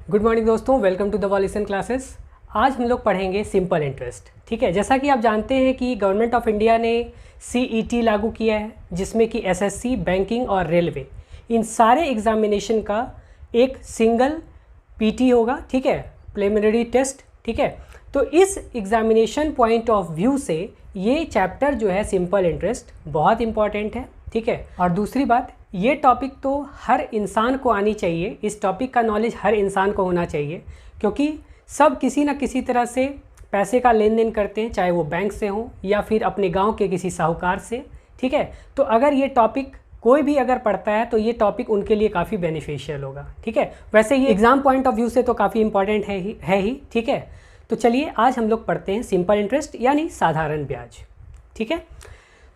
Good morning दोस्तों, welcome to the वॉलिसन classes. आज हम लोग पढ़ेंगे सिंपल इंटरेस्ट। ठीक है, जैसा कि आप जानते हैं कि गवर्नमेंट ऑफ इंडिया ने CET लागू किया है, जिसमें कि SSC, बैंकिंग और रेलवे, इन सारे एग्जामिनेशन का एक सिंगल PT होगा। ठीक है, प्रिलिमिनरी टेस्ट। ठीक है, तो इस एग्जामिनेशन पॉइंट ऑफ व्यू से ये चैप्टर जो है सिंपल इंटरेस्ट बहुत इंपॉर्टेंट है। ठीक है, और दूसरी बात, ये टॉपिक तो हर इंसान को आनी चाहिए। इस टॉपिक का नॉलेज हर इंसान को होना चाहिए, क्योंकि सब किसी न किसी तरह से पैसे का लेन देन करते हैं, चाहे वो बैंक से हो या फिर अपने गांव के किसी साहूकार से। ठीक है, तो अगर ये टॉपिक कोई भी अगर पढ़ता है तो ये टॉपिक उनके लिए काफ़ी बेनिफिशियल होगा। ठीक है, वैसे ये एग्ज़ाम पॉइंट ऑफ व्यू से तो काफ़ी इंपॉर्टेंट है ही। ठीक है, तो चलिए आज हम लोग पढ़ते हैं सिंपल इंटरेस्ट यानी साधारण ब्याज। ठीक है,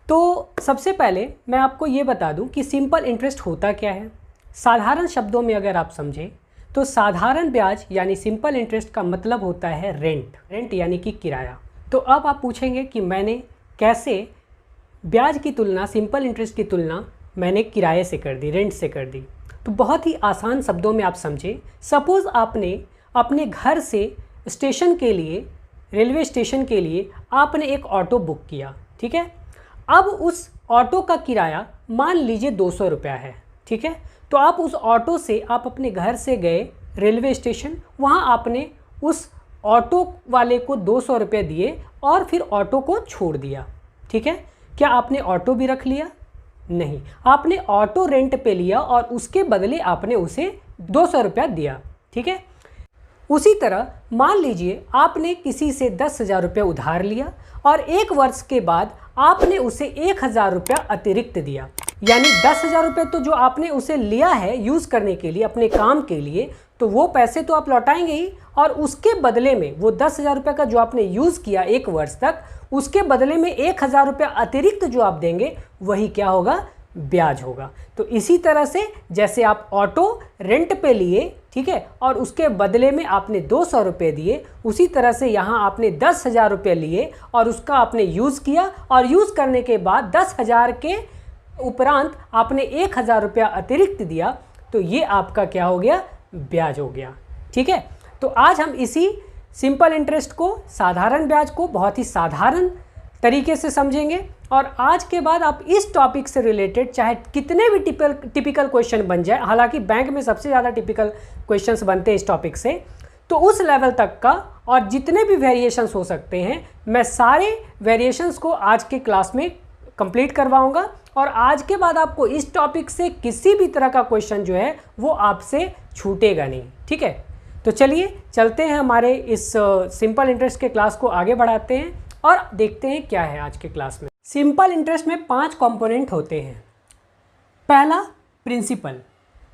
तो सबसे पहले मैं आपको ये बता दूं कि सिंपल इंटरेस्ट होता क्या है। साधारण शब्दों में अगर आप समझें तो साधारण ब्याज यानी सिंपल इंटरेस्ट का मतलब होता है रेंट यानी कि किराया। तो अब आप पूछेंगे कि मैंने कैसे ब्याज की तुलना, सिंपल इंटरेस्ट की तुलना मैंने किराए से कर दी, रेंट से कर दी। तो बहुत ही आसान शब्दों में आप समझें। सपोज़ आपने अपने घर से स्टेशन के लिए, रेलवे स्टेशन के लिए आपने एक ऑटो बुक किया। ठीक है, अब उस ऑटो का किराया मान लीजिए 200 रुपया है। ठीक है, तो आप उस ऑटो से आप अपने घर से गए रेलवे स्टेशन, वहाँ आपने उस ऑटो वाले को 200 रुपये दिए और फिर ऑटो को छोड़ दिया। ठीक है, क्या आपने ऑटो भी रख लिया? नहीं, आपने ऑटो रेंट पे लिया और उसके बदले आपने उसे 200 रुपया दिया। ठीक है, उसी तरह मान लीजिए आपने किसी से 10,000 रुपये उधार लिया और 1 वर्ष के बाद आपने उसे 1,000 रुपया अतिरिक्त दिया। यानी 10,000 रुपये तो जो आपने उसे लिया है यूज़ करने के लिए, अपने काम के लिए, तो वो पैसे तो आप लौटाएंगे ही, और उसके बदले में वो 10,000 रुपये का जो आपने यूज़ किया 1 वर्ष तक, उसके बदले में 1,000 रुपया अतिरिक्त जो आप देंगे वही क्या होगा? ब्याज होगा। तो इसी तरह से जैसे आप ऑटो रेंट पे लिए, ठीक है, और उसके बदले में आपने 200 रुपये दिए, उसी तरह से यहाँ आपने 10,000 रुपये लिए और उसका आपने यूज़ किया, और यूज़ करने के बाद 10,000 के उपरांत आपने 1,000 रुपया अतिरिक्त दिया, तो ये आपका क्या हो गया? ब्याज हो गया। ठीक है, तो आज हम इसी सिंपल इंटरेस्ट को, साधारण ब्याज को बहुत ही साधारण तरीके से समझेंगे। और आज के बाद आप इस टॉपिक से रिलेटेड चाहे कितने भी टिपिकल क्वेश्चन बन जाए, हालांकि बैंक में सबसे ज़्यादा टिपिकल क्वेश्चंस बनते हैं इस टॉपिक से, तो उस लेवल तक का और जितने भी वेरिएशंस हो सकते हैं, मैं सारे वेरिएशंस को आज के क्लास में कंप्लीट करवाऊंगा। और आज के बाद आपको इस टॉपिक से किसी भी तरह का क्वेश्चन जो है वो आपसे छूटेगा नहीं। ठीक है, तो चलिए चलते हैं हमारे इस सिंपल इंटरेस्ट के क्लास को आगे बढ़ाते हैं और देखते हैं क्या है आज के क्लास में। सिंपल इंटरेस्ट में 5 कंपोनेंट होते हैं। पहला प्रिंसिपल,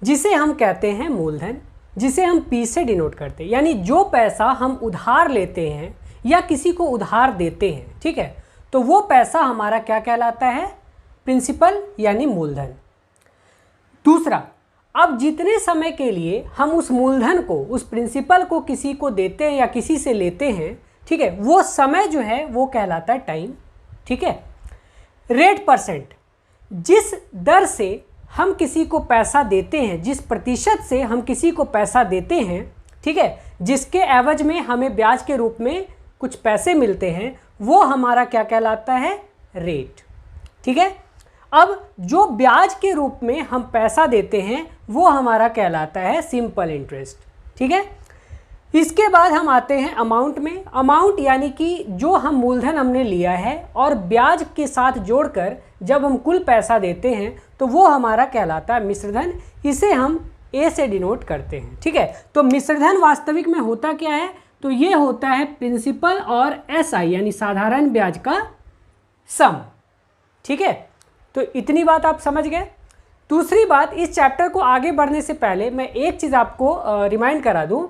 जिसे हम कहते हैं मूलधन, जिसे हम P से डिनोट करते हैं, यानी जो पैसा हम उधार लेते हैं या किसी को उधार देते हैं, ठीक है, तो वो पैसा हमारा क्या कहलाता है? प्रिंसिपल यानी मूलधन। दूसरा, अब जितने समय के लिए हम उस मूलधन को, उस प्रिंसिपल को किसी को देते हैं या किसी से लेते हैं, ठीक है, वो समय जो है वो कहलाता है टाइम। ठीक है, रेट परसेंट, जिस दर से हम किसी को पैसा देते हैं, जिस प्रतिशत से हम किसी को पैसा देते हैं, ठीक है, जिसके एवज में हमें ब्याज के रूप में कुछ पैसे मिलते हैं, वो हमारा क्या कहलाता है? रेट। ठीक है, अब जो ब्याज के रूप में हम पैसा देते हैं वो हमारा कहलाता है सिंपल इंटरेस्ट। ठीक है, इसके बाद हम आते हैं अमाउंट में। अमाउंट यानी कि जो हम मूलधन हमने लिया है और ब्याज के साथ जोड़कर जब हम कुल पैसा देते हैं तो वो हमारा कहलाता है मिश्रधन। इसे हम A से डिनोट करते हैं। ठीक है, तो मिश्रधन वास्तविक में होता क्या है? तो ये होता है प्रिंसिपल और SI यानी साधारण ब्याज का सम। ठीक है, तो इतनी बात आप समझ गए। दूसरी बात, इस चैप्टर को आगे बढ़ने से पहले मैं एक चीज़ आपको रिमाइंड करा दूं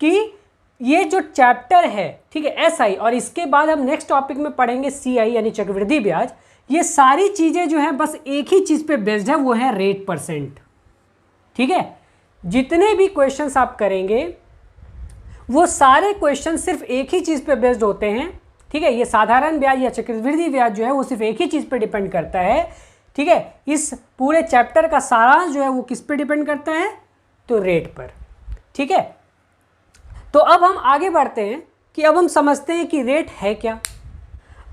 कि ये जो चैप्टर है, ठीक है, SI, और इसके बाद हम नेक्स्ट टॉपिक में पढ़ेंगे CI यानी चक्रवृद्धि ब्याज, ये सारी चीज़ें जो हैं बस एक ही चीज़ पे बेस्ड है, वो है रेट परसेंट। ठीक है, जितने भी क्वेश्चंस आप करेंगे वो सारे क्वेश्चन सिर्फ एक ही चीज़ पे बेस्ड होते हैं। ठीक है, ये साधारण ब्याज या चक्रवृद्धि ब्याज जो है वो सिर्फ एक ही चीज़ पे डिपेंड करता है। ठीक है, इस पूरे चैप्टर का सारांश जो है वो किस पे डिपेंड करता है? तो रेट पर। ठीक है, तो अब हम आगे बढ़ते हैं कि अब हम समझते हैं कि रेट है क्या।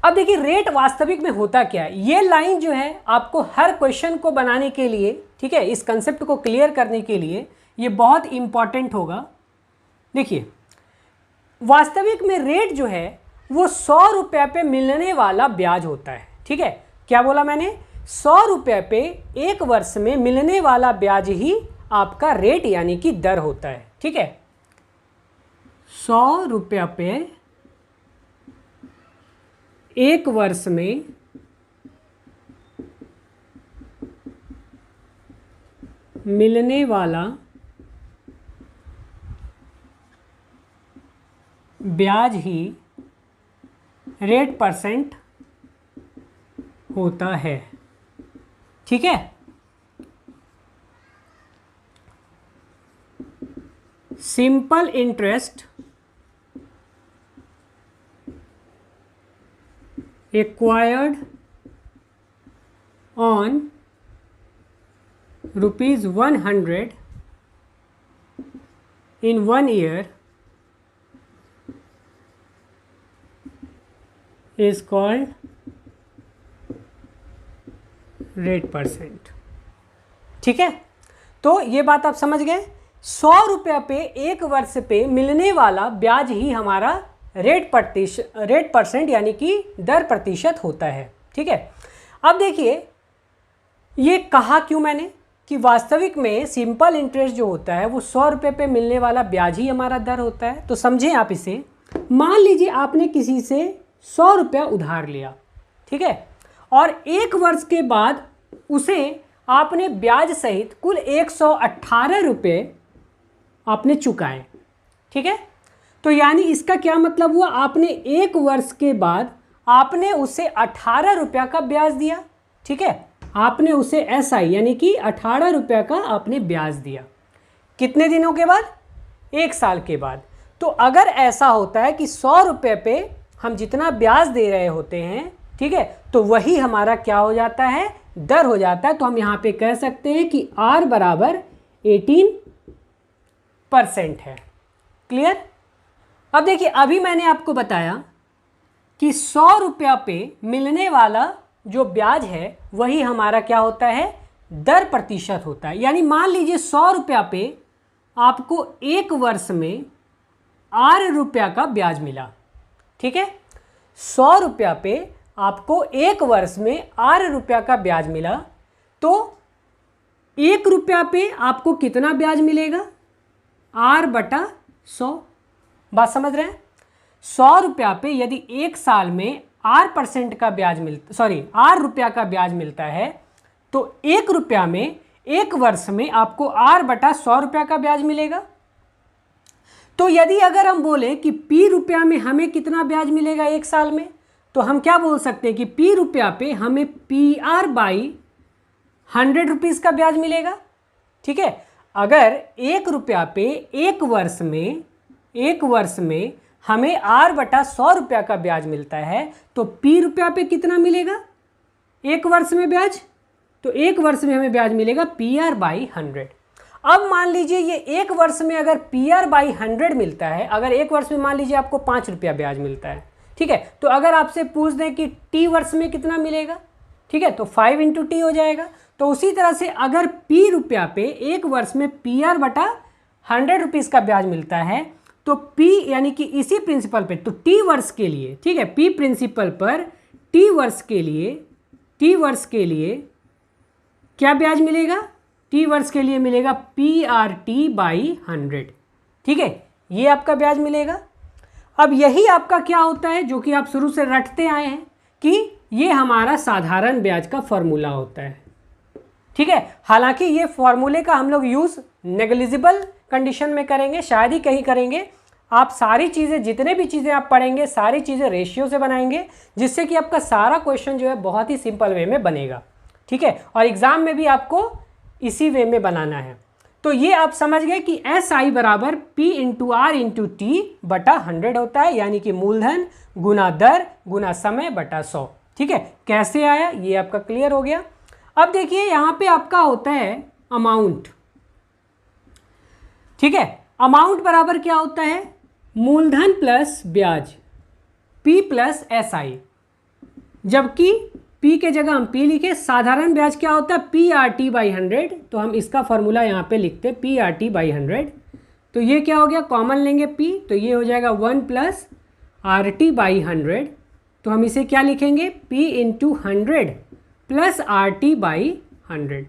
अब देखिए रेट वास्तविक में होता क्या है। ये लाइन जो है आपको हर क्वेश्चन को बनाने के लिए, ठीक है, इस कंसेप्ट को क्लियर करने के लिए ये बहुत इंपॉर्टेंट होगा। देखिए वास्तविक में रेट जो है वो 100 रुपये पे मिलने वाला ब्याज होता है। ठीक है, क्या बोला मैंने, 100 रुपये पे एक वर्ष में मिलने वाला ब्याज ही आपका रेट यानी कि दर होता है। ठीक है, 100 रुपये पे एक वर्ष में मिलने वाला ब्याज ही रेट परसेंट होता है। ठीक है, simple interest acquired on ₹100 in 1 year is called rate percent. ठीक है, तो ये बात आप समझ गए। 100 रुपये पे एक वर्ष पे मिलने वाला ब्याज ही हमारा रेट परसेंट यानी कि दर प्रतिशत होता है। ठीक है, अब देखिए ये कहा क्यों मैंने कि वास्तविक में सिंपल इंटरेस्ट जो होता है वो 100 रुपये पे मिलने वाला ब्याज ही हमारा दर होता है। तो समझें आप इसे, मान लीजिए आपने किसी से 100 रुपया उधार लिया, ठीक है, और एक वर्ष के बाद उसे आपने ब्याज सहित कुल 118 रुपये आपने चुकाए। ठीक है, तो यानी इसका क्या मतलब हुआ, आपने एक वर्ष के बाद आपने उसे 18 रुपया का ब्याज दिया। ठीक है, आपने उसे SI यानी कि 18 रुपया का आपने ब्याज दिया। कितने दिनों के बाद, एक साल के बाद। तो अगर ऐसा होता है कि 100 रुपये पे हम जितना ब्याज दे रहे होते हैं, ठीक है, तो वही हमारा क्या हो जाता है, दर हो जाता है। तो हम यहाँ पे कह सकते हैं कि R बराबर 18% है। क्लियर। अब देखिए अभी मैंने आपको बताया कि 100 रुपया पे मिलने वाला जो ब्याज है वही हमारा क्या होता है, दर प्रतिशत होता है। यानी मान लीजिए 100 रुपया पे आपको एक वर्ष में 8 रुपया का ब्याज मिला। ठीक है, 100 रुपया पे आपको एक वर्ष में 8 रुपया का ब्याज मिला, तो 1 रुपया पे आपको कितना ब्याज मिलेगा, R/100। बात समझ रहे हैं। 100 रुपया पे यदि एक साल में 8% का ब्याज मिलता, 8 रुपया का ब्याज मिलता है, तो 1 रुपया में एक वर्ष में आपको R/100 रुपया का ब्याज मिलेगा। तो यदि अगर हम बोले कि P रुपया में हमें कितना ब्याज मिलेगा एक साल में, तो हम क्या बोल सकते हैं कि P रुपया पे हमें PR/100 रुपीज़ का ब्याज मिलेगा। ठीक है, अगर 1 रुपया पे एक वर्ष में हमें R/100 रुपया का ब्याज मिलता है, तो P रुपया पे कितना मिलेगा एक वर्ष में ब्याज, तो एक वर्ष में हमें ब्याज मिलेगा PR/100। अब मान लीजिए ये एक वर्ष में अगर PR/100 मिलता है, अगर एक वर्ष में मान लीजिए आपको 5 रुपया ब्याज मिलता है, ठीक है, तो अगर आपसे पूछ दें कि T वर्ष में कितना मिलेगा, ठीक है, तो 5 × T हो जाएगा। तो उसी तरह से अगर P रुपया पे एक वर्ष में PR/100 रुपीज़ का ब्याज मिलता है, तो P यानी कि इसी प्रिंसिपल पे, तो T वर्ष के लिए, ठीक है, P प्रिंसिपल पर T वर्ष के लिए क्या ब्याज मिलेगा, T वर्ष के लिए मिलेगा PRT/100। ठीक है, ये आपका ब्याज मिलेगा। अब यही आपका क्या होता है, जो कि आप शुरू से रटते आए हैं कि ये हमारा साधारण ब्याज का फॉर्मूला होता है। ठीक है, हालांकि ये फॉर्मूले का हम लोग यूज़ नेग्लिजिबल कंडीशन में करेंगे, शायद ही कहीं करेंगे। आप सारी चीज़ें, जितने भी चीज़ें आप पढ़ेंगे, सारी चीज़ें रेशियो से बनाएंगे, जिससे कि आपका सारा क्वेश्चन जो है बहुत ही सिंपल वे में बनेगा। ठीक है, और एग्ज़ाम में भी आपको इसी वे में बनाना है। तो ये आप समझ गए कि SI बराबर P × R × T/100 होता है, यानी कि मूलधन गुना दर गुना समय बटा 100। ठीक है, कैसे आया ये आपका क्लियर हो गया। अब देखिए यहाँ पे आपका होता है अमाउंट। ठीक है, अमाउंट बराबर क्या होता है, मूलधन प्लस ब्याज P प्लस SI, जबकि P के जगह हम P लिखे। साधारण ब्याज क्या होता है PRT बाई 100, तो हम इसका फॉर्मूला यहाँ पे लिखते हैं PRT बाई 100। तो ये क्या हो गया, कॉमन लेंगे P, तो ये हो जाएगा 1 प्लस RT बाई 100। तो हम इसे क्या लिखेंगे P into 100 plus RT by 100।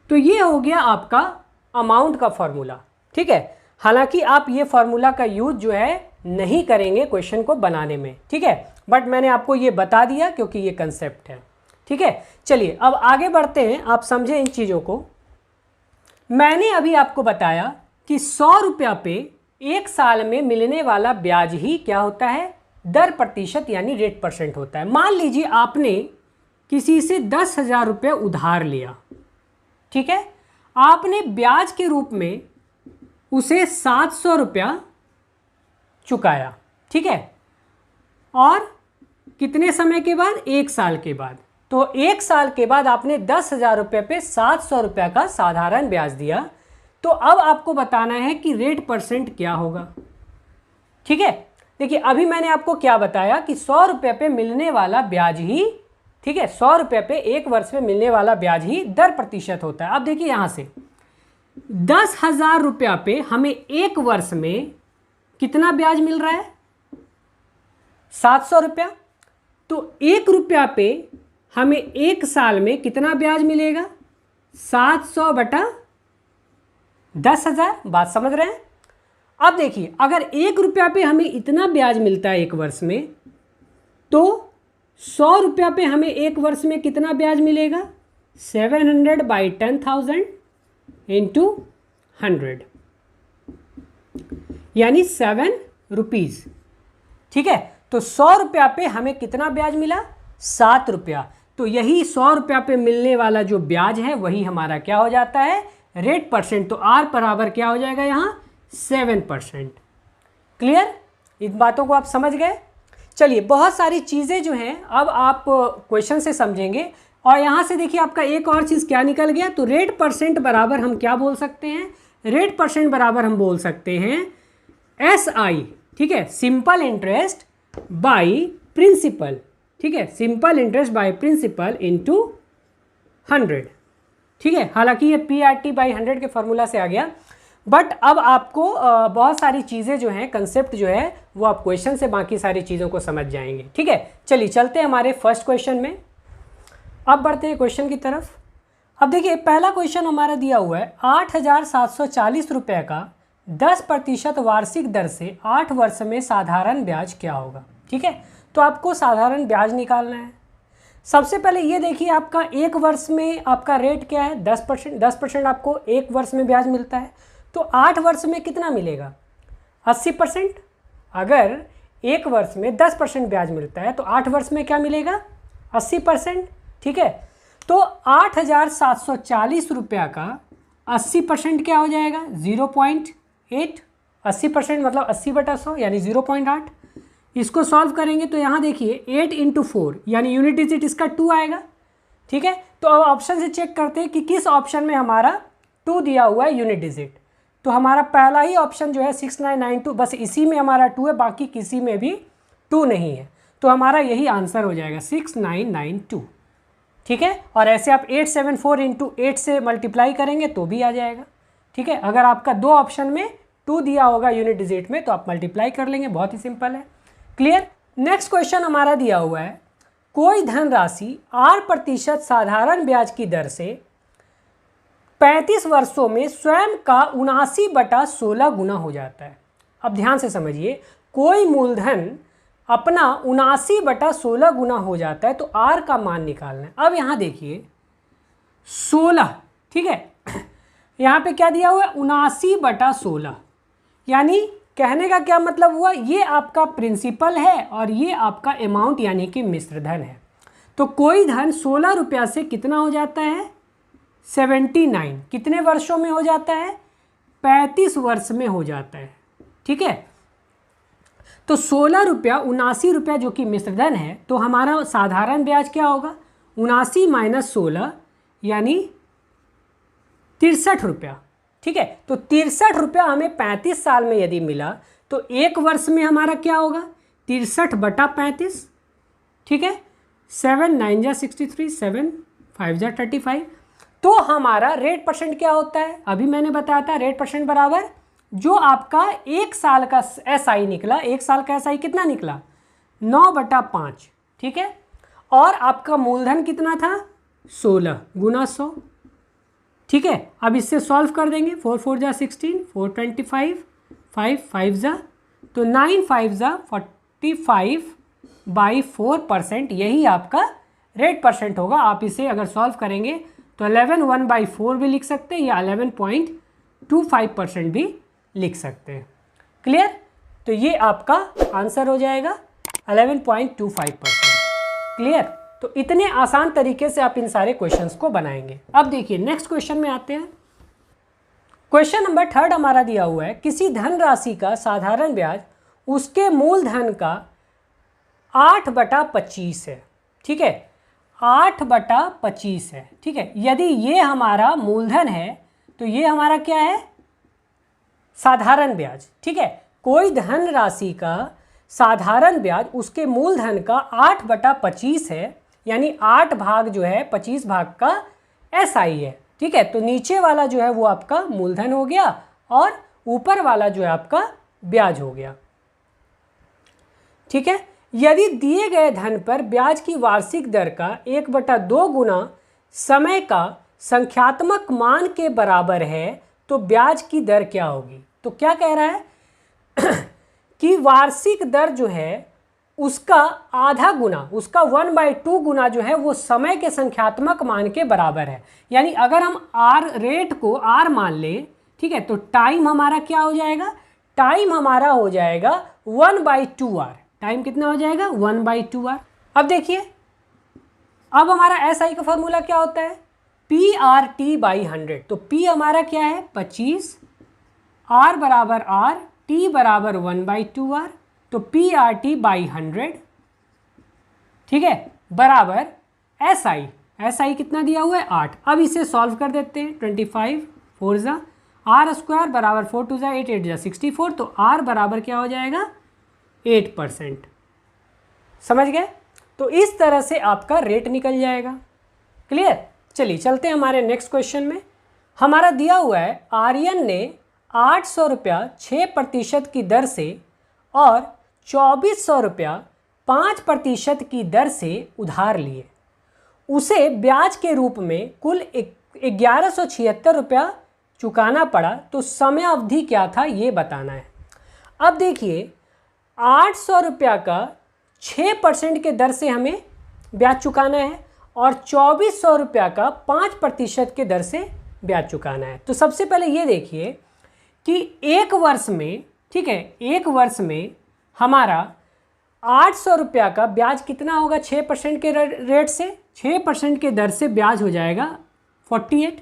तो ये हो गया आपका अमाउंट का फॉर्मूला। ठीक है, हालांकि आप ये फॉर्मूला का यूज जो है नहीं करेंगे क्वेश्चन को बनाने में, ठीक है, बट मैंने आपको ये बता दिया क्योंकि ये कंसेप्ट है। ठीक है, चलिए अब आगे बढ़ते हैं, आप समझें इन चीज़ों को। मैंने अभी आपको बताया कि 100 रुपया पे एक साल में मिलने वाला ब्याज ही क्या होता है, दर प्रतिशत यानी रेट परसेंट होता है। मान लीजिए आपने किसी से 10,000 रुपये उधार लिया, ठीक है, आपने ब्याज के रूप में उसे 700 रुपया चुकाया, ठीक है, और कितने समय के बाद, एक साल के बाद। तो एक साल के बाद आपने 10,000 रुपये पे 700 रुपया का साधारण ब्याज दिया। तो अब आपको बताना है कि रेट परसेंट क्या होगा। ठीक है, देखिए अभी मैंने आपको क्या बताया कि 100 रुपये पे मिलने वाला ब्याज ही, ठीक है, 100 रुपये पे एक वर्ष में मिलने वाला ब्याज ही दर प्रतिशत होता है। अब देखिए यहाँ से 10,000 रुपया पे हमें एक वर्ष में कितना ब्याज मिल रहा है, 700 रुपया। तो 1 रुपया पे हमें एक साल में कितना ब्याज मिलेगा, 700 बटा 10,000। बात समझ रहे हैं। अब देखिए अगर 1 रुपया पे हमें इतना ब्याज मिलता है एक वर्ष में, तो 100 रुपया पे हमें एक वर्ष में कितना ब्याज मिलेगा, 700 बाई 10,000 इंटू 100 यानी 7 रुपीज़। ठीक है, तो 100 रुपया पे हमें कितना ब्याज मिला, 7 रुपया। तो यही 100 रुपया पे मिलने वाला जो ब्याज है वही हमारा क्या हो जाता है, रेट परसेंट। तो R बराबर क्या हो जाएगा यहाँ, 7%। क्लियर, इन बातों को आप समझ गए। चलिए बहुत सारी चीज़ें जो हैं अब आप क्वेश्चन से समझेंगे। और यहाँ से देखिए आपका एक और चीज़ क्या निकल गया, तो रेट परसेंट बराबर हम क्या बोल सकते हैं, रेट परसेंट बराबर हम बोल सकते हैं SI, ठीक है, सिंपल इंटरेस्ट बाई प्रिंसिपल। ठीक है, simple interest by principal into 100। ठीक है, हालांकि ये PRT बाई 100 के फॉर्मूला से आ गया, बट अब आपको बहुत सारी चीज़ें जो हैं, कंसेप्ट जो है वो आप क्वेश्चन से बाकी सारी चीज़ों को समझ जाएंगे। ठीक है, चलिए चलते हैं हमारे फर्स्ट क्वेश्चन में। अब बढ़ते हैं क्वेश्चन की तरफ। अब देखिए पहला क्वेश्चन हमारा दिया हुआ है 8,740 रुपये का 10% वार्षिक दर से 8 वर्ष में साधारण ब्याज क्या होगा। ठीक है, तो आपको साधारण ब्याज निकालना है। सबसे पहले ये देखिए आपका एक वर्ष में आपका रेट क्या है, 10%। 10% आपको एक वर्ष में ब्याज मिलता है, तो 8 वर्ष में कितना मिलेगा, 80%। अगर एक वर्ष में 10% ब्याज मिलता है तो 8 वर्ष में क्या मिलेगा, 80%। ठीक है, तो 8,740 रुपया का 80% क्या हो जाएगा, 0.8। 80% मतलब 80 बटा 100 यानी 0.8। इसको सॉल्व करेंगे तो यहाँ देखिए 8 इंटू 4 यानी यूनिट डिजिट इसका 2 आएगा। ठीक है, तो अब ऑप्शन से चेक करते हैं कि किस ऑप्शन में हमारा 2 दिया हुआ है यूनिट डिजिट। तो हमारा पहला ही ऑप्शन जो है 6992, बस इसी में हमारा 2 है, बाकी किसी में भी 2 नहीं है। तो हमारा यही आंसर हो जाएगा 6992। ठीक है, और ऐसे आप 874 इंटू 8 से मल्टीप्लाई करेंगे तो भी आ जाएगा। ठीक है, अगर आपका 2 ऑप्शन में 2 दिया होगा यूनिट डिजिट में तो आप मल्टीप्लाई कर लेंगे, बहुत ही सिंपल है। क्लियर। नेक्स्ट क्वेश्चन हमारा दिया हुआ है, कोई धनराशि 8% साधारण ब्याज की दर से 35 वर्षों में स्वयं का 79/16 गुना हो जाता है। अब ध्यान से समझिए, कोई मूलधन अपना 79/16 गुना हो जाता है, तो R का मान निकालना है। अब यहाँ देखिए 16, ठीक है, यहाँ पे क्या दिया हुआ है, 79/16, यानी कहने का क्या मतलब हुआ, ये आपका प्रिंसिपल है और ये आपका अमाउंट यानी कि मिश्र धन है। तो कोई धन 16 रुपया से कितना हो जाता है, 79, कितने वर्षों में हो जाता है, 35 वर्ष में हो जाता है। ठीक है, तो 16 रुपया 79 रुपया जो कि मिश्र धन है, तो हमारा साधारण ब्याज क्या होगा, 79 माइनस 16 यानी 63 रुपया। ठीक है, तो 63 रुपया हमें 35 साल में यदि मिला तो एक वर्ष में हमारा क्या होगा 63/35, ठीक है। 7 9 जा 63, 7 5 जा 35। तो हमारा रेट परसेंट क्या होता है, अभी मैंने बताया था रेट परसेंट बराबर जो आपका एक साल का SI निकला, एक साल का SI कितना निकला 9/5, ठीक है। और आपका मूलधन कितना था 16 गुना 100, ठीक है। अब इससे सॉल्व कर देंगे, 4 4 जा 16, 4 25, 5 5 जा तो 9 5 जा 45/4%, यही आपका रेट परसेंट होगा। आप इसे अगर सॉल्व करेंगे तो 11 1/4 भी लिख सकते हैं या 11.25% भी लिख सकते हैं। क्लियर, तो ये आपका आंसर हो जाएगा 11.25%। क्लियर, तो इतने आसान तरीके से आप इन सारे क्वेश्चंस को बनाएंगे। अब देखिए नेक्स्ट क्वेश्चन में आते हैं। क्वेश्चन नंबर 3 हमारा दिया हुआ है, किसी धन राशि का साधारण ब्याज उसके मूलधन का 8/25 है, ठीक है। 8/25 है, ठीक है। यदि ये हमारा मूलधन है तो ये हमारा क्या है साधारण ब्याज, ठीक है। कोई धन राशि का साधारण ब्याज उसके मूलधन का 8/25 है, यानी 8 भाग जो है 25 भाग का SI है, ठीक है। तो नीचे वाला जो है वो आपका मूलधन हो गया और ऊपर वाला जो है आपका ब्याज हो गया, ठीक है। यदि दिए गए धन पर ब्याज की वार्षिक दर का 1/2 गुना समय का संख्यात्मक मान के बराबर है तो ब्याज की दर क्या होगी। तो क्या कह रहा है कि वार्षिक दर जो है उसका आधा गुना, उसका 1/2 गुना जो है वो समय के संख्यात्मक मान के बराबर है। यानी अगर हम रेट को R मान ले, ठीक है, तो टाइम हमारा क्या हो जाएगा, टाइम हमारा हो जाएगा 1/2R। टाइम कितना हो जाएगा 1/2R। अब देखिए, अब हमारा SI का फॉर्मूला क्या होता है PRT/100। तो P हमारा क्या है 25, R बराबर R, T बराबर 1/2R, तो PRT/100, ठीक है, बराबर SI कितना दिया हुआ है 8। अब इसे सॉल्व कर देते हैं, 25 4 जा R² बराबर 4 2 जा 8 8 जा 64, तो R बराबर क्या हो जाएगा 8%। समझ गए, तो इस तरह से आपका रेट निकल जाएगा। क्लियर, चलिए चलते हैं हमारे नेक्स्ट क्वेश्चन में। हमारा दिया हुआ है आर्यन ने 800 रुपया 6% की दर से और 2400 रुपया 5% की दर से उधार लिए। उसे ब्याज के रूप में कुल 1176 रुपया चुकाना पड़ा, तो समय अवधि क्या था ये बताना है। अब देखिए 800 रुपया का 6% के दर से हमें ब्याज चुकाना है और 2400 रुपया का 5% के दर से ब्याज चुकाना है। तो सबसे पहले ये देखिए कि एक वर्ष में, ठीक है, एक वर्ष में हमारा 800 रुपया का ब्याज कितना होगा 6% के रेट से, 6% के दर से ब्याज हो जाएगा 48,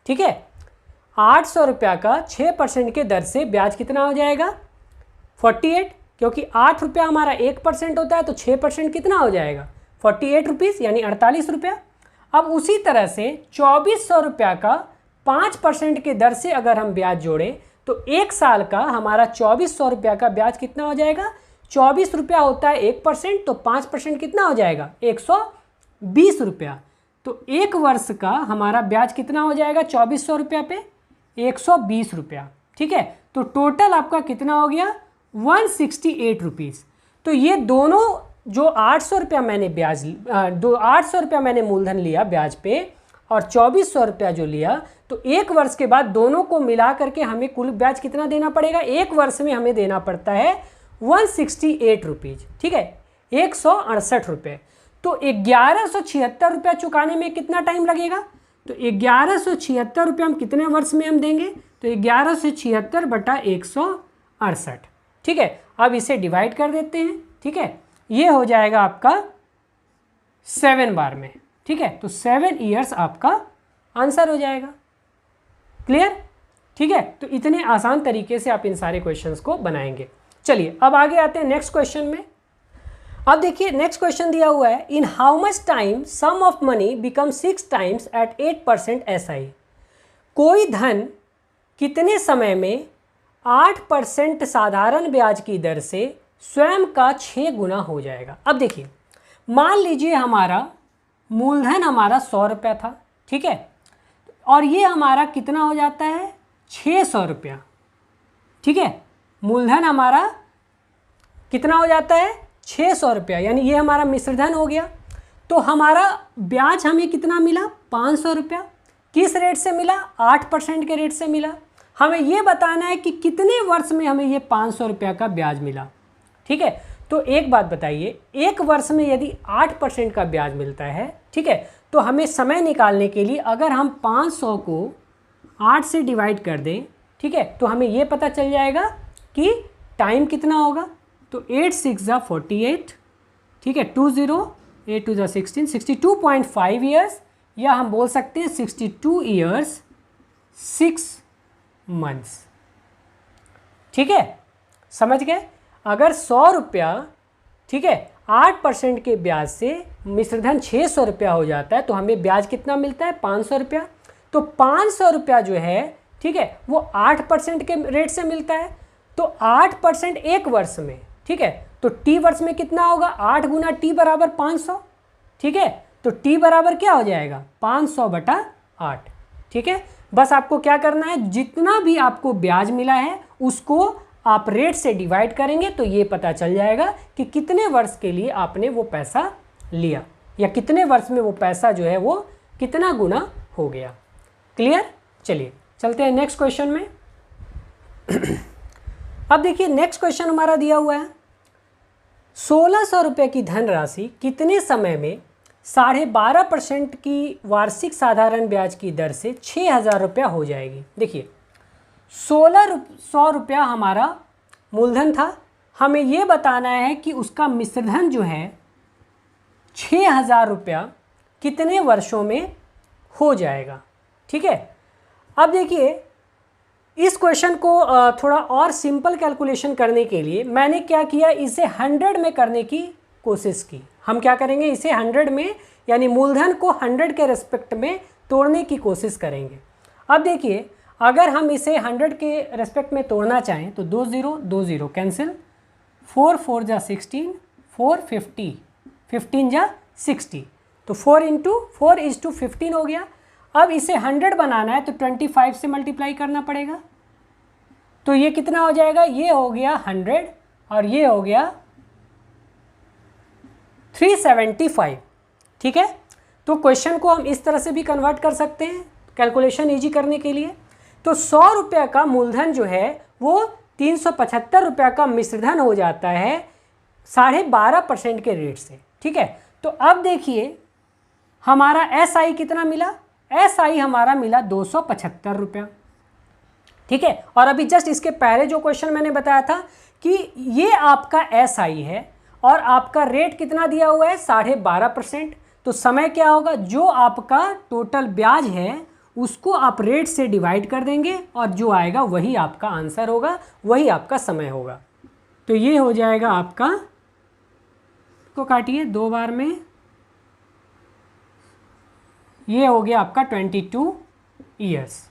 ठीक है। 800 रुपया का 6% के दर से ब्याज कितना हो जाएगा 48, क्योंकि 8 रुपया हमारा 1% होता है, तो 6% कितना हो जाएगा 48 रुपीज़, यानी 48 रुपया। अब उसी तरह से 2400 रुपया का 5% के दर से अगर हम ब्याज जोड़ें तो एक साल का हमारा 2400 रुपया का ब्याज कितना हो जाएगा, 24 रुपया होता है 1%, तो 5% कितना हो जाएगा 120 रुपया। तो एक वर्ष का हमारा ब्याज कितना हो जाएगा 2400 रुपया पे 120 रुपया, ठीक है। तो टोटल आपका कितना हो गया 168 रुपीज़। तो ये दोनों जो 800 रुपया मैंने ब्याज 800 रुपया मैंने मूलधन लिया ब्याज पे और 2400 रुपया जो लिया, तो एक वर्ष के बाद दोनों को मिला करके हमें कुल ब्याज कितना देना पड़ेगा, एक वर्ष में हमें देना पड़ता है 168 रुपीज़, ठीक है, 168 रुपये। तो 1176 रुपया चुकाने में कितना टाइम लगेगा, तो 1176 रुपये हम कितने वर्ष में हम देंगे, तो 1176 बटा 168, ठीक है। अब इसे डिवाइड कर देते हैं, ठीक है, ये हो जाएगा आपका 7 बार में, ठीक है। तो 7 ईयर्स आपका आंसर हो जाएगा। क्लियर, ठीक है। तो इतने आसान तरीके से आप इन सारे क्वेश्चंस को बनाएंगे। चलिए अब आगे आते हैं नेक्स्ट क्वेश्चन में। अब देखिए नेक्स्ट क्वेश्चन दिया हुआ है, in how much time sum of money become 6 times at 8% SI। कोई धन कितने समय में 8% साधारण ब्याज की दर से स्वयं का 6 गुना हो जाएगा। अब देखिए, मान लीजिए हमारा मूलधन हमारा 100 रुपया था, ठीक है, और ये हमारा कितना हो जाता है 600 रुपया, ठीक है। मूलधन हमारा कितना हो जाता है 600 रुपया, यानी ये हमारा मिश्रधन हो गया। तो हमारा ब्याज हमें कितना मिला 500 रुपया। किस रेट से मिला 8% के रेट से मिला। हमें ये बताना है कि कितने वर्ष में हमें ये 500 रुपया का ब्याज मिला, ठीक है। तो एक बात बताइए, एक वर्ष में यदि 8% का ब्याज मिलता है, ठीक है, तो हमें समय निकालने के लिए अगर हम 500 को 8 से डिवाइड कर दें, ठीक है, तो हमें ये पता चल जाएगा कि टाइम कितना होगा। तो 8 6 ज़ा 48, ठीक है, 20 8 2 ज़ा 16, 62.5 ईयर्स, या हम बोल सकते हैं 62 ईयर्स 6 मंथ्स, ठीक है। समझ गए। अगर 100 रुपया, ठीक है, 8% के ब्याज से मिश्रधन 600 रुपया हो जाता है, तो हमें ब्याज कितना मिलता है 500 रुपया। तो 500 रुपया जो है, ठीक है, वो 8% के रेट से मिलता है। तो 8% एक वर्ष में, ठीक है, तो टी वर्ष में कितना होगा 8 गुना टी बराबर 500, ठीक है। तो टी बराबर क्या हो जाएगा 500/8, ठीक है। बस आपको क्या करना है, जितना भी आपको ब्याज मिला है उसको आप रेट से डिवाइड करेंगे तो ये पता चल जाएगा कि कितने वर्ष के लिए आपने वो पैसा लिया, या कितने वर्ष में वो पैसा जो है वो कितना गुना हो गया। क्लियर। चलिए चलते हैं नेक्स्ट क्वेश्चन में। अब देखिए नेक्स्ट क्वेश्चन हमारा दिया हुआ है, 1600 रुपये की धनराशि कितने समय में 12.5% की वार्षिक साधारण ब्याज की दर से 6000 रुपया हो जाएगी। देखिए 1600 रुपया हमारा मूलधन था, हमें ये बताना है कि उसका मिश्रधन जो है 6000 रुपया कितने वर्षों में हो जाएगा, ठीक है। अब देखिए इस क्वेश्चन को थोड़ा और सिंपल कैलकुलेशन करने के लिए मैंने क्या किया, इसे 100 में करने की कोशिश की। हम क्या करेंगे, इसे 100 में, यानी मूलधन को 100 के रेस्पेक्ट में तोड़ने की कोशिश करेंगे। अब देखिए अगर हम इसे 100 के रेस्पेक्ट में तोड़ना चाहें तो 2 0 कैंसिल, 4 4 जा 16, 4 50, 15 जा 60, तो 4 × 4 = 15 हो गया। अब इसे 100 बनाना है तो 25 से मल्टीप्लाई करना पड़ेगा, तो ये कितना हो जाएगा, ये हो गया 100 और ये हो गया 375, ठीक है। तो क्वेश्चन को हम इस तरह से भी कन्वर्ट कर सकते हैं कैलकुलेशन ईजी करने के लिए। तो 100 रुपये का मूलधन जो है वो 375 रुपये का मिश्रधन हो जाता है 12.5% के रेट से, ठीक है। तो अब देखिए हमारा SI कितना मिला, SI हमारा मिला 275 रुपया, ठीक है। और अभी जस्ट इसके पहले जो क्वेश्चन मैंने बताया था कि ये आपका SI है और आपका रेट कितना दिया हुआ है 12.5%। तो समय क्या होगा, जो आपका टोटल ब्याज है उसको आप रेट से डिवाइड कर देंगे और जो आएगा वही आपका आंसर होगा, वही आपका समय होगा। तो ये हो जाएगा आपका, को काटिए 2 बार में, ये हो गया आपका 22 ईयर्स,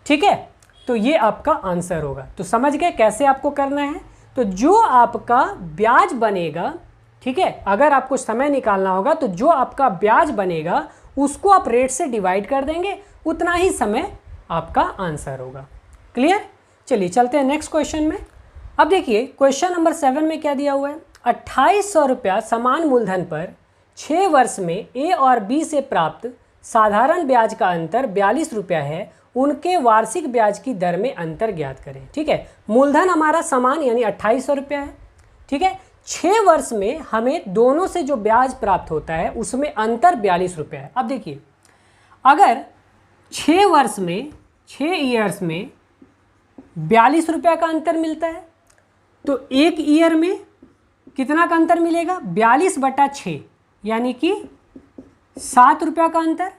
ठीक है। तो ये आपका आंसर होगा। तो समझ गए कैसे आपको करना है। तो जो आपका ब्याज बनेगा, ठीक है, अगर आपको समय निकालना होगा तो जो आपका ब्याज बनेगा उसको आप रेट से डिवाइड कर देंगे, उतना ही समय आपका आंसर होगा। क्लियर। चलिए चलते हैं नेक्स्ट क्वेश्चन में। अब देखिए क्वेश्चन नंबर 7 में क्या दिया हुआ है, 2800 रुपया समान मूलधन पर 6 वर्ष में A और B से प्राप्त साधारण ब्याज का अंतर 42 रुपया है, उनके वार्षिक ब्याज की दर में अंतर ज्ञात करें, ठीक है। मूलधन हमारा समान यानी 2800 रुपया है, ठीक है। 6 वर्ष में हमें दोनों से जो ब्याज प्राप्त होता है उसमें अंतर 42 रुपया है। अब देखिए अगर 6 वर्ष में, 6 ईयर्स में 42 रुपया का अंतर मिलता है तो एक ईयर में कितना का अंतर मिलेगा 42/6, यानी कि 7 रुपया का अंतर,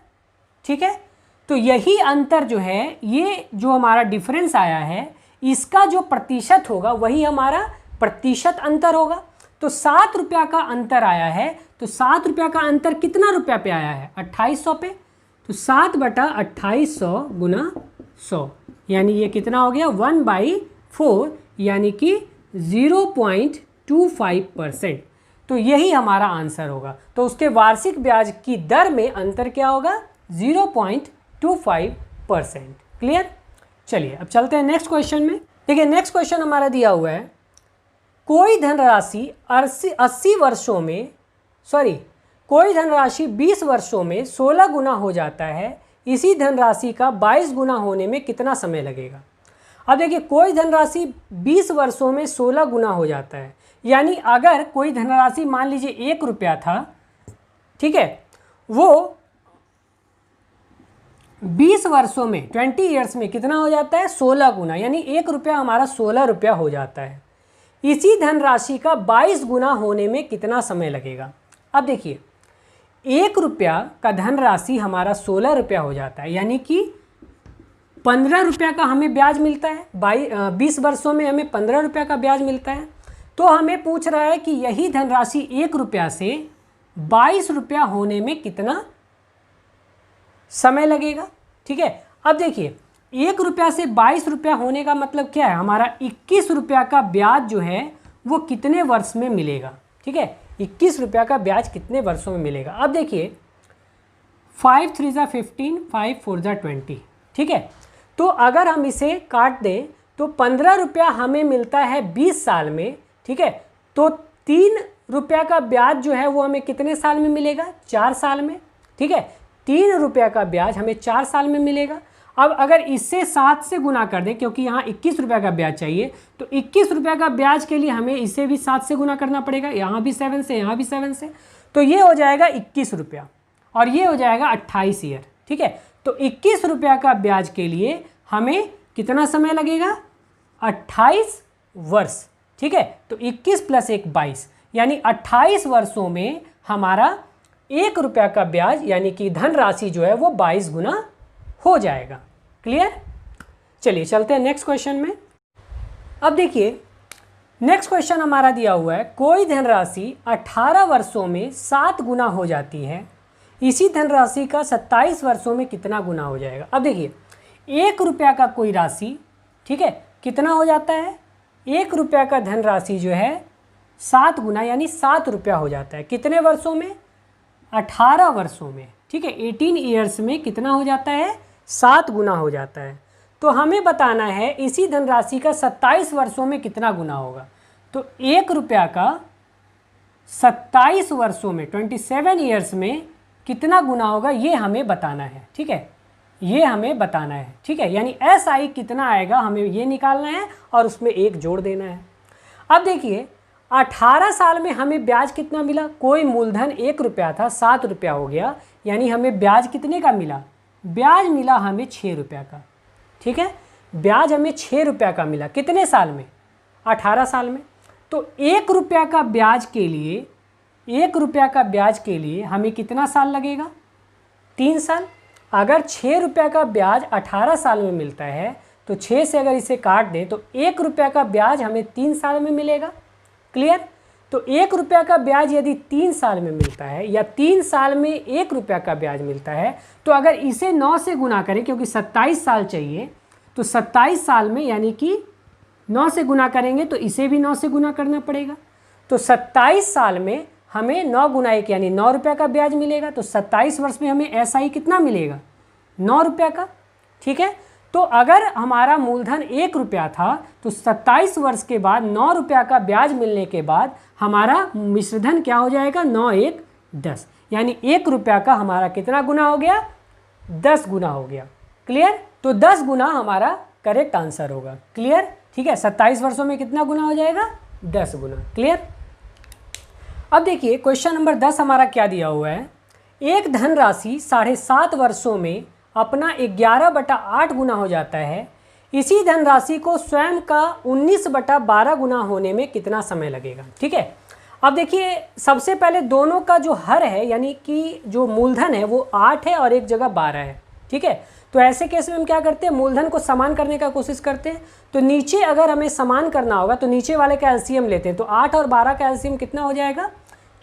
ठीक है। तो यही अंतर जो है, ये जो हमारा डिफरेंस आया है, इसका जो प्रतिशत होगा वही हमारा प्रतिशत अंतर होगा। तो 7 रुपया का अंतर आया है, तो 7 रुपया का अंतर कितना रुपया पे आया है 2800 पे, तो 7/2800 × 100, यानी ये कितना हो गया 1/2800, 4 यानी कि 0.25%। तो यही हमारा आंसर होगा। तो उसके वार्षिक ब्याज की दर में अंतर क्या होगा? 0.25%। क्लियर? चलिए अब चलते हैं नेक्स्ट क्वेश्चन में। देखिए नेक्स्ट क्वेश्चन हमारा दिया हुआ है, कोई धनराशि 80 वर्षों में कोई धनराशि 20 वर्षों में 16 गुना हो जाता है, इसी धनराशि का 22 गुना होने में कितना समय लगेगा? अब देखिए कोई धनराशि 20 वर्षों में 16 गुना हो जाता है, यानी अगर कोई धनराशि मान लीजिए 1 रुपया था, ठीक है, वो 20 वर्षों में 20 ईयर्स में कितना हो जाता है? 16 गुना, यानी 1 रुपया हमारा 16 रुपया हो जाता है। इसी धनराशि का 22 गुना होने में कितना समय लगेगा? अब देखिए 1 रुपया का धनराशि हमारा 16 रुपया हो जाता है, यानी कि 15 रुपया का हमें ब्याज मिलता है। 20 वर्षों में हमें 15 रुपया का ब्याज मिलता है। तो हमें पूछ रहा है कि यही धनराशि 1 रुपया से 22 रुपया होने में कितना समय लगेगा? ठीक है, अब देखिए 1 रुपया से 22 रुपया होने का मतलब क्या है? हमारा 21 रुपया का ब्याज जो है वो कितने वर्ष में मिलेगा? ठीक है, 21 रुपया का ब्याज कितने वर्षों में मिलेगा? अब देखिए 5 3 ज़ा 15, 5 4 ज़ा 20, ठीक है। तो अगर हम इसे काट दें तो 15 रुपया हमें मिलता है 20 साल में, ठीक है। तो 3 रुपया का ब्याज जो है वो हमें कितने साल में मिलेगा? 4 साल में, ठीक है। 3 रुपया का ब्याज हमें 4 साल में मिलेगा। अब अगर इससे 7 से गुना कर दें, क्योंकि यहाँ 21 रुपया का ब्याज चाहिए, तो 21 रुपया का ब्याज के लिए हमें इसे भी 7 से गुना करना पड़ेगा, यहाँ भी 7 से, यहाँ भी 7 से। तो ये हो जाएगा 21 रुपया और ये हो जाएगा 28 ईयर, ठीक है। तो 21 रुपया का ब्याज के लिए हमें कितना समय लगेगा? 28 वर्ष, ठीक है। तो 21 + 1 22, यानी 28 वर्षों में हमारा 1 रुपया का ब्याज यानी कि धनराशि जो है वो 22 गुना हो जाएगा। क्लियर? चलिए चलते हैं नेक्स्ट क्वेश्चन में। अब देखिए नेक्स्ट क्वेश्चन हमारा दिया हुआ है, कोई धनराशि 18 वर्षों में 7 गुना हो जाती है, इसी धनराशि का 27 वर्षों में कितना गुना हो जाएगा? अब देखिए 1 रुपया का कोई राशि, ठीक है, कितना हो जाता है? 1 रुपया का धनराशि जो है 7 गुना यानी 7 रुपया हो जाता है। कितने वर्षों में? 18 वर्षों में, ठीक है। 18 ईयर्स में कितना हो जाता है? 7 गुना हो जाता है। तो हमें बताना है इसी धनराशि का 27 वर्षों में कितना गुना होगा। तो 1 रुपया का 27 वर्षों में 27 ईयर्स में कितना गुना होगा, ये हमें बताना है, ठीक है। ये हमें बताना है, ठीक है। यानी SI कितना आएगा हमें ये निकालना है और उसमें 1 जोड़ देना है। अब देखिए 18 साल में हमें ब्याज कितना मिला? कोई मूलधन 1 रुपया था, 7 रुपया हो गया, यानी हमें ब्याज कितने का मिला? ब्याज मिला हमें 6 रुपया का, ठीक है। ब्याज हमें 6 रुपया का मिला। कितने साल में? 18 साल में। तो 1 रुपया का ब्याज के लिए 1 रुपया का ब्याज के लिए हमें कितना साल लगेगा? 3 साल। अगर 6 रुपया का ब्याज 18 साल में मिलता है तो 6 से अगर इसे काट दें तो 1 रुपया का ब्याज हमें 3 साल में मिलेगा। क्लियर? तो 1 रुपया का ब्याज यदि 3 साल में मिलता है या 3 साल में 1 रुपया का ब्याज मिलता है, तो अगर इसे 9 से गुना करें, क्योंकि 27 साल चाहिए, तो 27 साल में यानी कि 9 से गुना करेंगे तो इसे भी 9 से गुना करना पड़ेगा। तो 27 साल में हमें 9 गुना 1 यानी 9 रुपया का ब्याज मिलेगा। तो 27 वर्ष में हमें SI कितना मिलेगा? 9 रुपया का, ठीक है। तो अगर हमारा मूलधन 1 रुपया था तो 27 वर्ष के बाद 9 रुपया का ब्याज मिलने के बाद हमारा मिश्रधन क्या हो जाएगा? 9 1 10, यानी 1 रुपया का हमारा कितना गुना हो गया? 10 गुना हो गया। क्लियर? तो 10 गुना हमारा करेक्ट आंसर होगा। क्लियर? ठीक है, 27 वर्षों में कितना गुना हो जाएगा? 10 गुना। क्लियर? अब देखिए क्वेश्चन नंबर 10 हमारा क्या दिया हुआ है, एक धनराशि 7.5 वर्षों में अपना 11/8 गुना हो जाता है, इसी धनराशि को स्वयं का 19/12 गुना होने में कितना समय लगेगा? ठीक है। अब देखिए सबसे पहले दोनों का जो हर है यानी कि जो मूलधन है वो 8 है और एक जगह 12 है, ठीक है। तो ऐसे केस में हम क्या करते हैं, मूलधन को समान करने का कोशिश करते हैं। तो नीचे अगर हमें समान करना होगा तो नीचे वाले का एलसीएम लेते हैं। तो 8 और 12 का एलसीएम कितना हो जाएगा?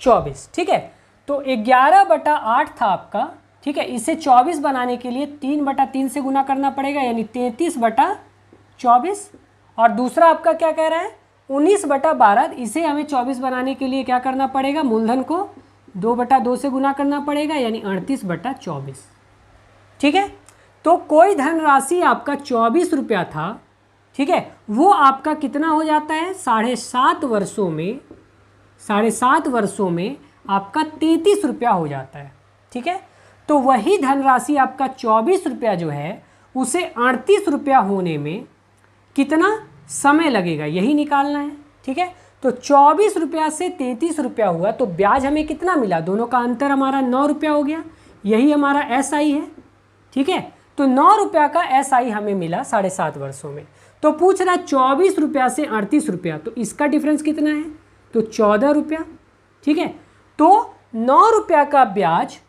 24, ठीक है। तो 11/8 था आपका, ठीक है। इसे 24 बनाने के लिए 3/3 से गुना करना पड़ेगा, यानी 33/24। और दूसरा आपका क्या कह रहा है 19/12। इसे हमें 24 बनाने के लिए क्या करना पड़ेगा, मूलधन को 2/2 से गुना करना पड़ेगा, यानी 38/24। ठीक है, तो कोई धनराशि आपका 24 रुपया था, ठीक है, वो आपका कितना हो जाता है 7.5 वर्षों में, 7.5 वर्षों में आपका 33 रुपया हो जाता है। ठीक है, तो वही धनराशि आपका 24 रुपया जो है उसे 38 रुपया होने में कितना समय लगेगा, यही निकालना है। ठीक है, तो 24 रुपया से 33 रुपया हुआ, तो ब्याज हमें कितना मिला, दोनों का अंतर हमारा 9 रुपया हो गया, यही हमारा SI है। ठीक है, तो 9 रुपया का SI हमें मिला 7.5 वर्षों में। तो पूछ रहा है 24 रुपया से 38 रुपया, तो इसका डिफरेंस कितना है, तो 14 रुपया। ठीक है, तो 9 रुपया का ब्याज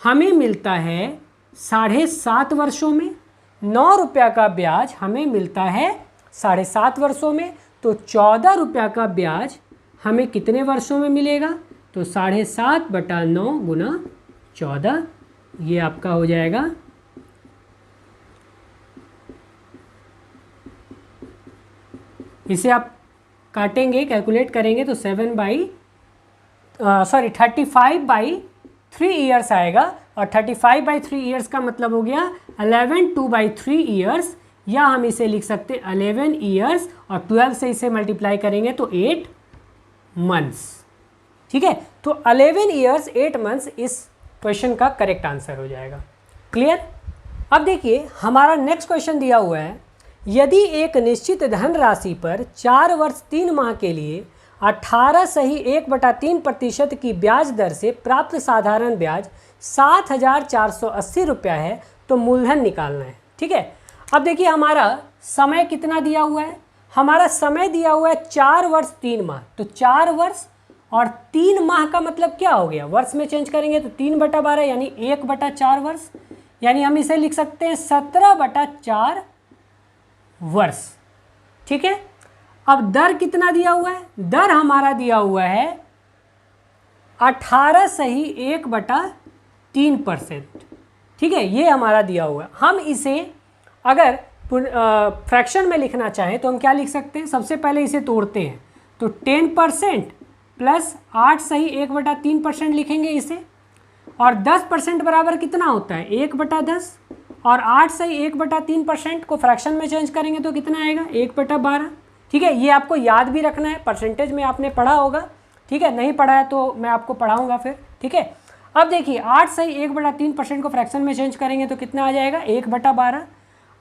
हमें मिलता है 7.5 वर्षों में, 9 रुपया का ब्याज हमें मिलता है 7.5 वर्षों में, तो 14 रुपया का ब्याज हमें कितने वर्षों में मिलेगा, तो 7.5/9 गुना 14, ये आपका हो जाएगा इसे आप काटेंगे, कैलकुलेट करेंगे तो 35/3 ईयर्स आएगा, और 35/3 ईयर्स का मतलब हो गया 11 2/3 ईयर्स, या हम इसे लिख सकते 11 ईयर्स, और 12 से इसे मल्टीप्लाई करेंगे तो 8 मंथ्स। ठीक है, तो 11 ईयर्स 8 मंथ्स इस क्वेश्चन का करेक्ट आंसर हो जाएगा। क्लियर। अब देखिए हमारा नेक्स्ट क्वेश्चन दिया हुआ है, यदि एक निश्चित धनराशि पर 4 वर्ष 3 माह के लिए 18.1/3% की ब्याज दर से प्राप्त साधारण ब्याज 7,480 रुपया है, तो मूलधन निकालना है। ठीक है, अब देखिए हमारा समय कितना दिया हुआ है, हमारा समय दिया हुआ है 4 वर्ष 3 माह, तो 4 वर्ष और 3 माह का मतलब क्या हो गया, वर्ष में चेंज करेंगे तो 3/12 यानी 1/4 वर्ष, यानी हम इसे लिख सकते हैं 17/4 वर्ष। ठीक है, अब दर कितना दिया हुआ है, दर हमारा दिया हुआ है 18.1/3%। ठीक है, ये हमारा दिया हुआ है। हम इसे अगर फ्रैक्शन में लिखना चाहें तो हम क्या लिख सकते हैं, सबसे पहले इसे तोड़ते हैं, तो 10% प्लस 8.1/3% लिखेंगे इसे, और 10% बराबर कितना होता है 1/10, और 8.1/3% को फ्रैक्शन में चेंज करेंगे तो कितना आएगा 1/12। ठीक है, ये आपको याद भी रखना है, परसेंटेज में आपने पढ़ा होगा। ठीक है, नहीं पढ़ा है तो मैं आपको पढ़ाऊंगा फिर। ठीक है, अब देखिए 8.1/3% को फ्रैक्शन में चेंज करेंगे तो कितना आ जाएगा 1/12।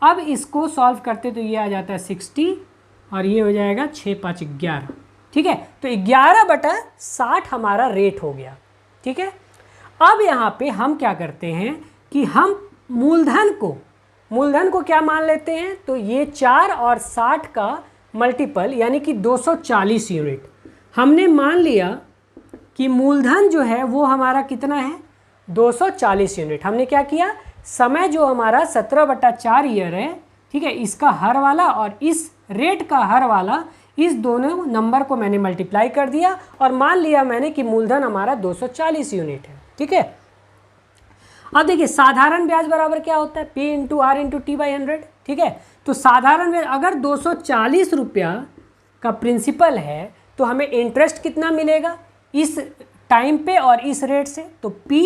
अब इसको सॉल्व करते तो ये आ जाता है 60, और ये हो जाएगा 6×5 11। ठीक है, तो 11/60 हमारा रेट हो गया। ठीक है, अब यहाँ पे हम क्या करते हैं कि हम मूलधन को क्या मान लेते हैं, तो ये 4 और 60 का मल्टीपल यानी कि 240 यूनिट हमने मान लिया कि मूलधन जो है वो हमारा कितना है 240 यूनिट। हमने क्या किया, समय जो हमारा 17/4 ईयर है, ठीक है, इसका हर वाला और इस रेट का हर वाला, इस दोनों नंबर को मैंने मल्टीप्लाई कर दिया और मान लिया मैंने कि मूलधन हमारा 240 यूनिट है। ठीक है, अब देखिए साधारण ब्याज बराबर क्या होता है P × R × T/100। ठीक है, तो साधारण ब्याज अगर 240 रुपया का प्रिंसिपल है तो हमें इंटरेस्ट कितना मिलेगा इस टाइम पे और इस रेट से, तो P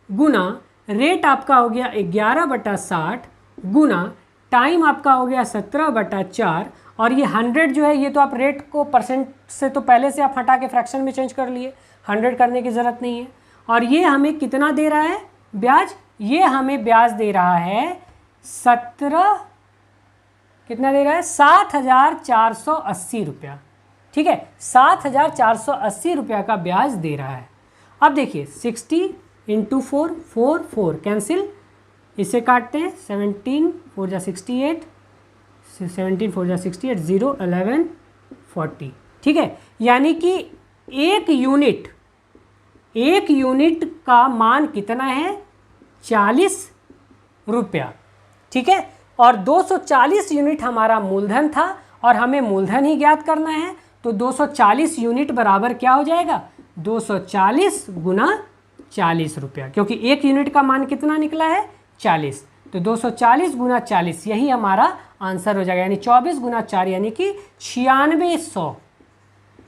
गुना रेट आपका हो गया 11/60 गुना टाइम आपका हो गया 17/4, और ये 100 जो है ये तो आप रेट को परसेंट से तो पहले से आप हटा के फ्रैक्शन में चेंज कर लिए, 100 करने की ज़रूरत नहीं है। और ये हमें कितना दे रहा है ब्याज, ये हमें ब्याज दे रहा है 7,480 रुपया। ठीक है, 7,480 रुपया का ब्याज दे रहा है। अब देखिए 60 × 4 4 कैंसिल, इसे काटते हैं 17 4 जा 68, 17 4 जा 68, 0 11 40। ठीक है, यानी कि एक यूनिट का मान कितना है 40 रुपया। ठीक है, और 240 यूनिट हमारा मूलधन था और हमें मूलधन ही ज्ञात करना है, तो 240 यूनिट बराबर क्या हो जाएगा 240 गुना 40 रुपया, क्योंकि एक यूनिट का मान कितना निकला है 40, तो 240 गुना 40 यही हमारा आंसर हो जाएगा, यानी 24 गुना 4 यानी कि 9600।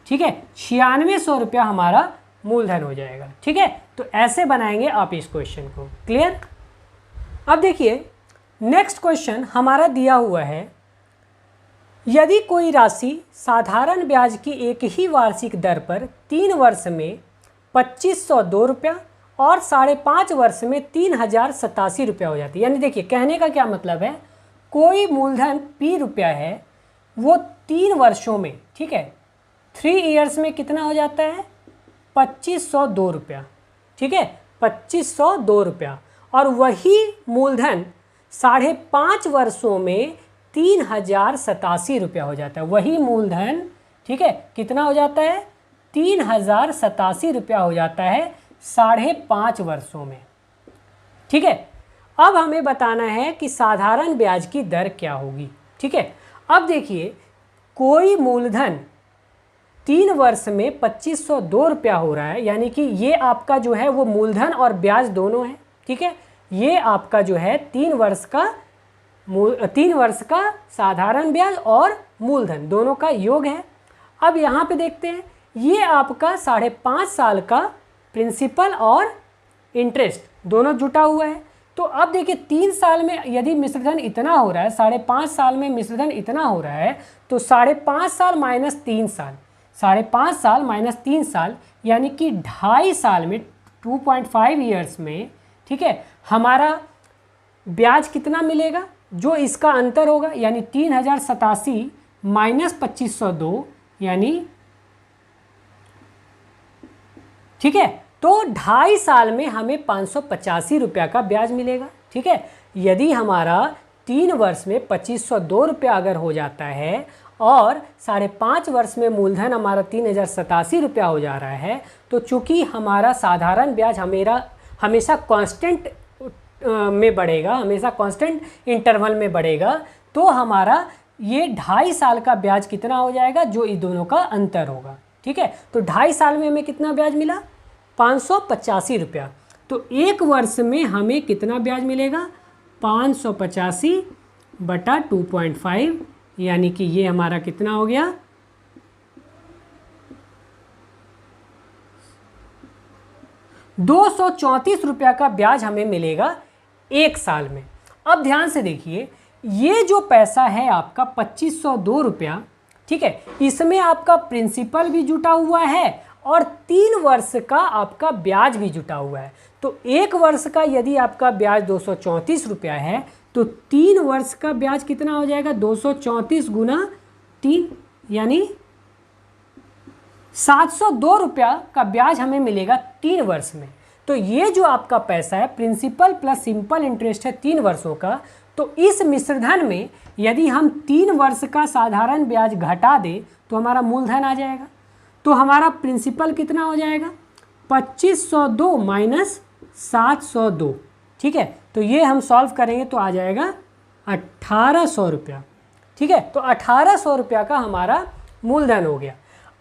ठीक है, 9600 रुपया हमारा मूलधन हो जाएगा। ठीक है, तो ऐसे बनाएंगे आप इस क्वेश्चन को। क्लियर? अब देखिए नेक्स्ट क्वेश्चन हमारा दिया हुआ है, यदि कोई राशि साधारण ब्याज की एक ही वार्षिक दर पर 3 वर्ष में 2502 रुपया और 5.5 वर्ष में 3087 रुपया हो जाती है। यानी देखिए कहने का क्या मतलब है, कोई मूलधन P रुपया है वो 3 वर्षों में, ठीक है, 3 ईयर्स में कितना हो जाता है 2502 रुपया। ठीक है, 2502 रुपया, और वही मूलधन 5.5 वर्षों में 3087 रुपया हो जाता है। वही मूलधन, ठीक है, कितना हो जाता है 3087 रुपया हो जाता है 5.5 वर्षों में। ठीक है, अब हमें बताना है कि साधारण ब्याज की दर क्या होगी। ठीक है, अब देखिए कोई मूलधन 3 वर्ष में 2502 रुपया हो रहा है, यानी कि ये आपका जो है वो मूलधन और ब्याज दोनों है। ठीक है, ये आपका जो है 3 वर्ष का साधारण ब्याज और मूलधन दोनों का योग है। अब यहाँ पे देखते हैं, ये आपका 5.5 साल का प्रिंसिपल और इंटरेस्ट दोनों जुटा हुआ है। तो अब देखिए 3 साल में यदि मिश्रधन इतना हो रहा है, 5.5 साल में मिश्रधन इतना हो रहा है, तो 5.5 साल माइनस 3 साल, 5.5 साल माइनस 3 साल यानी कि 2.5 साल में 2.5 ईयर्स में, ठीक है, हमारा ब्याज कितना मिलेगा, जो इसका अंतर होगा, यानी 3087 माइनस 2502 यानी, ठीक है, तो 2.5 साल में हमें 585 रुपया का ब्याज मिलेगा। ठीक है, यदि हमारा 3 वर्ष में 2502 रुपया अगर हो जाता है और 5.5 वर्ष में मूलधन हमारा 3087 रुपया हो जा रहा है, तो चूंकि हमारा साधारण ब्याज हमेशा कांस्टेंट में बढ़ेगा, हमेशा कांस्टेंट इंटरवल में बढ़ेगा, तो हमारा ये 2.5 साल का ब्याज कितना हो जाएगा, जो इन दोनों का अंतर होगा। ठीक है, तो 2.5 साल में हमें कितना ब्याज मिला 585 रुपया, तो 1 वर्ष में हमें कितना ब्याज मिलेगा 585 बटा 2.5, यानी कि ये हमारा कितना हो गया 234 रुपया का ब्याज हमें मिलेगा 1 साल में। अब ध्यान से देखिए, ये जो पैसा है आपका 2502 रुपया, ठीक है, इसमें आपका प्रिंसिपल भी जुटा हुआ है और 3 वर्ष का आपका ब्याज भी जुटा हुआ है। तो 1 वर्ष का यदि आपका ब्याज 234 रुपया है, तो 3 वर्ष का ब्याज कितना हो जाएगा 234 गुना 3 यानी 702 रुपया का ब्याज हमें मिलेगा 3 वर्ष में। तो ये जो आपका पैसा है प्रिंसिपल प्लस सिंपल इंटरेस्ट है 3 वर्षों का, तो इस मिश्रधन में यदि हम 3 वर्ष का साधारण ब्याज घटा दें तो हमारा मूलधन आ जाएगा। तो हमारा प्रिंसिपल कितना हो जाएगा 2502 माइनस 702। ठीक है, तो ये हम सॉल्व करेंगे तो आ जाएगा 1800 रुपया। ठीक है, तो 1800 रुपया का हमारा मूलधन हो गया।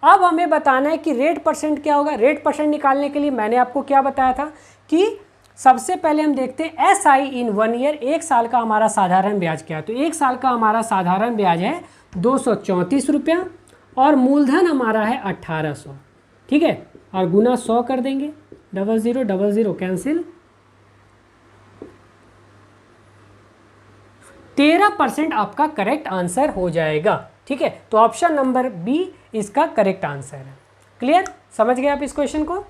अब हमें बताना है कि रेट परसेंट क्या होगा। रेट परसेंट निकालने के लिए मैंने आपको क्या बताया था कि सबसे पहले हम देखते हैं SI इन 1 ईयर, 1 साल का हमारा साधारण ब्याज क्या है। तो 1 साल का हमारा साधारण ब्याज है 234 रुपया और मूलधन हमारा है 1800। ठीक है, और गुना 100 कर देंगे, 0000 कैंसिल, 13% आपका करेक्ट आंसर हो जाएगा। ठीक है, तो ऑप्शन नंबर बी इसका करेक्ट आंसर है। क्लियर, समझ गए आप इस क्वेश्चन को।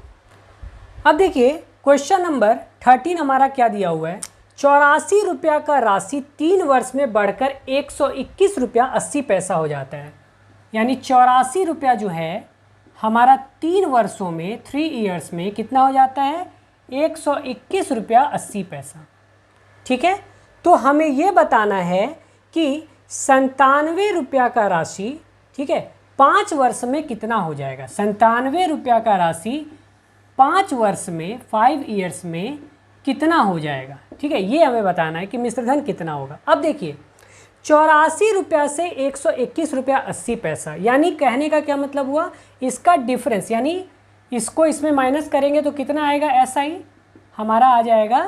अब देखिए क्वेश्चन नंबर 13 हमारा क्या दिया हुआ है, 84 रुपया का राशि 3 वर्ष में बढ़कर 121 रुपया 80 पैसा हो जाता है। यानी 84 रुपया जो है हमारा 3 वर्षों में 3 ईयर्स में कितना हो जाता है 121 रुपया 80 पैसा। ठीक है, तो हमें ये बताना है कि 97 रुपया का राशि, ठीक है, 5 वर्ष में कितना हो जाएगा। 97 रुपया का राशि 5 वर्ष में 5 ईयर्स में कितना हो जाएगा। ठीक है, ये हमें बताना है कि मिश्रधन कितना होगा। अब देखिए 84 रुपया से 121 रुपया 80 पैसा, यानी कहने का क्या मतलब हुआ, इसका डिफरेंस, यानी इसको इसमें माइनस करेंगे तो कितना आएगा SI हमारा आ जाएगा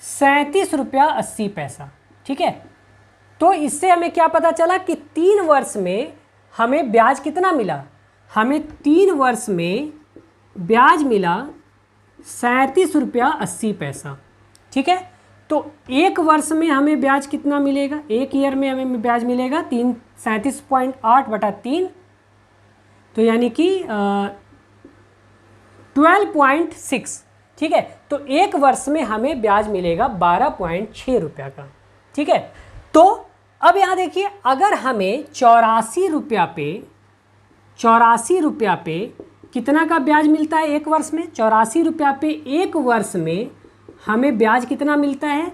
₹37.80। ठीक है, तो इससे हमें क्या पता चला कि 3 वर्ष में हमें ब्याज कितना मिला, हमें 3 वर्ष में ब्याज मिला ₹37.80। ठीक है, तो 1 वर्ष में हमें ब्याज कितना मिलेगा, 1 ईयर में हमें ब्याज मिलेगा 37.8/3, तो यानी कि 12.6। ठीक है, तो 1 वर्ष में हमें ब्याज मिलेगा 12.6 रुपया का। ठीक है, तो अब यहाँ देखिए, अगर हमें 84 रुपया पे कितना का ब्याज मिलता है 1 वर्ष में, 84 रुपया पे 1 वर्ष में हमें ब्याज कितना मिलता है,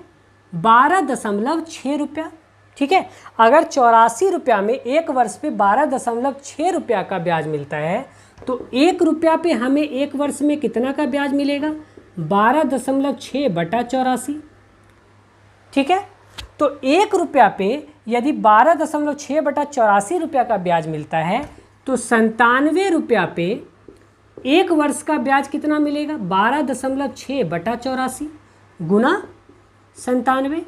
12.6 रुपया। ठीक है, अगर 84 रुपया में 1 वर्ष पे 12.6 रुपया का ब्याज मिलता है, तो 1 रुपया पे हमें 1 वर्ष में कितना का ब्याज मिलेगा, 12.6/84। ठीक है, तो 1 रुपया पे यदि 12.6/84 रुपया का ब्याज मिलता है, तो 97 रुपया पे 1 वर्ष का ब्याज कितना मिलेगा, 12.6/84 गुना 97।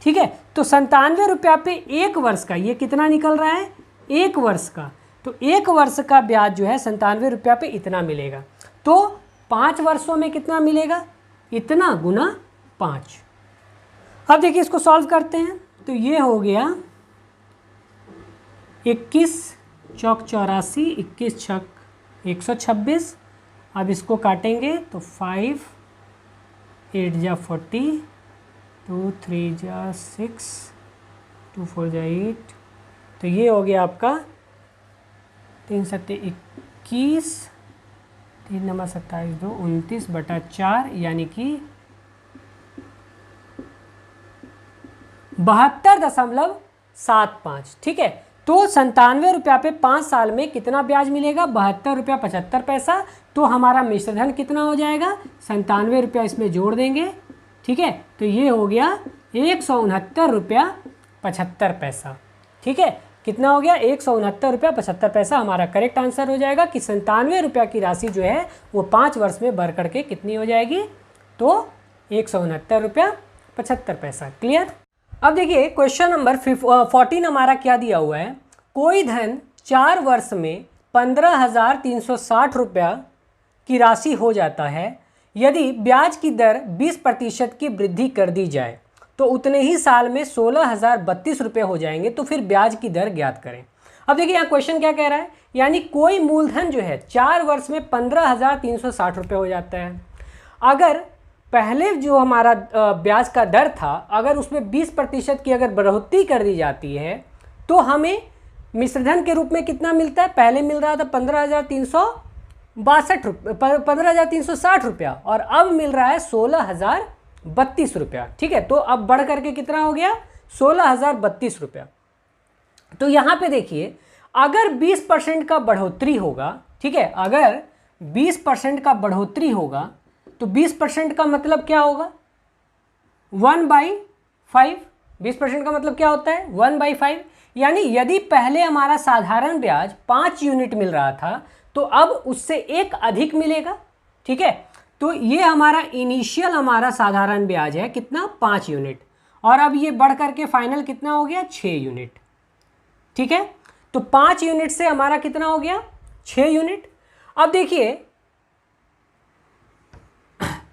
ठीक है, तो 97 रुपया पे 1 वर्ष का, ये कितना निकल रहा है, 1 वर्ष का, तो 1 वर्ष का ब्याज जो है 97 रुपया पे इतना मिलेगा। तो 5 वर्षों में कितना मिलेगा, इतना गुना 5। अब देखिए इसको सॉल्व करते हैं, तो ये हो गया 21 चौक 84, 21 छक 126। अब इसको काटेंगे तो 5, 8 जा 40, 2 3 जा 6, 2 4 जा 8, तो ये हो गया आपका 3 7 21, 3 नंबर 27 2 29/4, यानी कि 72.75। ठीक है, तो 97 रुपया पे 5 साल में कितना ब्याज मिलेगा, 72 रुपया 75 पैसा। तो हमारा मिश्रधन कितना हो जाएगा, 97 रुपया इसमें जोड़ देंगे। ठीक है, तो ये हो गया 169 रुपया 75 पैसा। ठीक है, कितना हो गया, 169 रुपया 75 पैसा हमारा करेक्ट आंसर हो जाएगा कि 97 रुपया की राशि जो है वो 5 वर्ष में बढ़ करके कितनी हो जाएगी, तो 169 रुपया 75 पैसा। क्लियर। अब देखिए क्वेश्चन नंबर 14 हमारा क्या दिया हुआ है, कोई धन 4 वर्ष में 15,360 रुपया की राशि हो जाता है, यदि ब्याज की दर 20% की वृद्धि कर दी जाए तो उतने ही साल में 16,032 रुपये हो जाएंगे, तो फिर ब्याज की दर ज्ञात करें। अब देखिए यहाँ क्वेश्चन क्या कह रहा है, यानी कोई मूलधन जो है 4 वर्ष में 15,360 रुपये हो जाता है। अगर पहले जो हमारा ब्याज का दर था, अगर उसमें 20% की अगर बढ़ोतरी कर दी जाती है, तो हमें मिश्रधन के रूप में कितना मिलता है, पहले मिल रहा था 15,360 रुपया और अब मिल रहा है 16,032 रुपया। ठीक है, तो अब बढ़ करके कितना हो गया, 16,032 रुपया। तो यहाँ पे देखिए अगर 20% का बढ़ोतरी होगा, ठीक है, अगर 20% का बढ़ोतरी होगा तो 20% का मतलब क्या होगा, 1/5। 20% का मतलब क्या होता है, 1/5। यानी यदि पहले हमारा साधारण ब्याज 5 यूनिट मिल रहा था, तो अब उससे 1 अधिक मिलेगा। ठीक है, तो ये हमारा इनिशियल हमारा साधारण ब्याज है कितना, 5 यूनिट, और अब ये बढ़ करके फाइनल कितना हो गया, 6 यूनिट। ठीक है, तो 5 यूनिट से हमारा कितना हो गया, 6 यूनिट। अब देखिए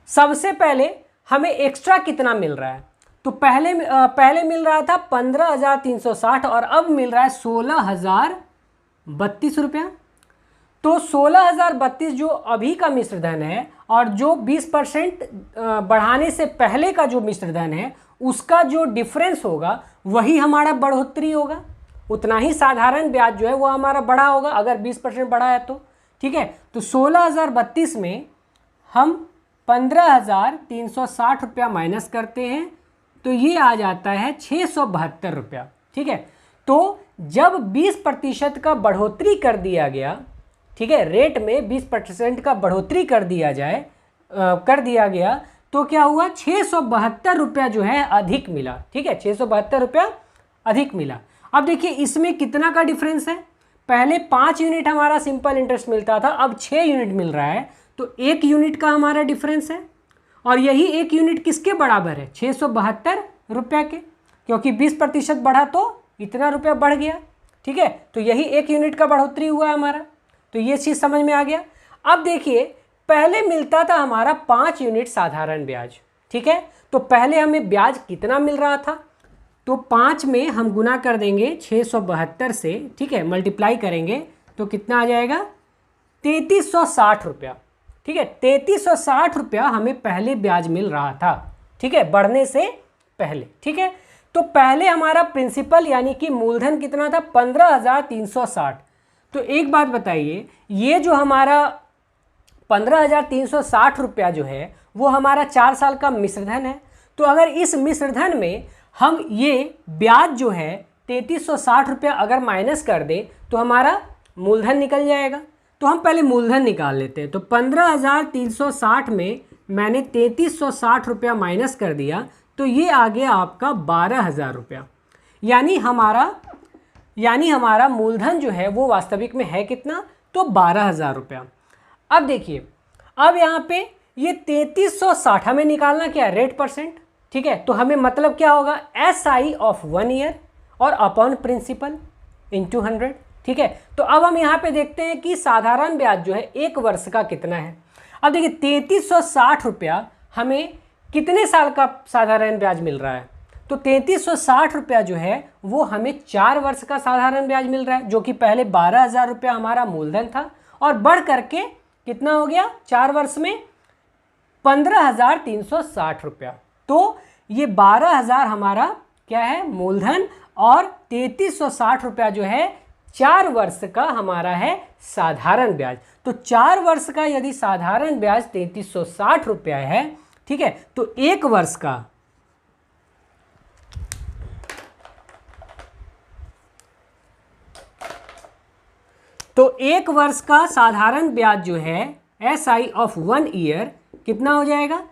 सबसे पहले हमें एक्स्ट्रा कितना मिल रहा है, तो पहले मिल रहा था 15,360 और अब मिल रहा है 16,032 रुपया। तो 16,032 जो अभी का मिश्रधन है और जो 20% बढ़ाने से पहले का जो मिश्रधन है, उसका जो डिफरेंस होगा वही हमारा बढ़ोतरी होगा। उतना ही साधारण ब्याज जो है वो हमारा बढ़ा होगा अगर 20% बढ़ा है तो। ठीक है, तो 16,032 में हम 15,360 रुपया माइनस करते हैं, तो ये आ जाता है 672 रुपया। ठीक है, तो जब 20% का बढ़ोतरी कर दिया गया, ठीक है, रेट में 20% का बढ़ोतरी कर दिया गया, तो क्या हुआ, 672 रुपया जो है अधिक मिला। ठीक है, 672 रुपया अधिक मिला। अब देखिए इसमें कितना का डिफरेंस है, पहले 5 यूनिट हमारा सिंपल इंटरेस्ट मिलता था, अब 6 यूनिट मिल रहा है, तो 1 यूनिट का हमारा डिफरेंस है। और यही 1 यूनिट किसके बराबर है? 672 रुपया के, क्योंकि 20% बढ़ा तो इतना रुपया बढ़ गया। ठीक है, तो यही 1 यूनिट का बढ़ोतरी हुआ हमारा, तो ये चीज़ समझ में आ गया। अब देखिए, पहले मिलता था हमारा 5 यूनिट साधारण ब्याज। ठीक है, तो पहले हमें ब्याज कितना मिल रहा था? तो 5 में हम गुना कर देंगे 672 से, ठीक है, मल्टीप्लाई करेंगे तो कितना आ जाएगा? 3360 रुपया। ठीक है, 3360 रुपया हमें पहले ब्याज मिल रहा था। ठीक है, बढ़ने से पहले। ठीक है, तो पहले हमारा प्रिंसिपल यानी कि मूलधन कितना था? 15,360। तो एक बात बताइए, ये जो हमारा 15,360 रुपया जो है वो हमारा 4 साल का मिश्रधन है। तो अगर इस मिश्रधन में हम ये ब्याज जो है 3360 रुपया अगर माइनस कर दें तो हमारा मूलधन निकल जाएगा। तो हम पहले मूलधन निकाल लेते हैं। तो 15,360 में मैंने 3360 रुपया माइनस कर दिया, तो ये आ गया आपका 12,000 रुपया। यानी हमारा मूलधन जो है वो वास्तविक में है कितना? तो 12,000 रुपया। अब देखिए, अब यहाँ पे ये 3360 हमें निकालना क्या है? Rate percent. ठीक है, तो हमें मतलब क्या होगा? SI ऑफ 1 ईयर और अपॉन प्रिंसिपल इंटू 100। ठीक है, तो अब हम यहाँ पे देखते हैं कि साधारण ब्याज जो है 1 वर्ष का कितना है। अब देखिए, 3360 रुपया हमें कितने साल का साधारण ब्याज मिल रहा है? तो 3360 रुपया जो है वो हमें 4 वर्ष का साधारण ब्याज मिल रहा है, जो कि पहले 12,000 रुपया हमारा मूलधन था और बढ़ करके कितना हो गया 4 वर्ष में? 15,360 रुपया। तो ये 12,000 हमारा क्या है? मूलधन, और 3360 रुपया जो है 4 वर्ष का हमारा है साधारण ब्याज। तो 4 वर्ष का यदि साधारण ब्याज 3360 रुपया है, ठीक है, तो 1 वर्ष का साधारण ब्याज जो है SI ऑफ 1 ईयर कितना हो जाएगा?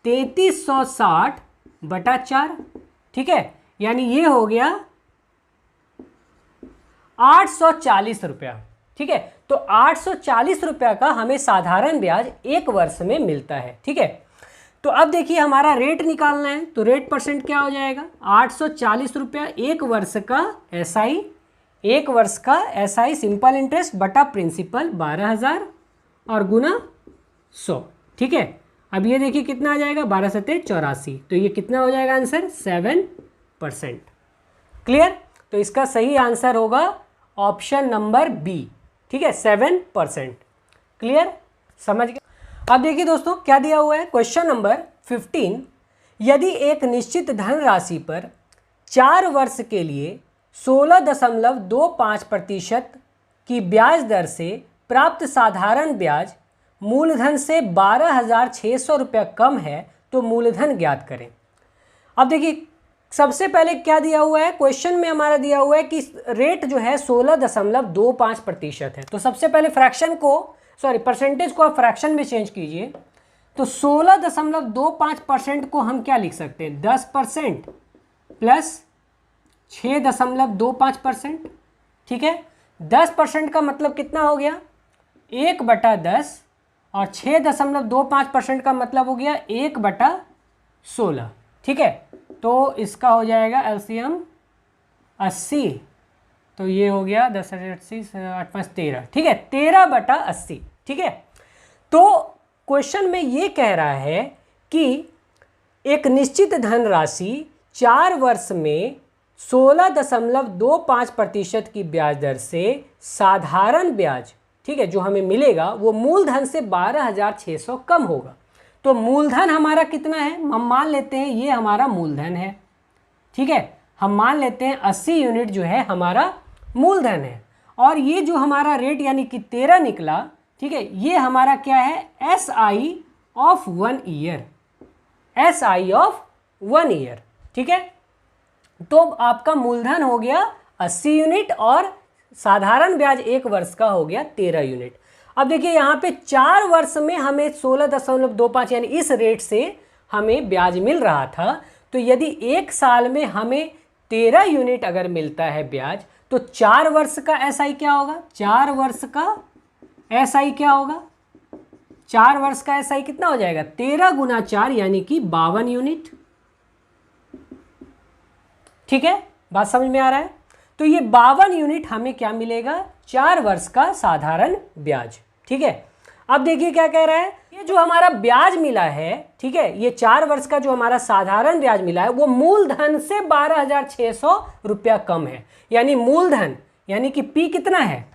3360 बटा 4। ठीक है, यानी ये हो गया 840 रुपया। ठीक है, तो 840 रुपया का हमें साधारण ब्याज 1 वर्ष में मिलता है। ठीक है, तो अब देखिए हमारा रेट निकालना है, तो रेट परसेंट क्या हो जाएगा? 840 रुपया 1 वर्ष का SI, 1 वर्ष का SI सिंपल इंटरेस्ट बटा प्रिंसिपल 12,000 और गुना 100। ठीक है, अब ये देखिए कितना आ जाएगा? 12 सत्ते 84। तो ये कितना हो जाएगा आंसर? 7%। क्लियर? तो इसका सही आंसर होगा ऑप्शन नंबर बी। ठीक है, 7%। क्लियर? समझ गए? अब देखिए दोस्तों क्या दिया हुआ है। क्वेश्चन नंबर 15, यदि एक निश्चित धनराशि पर 4 वर्ष के लिए 16.25% की ब्याज दर से प्राप्त साधारण ब्याज मूलधन से 12,600 रुपया कम है, तो मूलधन ज्ञात करें। अब देखिए, सबसे पहले क्या दिया हुआ है? क्वेश्चन में हमारा दिया हुआ है कि रेट जो है 16.25% है। तो सबसे पहले परसेंटेज को आप फ्रैक्शन में चेंज कीजिए। तो 16.25% को हम क्या लिख सकते हैं? 10% प्लस 6.25%। ठीक है, 10% का मतलब कितना हो गया? 1/10, और 6.25% का मतलब हो गया 1/16। ठीक है, तो इसका हो जाएगा LCM 80। तो ये हो गया 10 80 8 5 13। ठीक है, 13/80। ठीक है, तो क्वेश्चन में ये कह रहा है कि एक निश्चित धनराशि 4 वर्ष में 16.25% की ब्याज दर से साधारण ब्याज, ठीक है, जो हमें मिलेगा वो मूलधन से 12,600 कम होगा। तो मूलधन हमारा कितना है? हम मान लेते हैं ये हमारा मूलधन है। ठीक है, हम मान लेते हैं 80 यूनिट जो है हमारा मूलधन है, और ये जो हमारा रेट यानी कि 13 निकला। ठीक है, ये हमारा क्या है? SI of 1 year, SI of 1 year. ठीक है, तो आपका मूलधन हो गया 80 यूनिट और साधारण ब्याज 1 वर्ष का हो गया 13 यूनिट। अब देखिए यहाँ पे 4 वर्ष में हमें 16.25 यानी इस रेट से हमें ब्याज मिल रहा था। तो यदि 1 साल में हमें 13 यूनिट अगर मिलता है ब्याज, तो 4 वर्ष का SI क्या होगा? 4 वर्ष का SI क्या होगा? 4 वर्ष का एसआई कितना हो जाएगा 13 गुना 4 यानी कि 52 यूनिट। ठीक है, बात समझ में आ रहा है। तो ये 52 यूनिट हमें क्या मिलेगा 4 वर्ष का साधारण ब्याज। ठीक है, अब देखिए क्या कह रहा है, ये जो हमारा ब्याज मिला है, ठीक है, ये 4 वर्ष का जो हमारा साधारण ब्याज मिला है वो मूलधन से 12,600 रुपया कम है। यानी मूलधन यानी कि पी कितना है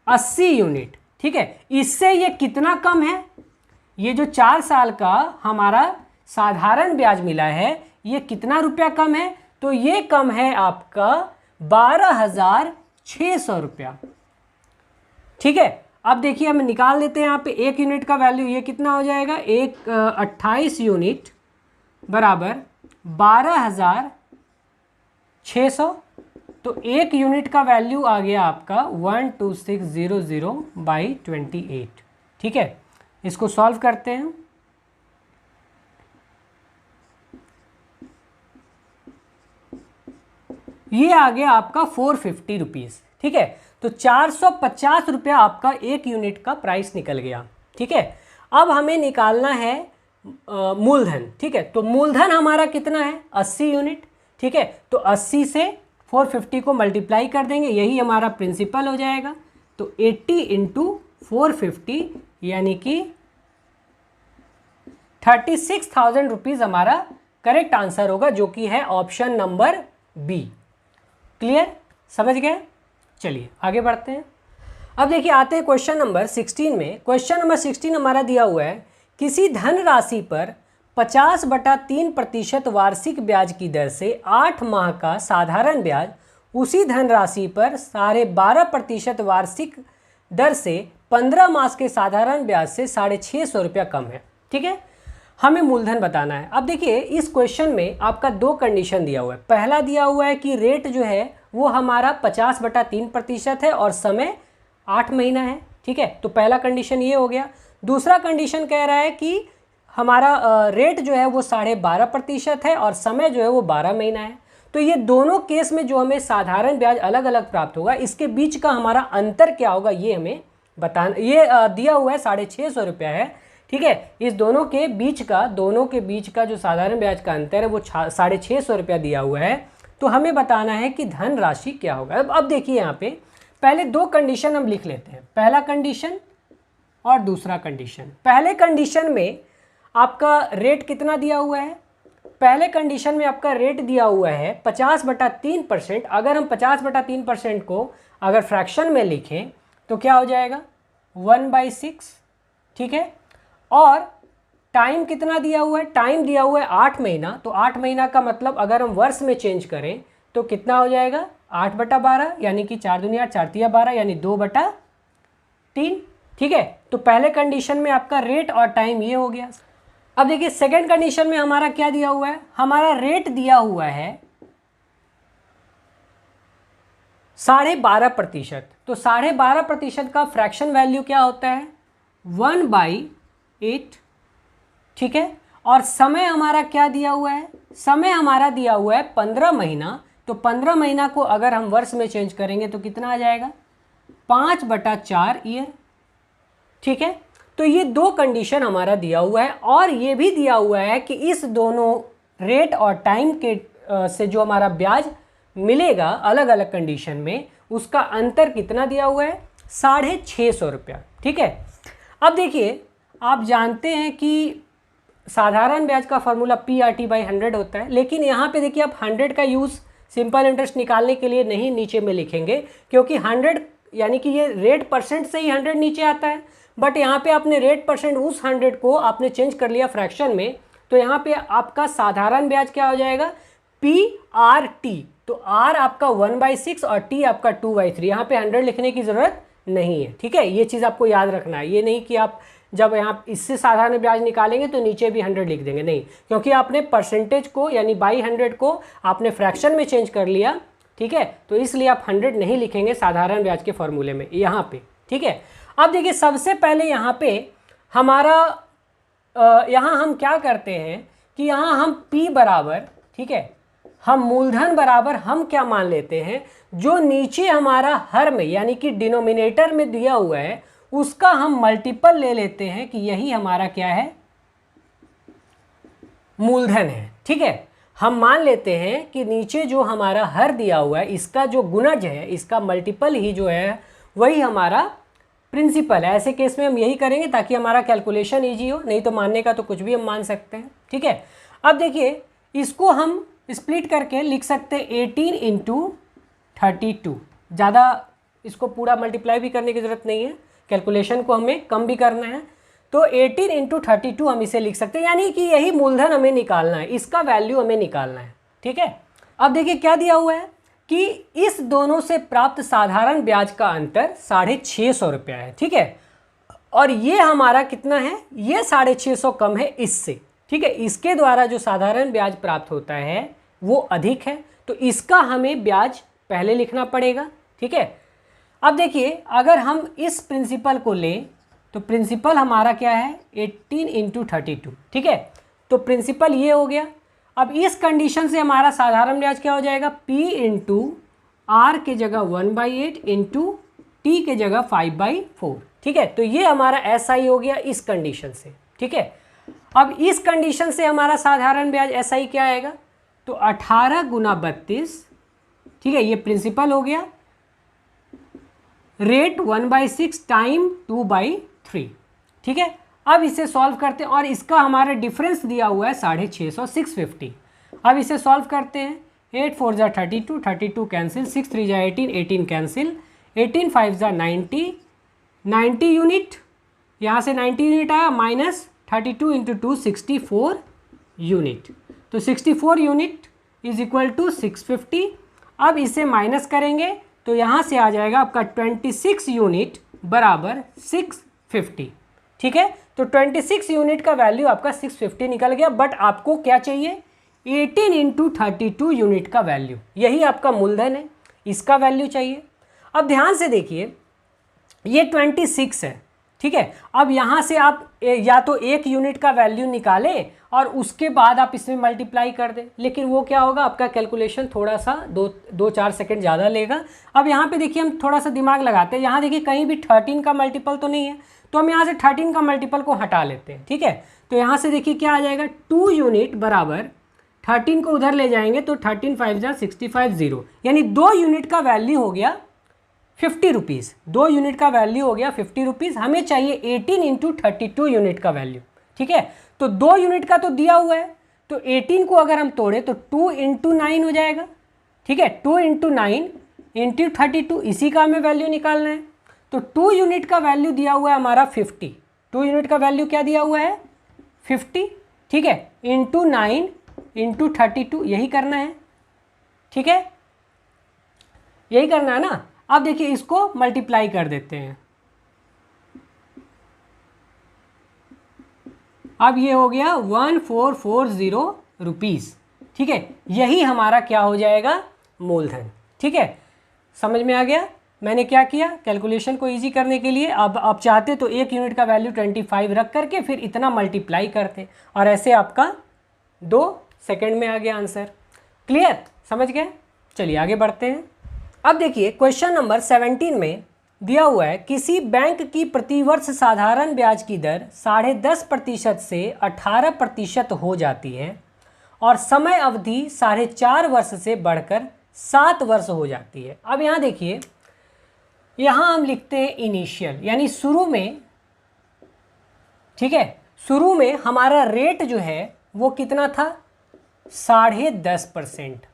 80 यूनिट। ठीक है, इससे ये कितना कम है, ये जो 4 साल का हमारा साधारण ब्याज मिला है ये कितना रुपया कम है, तो ये कम है आपका 12,600 रुपया। ठीक है, अब देखिए हम निकाल लेते हैं यहाँ पे 1 यूनिट का वैल्यू, ये कितना हो जाएगा 28 यूनिट बराबर 12,600। तो 1 यूनिट का वैल्यू आ गया आपका 12600/28। ठीक है, इसको सॉल्व करते हैं। ये आ गया आपका 450 रुपीज़। ठीक है, तो 450 रुपया आपका 1 यूनिट का प्राइस निकल गया। ठीक है, अब हमें निकालना है मूलधन। ठीक है, तो मूलधन हमारा कितना है 80 यूनिट। ठीक है, तो 80 से 450 को मल्टीप्लाई कर देंगे, यही हमारा प्रिंसिपल हो जाएगा। तो 80 इंटू 450 यानी कि 36,000 रुपीज़ हमारा करेक्ट आंसर होगा, जो कि है ऑप्शन नंबर बी। क्लियर, समझ गए। चलिए आगे बढ़ते हैं। अब देखिए आते हैं क्वेश्चन नंबर 16 में। क्वेश्चन नंबर 16 हमारा दिया हुआ है, किसी धन राशि पर 50/3% वार्षिक ब्याज की दर से 8 माह का साधारण ब्याज उसी धन राशि पर 12.5% वार्षिक दर से 15 मास के साधारण ब्याज से 650 रुपया कम है। ठीक है, हमें मूलधन बताना है। अब देखिए इस क्वेश्चन में आपका 2 कंडीशन दिया हुआ है। पहला दिया हुआ है कि रेट जो है वो हमारा 50/3% है और समय 8 महीना है। ठीक है, तो पहला कंडीशन ये हो गया। दूसरा कंडीशन कह रहा है कि हमारा रेट जो है वो 12.5% है और समय जो है वो 12 महीना है। तो ये दोनों केस में जो हमें साधारण ब्याज अलग अलग प्राप्त होगा, इसके बीच का हमारा अंतर क्या होगा ये हमें बताना। ये दिया हुआ है 650 रुपया है। ठीक है, इस दोनों के बीच का जो साधारण ब्याज का अंतर है वो 650 रुपया दिया हुआ है। तो हमें बताना है कि धन राशि क्या होगा। अब देखिए यहाँ पे पहले 2 कंडीशन हम लिख लेते हैं, पहला कंडीशन और दूसरा कंडीशन। पहले कंडीशन में आपका रेट कितना दिया हुआ है, पहले कंडीशन में आपका रेट दिया हुआ है 50/3%। अगर हम 50/3% को अगर फ्रैक्शन में लिखें तो क्या हो जाएगा 1/6। ठीक है, और टाइम कितना दिया हुआ है, टाइम दिया हुआ है 8 महीना। तो 8 महीना का मतलब अगर हम वर्ष में चेंज करें तो कितना हो जाएगा 8/12 यानी कि 4 दूनी 8 4 तिया 12 यानी 2/3। ठीक है, तो पहले कंडीशन में आपका रेट और टाइम ये हो गया। अब देखिए सेकेंड कंडीशन में हमारा क्या दिया हुआ है, हमारा रेट दिया हुआ है 12.5%। तो 12.5% का फ्रैक्शन वैल्यू क्या होता है 1/8। ठीक है, और समय हमारा क्या दिया हुआ है, समय हमारा दिया हुआ है 15 महीना। तो 15 महीना को अगर हम वर्ष में चेंज करेंगे तो कितना आ जाएगा 5/4 ईयर। ठीक है, तो ये 2 कंडीशन हमारा दिया हुआ है और ये भी दिया हुआ है कि इस दोनों रेट और टाइम के से जो हमारा ब्याज मिलेगा अलग अलग कंडीशन में उसका अंतर कितना दिया हुआ है 650 रुपया। ठीक है, अब देखिए आप जानते हैं कि साधारण ब्याज का फॉर्मूला PRT/100 होता है, लेकिन यहाँ पे देखिए आप 100 का यूज़ सिंपल इंटरेस्ट निकालने के लिए नहीं नीचे में लिखेंगे, क्योंकि 100 यानी कि ये रेट परसेंट से ही 100 नीचे आता है। बट यहाँ पे आपने रेट परसेंट उस 100 को आपने चेंज कर लिया फ्रैक्शन में, तो यहाँ पे आपका साधारण ब्याज क्या हो जाएगा PRT। तो R आपका 1/6 और T आपका 2/3। यहाँ पे 100 लिखने की ज़रूरत नहीं है। ठीक है, ये चीज़ आपको याद रखना है, ये नहीं कि आप जब यहाँ इससे साधारण ब्याज निकालेंगे तो नीचे भी 100 लिख देंगे, नहीं, क्योंकि आपने परसेंटेज को यानी बाई 100 को आपने फ्रैक्शन में चेंज कर लिया। ठीक है, तो इसलिए आप 100 नहीं लिखेंगे साधारण ब्याज के फॉर्मूले में यहाँ पे। ठीक है, अब देखिए सबसे पहले यहाँ पे हमारा यहाँ हम क्या करते हैं कि यहाँ हम P बराबर, ठीक है, हम मूलधन बराबर हम क्या मान लेते हैं, जो नीचे हमारा हर में यानी कि डिनोमिनेटर में दिया हुआ है उसका हम मल्टीपल ले लेते हैं कि यही हमारा क्या है, मूलधन है। ठीक है, हम मान लेते हैं कि नीचे जो हमारा हर दिया हुआ है इसका जो गुणज है, इसका मल्टीपल ही जो है वही हमारा प्रिंसिपल है। ऐसे केस में हम यही करेंगे ताकि हमारा कैलकुलेशन ईजी हो, नहीं तो मानने का तो कुछ भी हम मान सकते हैं। ठीक है, अब देखिए इसको हम स्प्लिट करके लिख सकते हैं 18 इंटू 32। ज़्यादा इसको पूरा मल्टीप्लाई भी करने की ज़रूरत नहीं है, कैलकुलेशन को हमें कम भी करना है, तो 18 इंटू 32 हम इसे लिख सकते हैं, यानी कि यही मूलधन हमें निकालना है, इसका वैल्यू हमें निकालना है। ठीक है, अब देखिए क्या दिया हुआ है कि इस दोनों से प्राप्त साधारण ब्याज का अंतर 650 रुपया है। ठीक है, और ये हमारा कितना है, ये 650 कम है इससे। ठीक है, इसके द्वारा जो साधारण ब्याज प्राप्त होता है वो अधिक है, तो इसका हमें ब्याज पहले लिखना पड़ेगा। ठीक है, अब देखिए अगर हम इस प्रिंसिपल को लें तो प्रिंसिपल हमारा क्या है, 18 इंटू 32। ठीक है, तो प्रिंसिपल ये हो गया। अब इस कंडीशन से हमारा साधारण ब्याज क्या हो जाएगा, P इंटू आर के जगह 1/8 इंटू टी के जगह 5/4। ठीक है, तो ये हमारा SI हो गया इस कंडीशन से। ठीक है, अब इस कंडीशन से हमारा साधारण ब्याज SI क्या आएगा, तो 18 गुना 32। ठीक है, ये प्रिंसिपल हो गया, रेट 1/6 टाइम 2/3। ठीक है, अब इसे सॉल्व करते हैं और इसका हमारा डिफरेंस दिया हुआ है 650, 650। अब इसे सॉल्व करते हैं, 8 4 जा 32, 32 कैंसिल, 6 3 जा 18, 18 कैंसिल, 18 5 जा 90, 90 यूनिट, यहाँ से 90 यूनिट आया, माइनस 32 इंटू 2 64 यूनिट, तो 64 यूनिट इज इक्वल टू 650। अब इसे माइनस करेंगे तो यहाँ से आ जाएगा आपका 26 यूनिट बराबर 650। ठीक है, तो 26 यूनिट का वैल्यू आपका 650 निकल गया, बट आपको क्या चाहिए, 18 इंटू 32 यूनिट का वैल्यू, यही आपका मूलधन है, इसका वैल्यू चाहिए। अब ध्यान से देखिए ये 26 है। ठीक है, अब यहाँ से आप या तो एक यूनिट का वैल्यू निकालें और उसके बाद आप इसमें मल्टीप्लाई कर दें, लेकिन वो क्या होगा, आपका कैलकुलेशन थोड़ा सा 2-4 सेकंड ज़्यादा लेगा। अब यहाँ पे देखिए हम थोड़ा सा दिमाग लगाते हैं, यहाँ देखिए कहीं भी 13 का मल्टीपल तो नहीं है, तो हम यहाँ से 13 का मल्टीपल को हटा लेते हैं। ठीक है, तो यहाँ से देखिए क्या आ जाएगा, 2 यूनिट बराबर 13 को उधर ले जाएंगे तो 13 5 जा 65 0, यानी 2 यूनिट का वैल्यू हो गया 50 रुपीज़। 2 यूनिट का वैल्यू हो गया 50 रुपीज़, हमें चाहिए 18 इंटू 32 यूनिट का वैल्यू। ठीक है, तो 2 यूनिट का तो दिया हुआ है, तो 18 को अगर हम तोड़े तो 2 इंटू 9 हो जाएगा। ठीक है, 2 इंटू 9 इंटू 32, इसी का हमें वैल्यू निकालना है। तो 2 यूनिट का वैल्यू दिया हुआ है हमारा 50, 2 यूनिट का वैल्यू क्या दिया हुआ है, 50। ठीक है, इंटू 9 इंटू 32, यही करना है। ठीक है, यही करना है ना। अब देखिए इसको मल्टीप्लाई कर देते हैं, अब ये हो गया 1440 रुपीज़। ठीक है, यही हमारा क्या हो जाएगा, मूलधन। ठीक है, समझ में आ गया मैंने क्या किया, कैलकुलेशन को इजी करने के लिए। अब आप चाहते तो एक यूनिट का वैल्यू 25 रख करके फिर इतना मल्टीप्लाई करते, और ऐसे आपका 2 सेकंड में आ गया आंसर। क्लियर, समझ गए। चलिए आगे बढ़ते हैं। अब देखिए क्वेश्चन नंबर 17 में दिया हुआ है, किसी बैंक की प्रतिवर्ष साधारण ब्याज की दर 10.5% से 18% हो जाती है और समय अवधि 4.5 वर्ष से बढ़कर 7 वर्ष हो जाती है। अब यहाँ देखिए, यहाँ हम लिखते हैं इनिशियल, यानी शुरू में। ठीक है, शुरू में हमारा रेट जो है वो कितना था, 10.5%।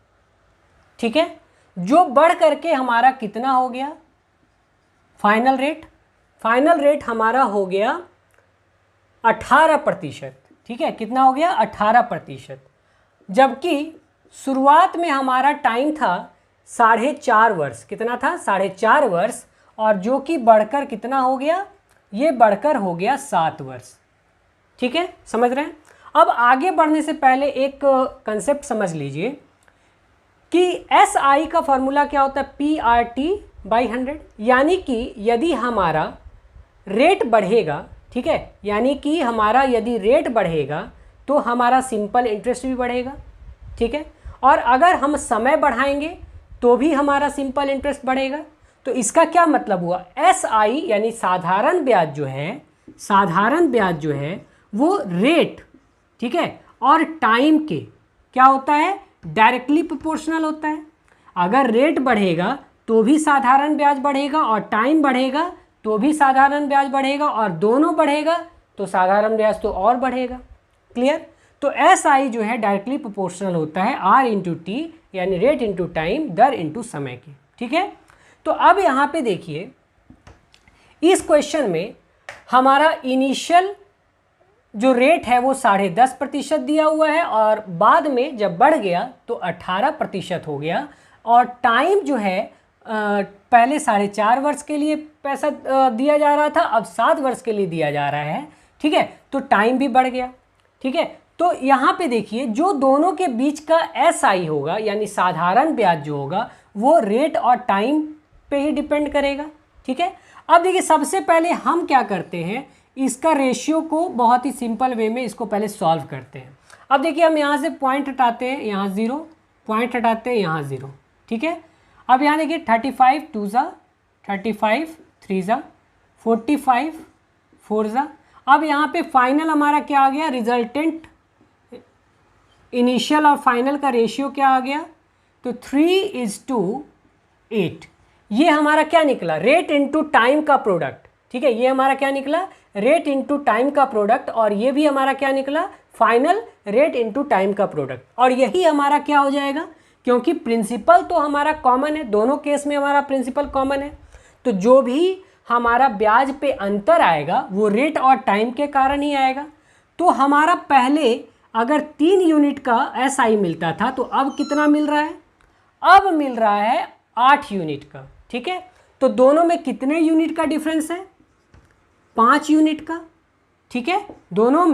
ठीक है, जो बढ़ करके हमारा कितना हो गया, फाइनल रेट, फाइनल रेट हमारा हो गया 18%। ठीक है, कितना हो गया, 18%, जबकि शुरुआत में हमारा टाइम था 4.5 वर्ष। कितना था, 4.5 वर्ष, और जो कि बढ़कर कितना हो गया, ये बढ़कर हो गया 7 वर्ष। ठीक है, समझ रहे हैं। अब आगे बढ़ने से पहले एक कंसेप्ट समझ लीजिए कि SI का फॉर्मूला क्या होता है, PRT/100, यानी कि यदि हमारा रेट बढ़ेगा, ठीक है, यानी कि हमारा यदि रेट बढ़ेगा तो हमारा सिंपल इंटरेस्ट भी बढ़ेगा। ठीक है, और अगर हम समय बढ़ाएंगे तो भी हमारा सिंपल इंटरेस्ट बढ़ेगा। तो इसका क्या मतलब हुआ, SI यानी साधारण ब्याज जो है, साधारण ब्याज जो है वो रेट, ठीक है, और टाइम के क्या होता है, डायरेक्टली प्रोपोर्शनल होता है। अगर रेट बढ़ेगा तो भी साधारण ब्याज बढ़ेगा, और टाइम बढ़ेगा तो भी साधारण ब्याज बढ़ेगा, और दोनों बढ़ेगा तो साधारण ब्याज तो और बढ़ेगा। क्लियर। तो SI जो है डायरेक्टली प्रोपोर्शनल होता है R इंटू टी, यानी रेट इंटू टाइम, दर इंटू समय की। ठीक है। तो अब यहाँ पे देखिए इस क्वेश्चन में हमारा इनिशियल जो रेट है वो 10.5% दिया हुआ है, और बाद में जब बढ़ गया तो 18% हो गया, और टाइम जो है पहले 4.5 वर्ष के लिए पैसा दिया जा रहा था, अब 7 वर्ष के लिए दिया जा रहा है। ठीक है। तो टाइम भी बढ़ गया। ठीक है। तो यहाँ पे देखिए जो दोनों के बीच का SI होगा यानी साधारण ब्याज जो होगा वो रेट और टाइम पे ही डिपेंड करेगा। ठीक है। अब देखिए सबसे पहले हम क्या करते हैं, इसका रेशियो को बहुत ही सिंपल वे में इसको पहले सॉल्व करते हैं। अब देखिए हम यहाँ से पॉइंट हटाते हैं, यहाँ 0, पॉइंट हटाते हैं, यहाँ 0। ठीक है। अब यहाँ देखिए 35 2 ज़ा, 35 3 ज़ा, 45 4 ज़ा। अब यहाँ पे फाइनल हमारा क्या आ गया, रिजल्टेंट इनिशियल और फाइनल का रेशियो क्या आ गया, तो 3:8। ये हमारा क्या निकला, रेट इनटू टाइम का प्रोडक्ट। ठीक है। ये हमारा क्या निकला, रेट इनटू टाइम का प्रोडक्ट, और ये भी हमारा क्या निकला, फाइनल रेट इनटू टाइम का प्रोडक्ट। और यही हमारा क्या हो जाएगा, क्योंकि प्रिंसिपल तो हमारा कॉमन है, दोनों केस में हमारा प्रिंसिपल कॉमन है, तो जो भी हमारा ब्याज पे अंतर आएगा वो रेट और टाइम के कारण ही आएगा। तो हमारा पहले अगर 3 यूनिट का SI मिलता था तो अब कितना मिल रहा है, अब मिल रहा है 8 यूनिट का। ठीक है। तो दोनों में कितने यूनिट का डिफरेंस है, 5 यूनिट का। ठीक है। दोनों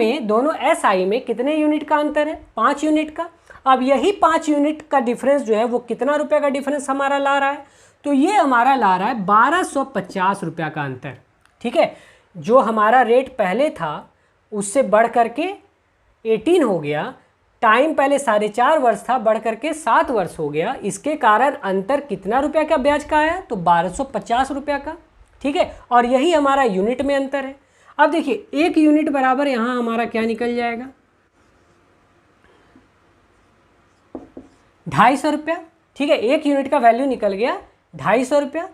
SI में कितने यूनिट का अंतर है, 5 यूनिट का। अब यही 5 यूनिट का डिफरेंस जो है वो कितना रुपए का डिफरेंस हमारा ला रहा है, तो ये हमारा ला रहा है 1250 रुपया का अंतर। ठीक है। जो हमारा रेट पहले था उससे बढ़ करके 18 हो गया, टाइम पहले 4.5 वर्ष था बढ़ करके 7 वर्ष हो गया, इसके कारण अंतर कितना रुपया का ब्याज का आया, तो 1250 रुपया का। ठीक है। और यही हमारा यूनिट में अंतर है। अब देखिए 1 यूनिट बराबर यहाँ हमारा क्या निकल जाएगा, 250 रुपया। ठीक है। 1 यूनिट का वैल्यू निकल गया 250 रुपया।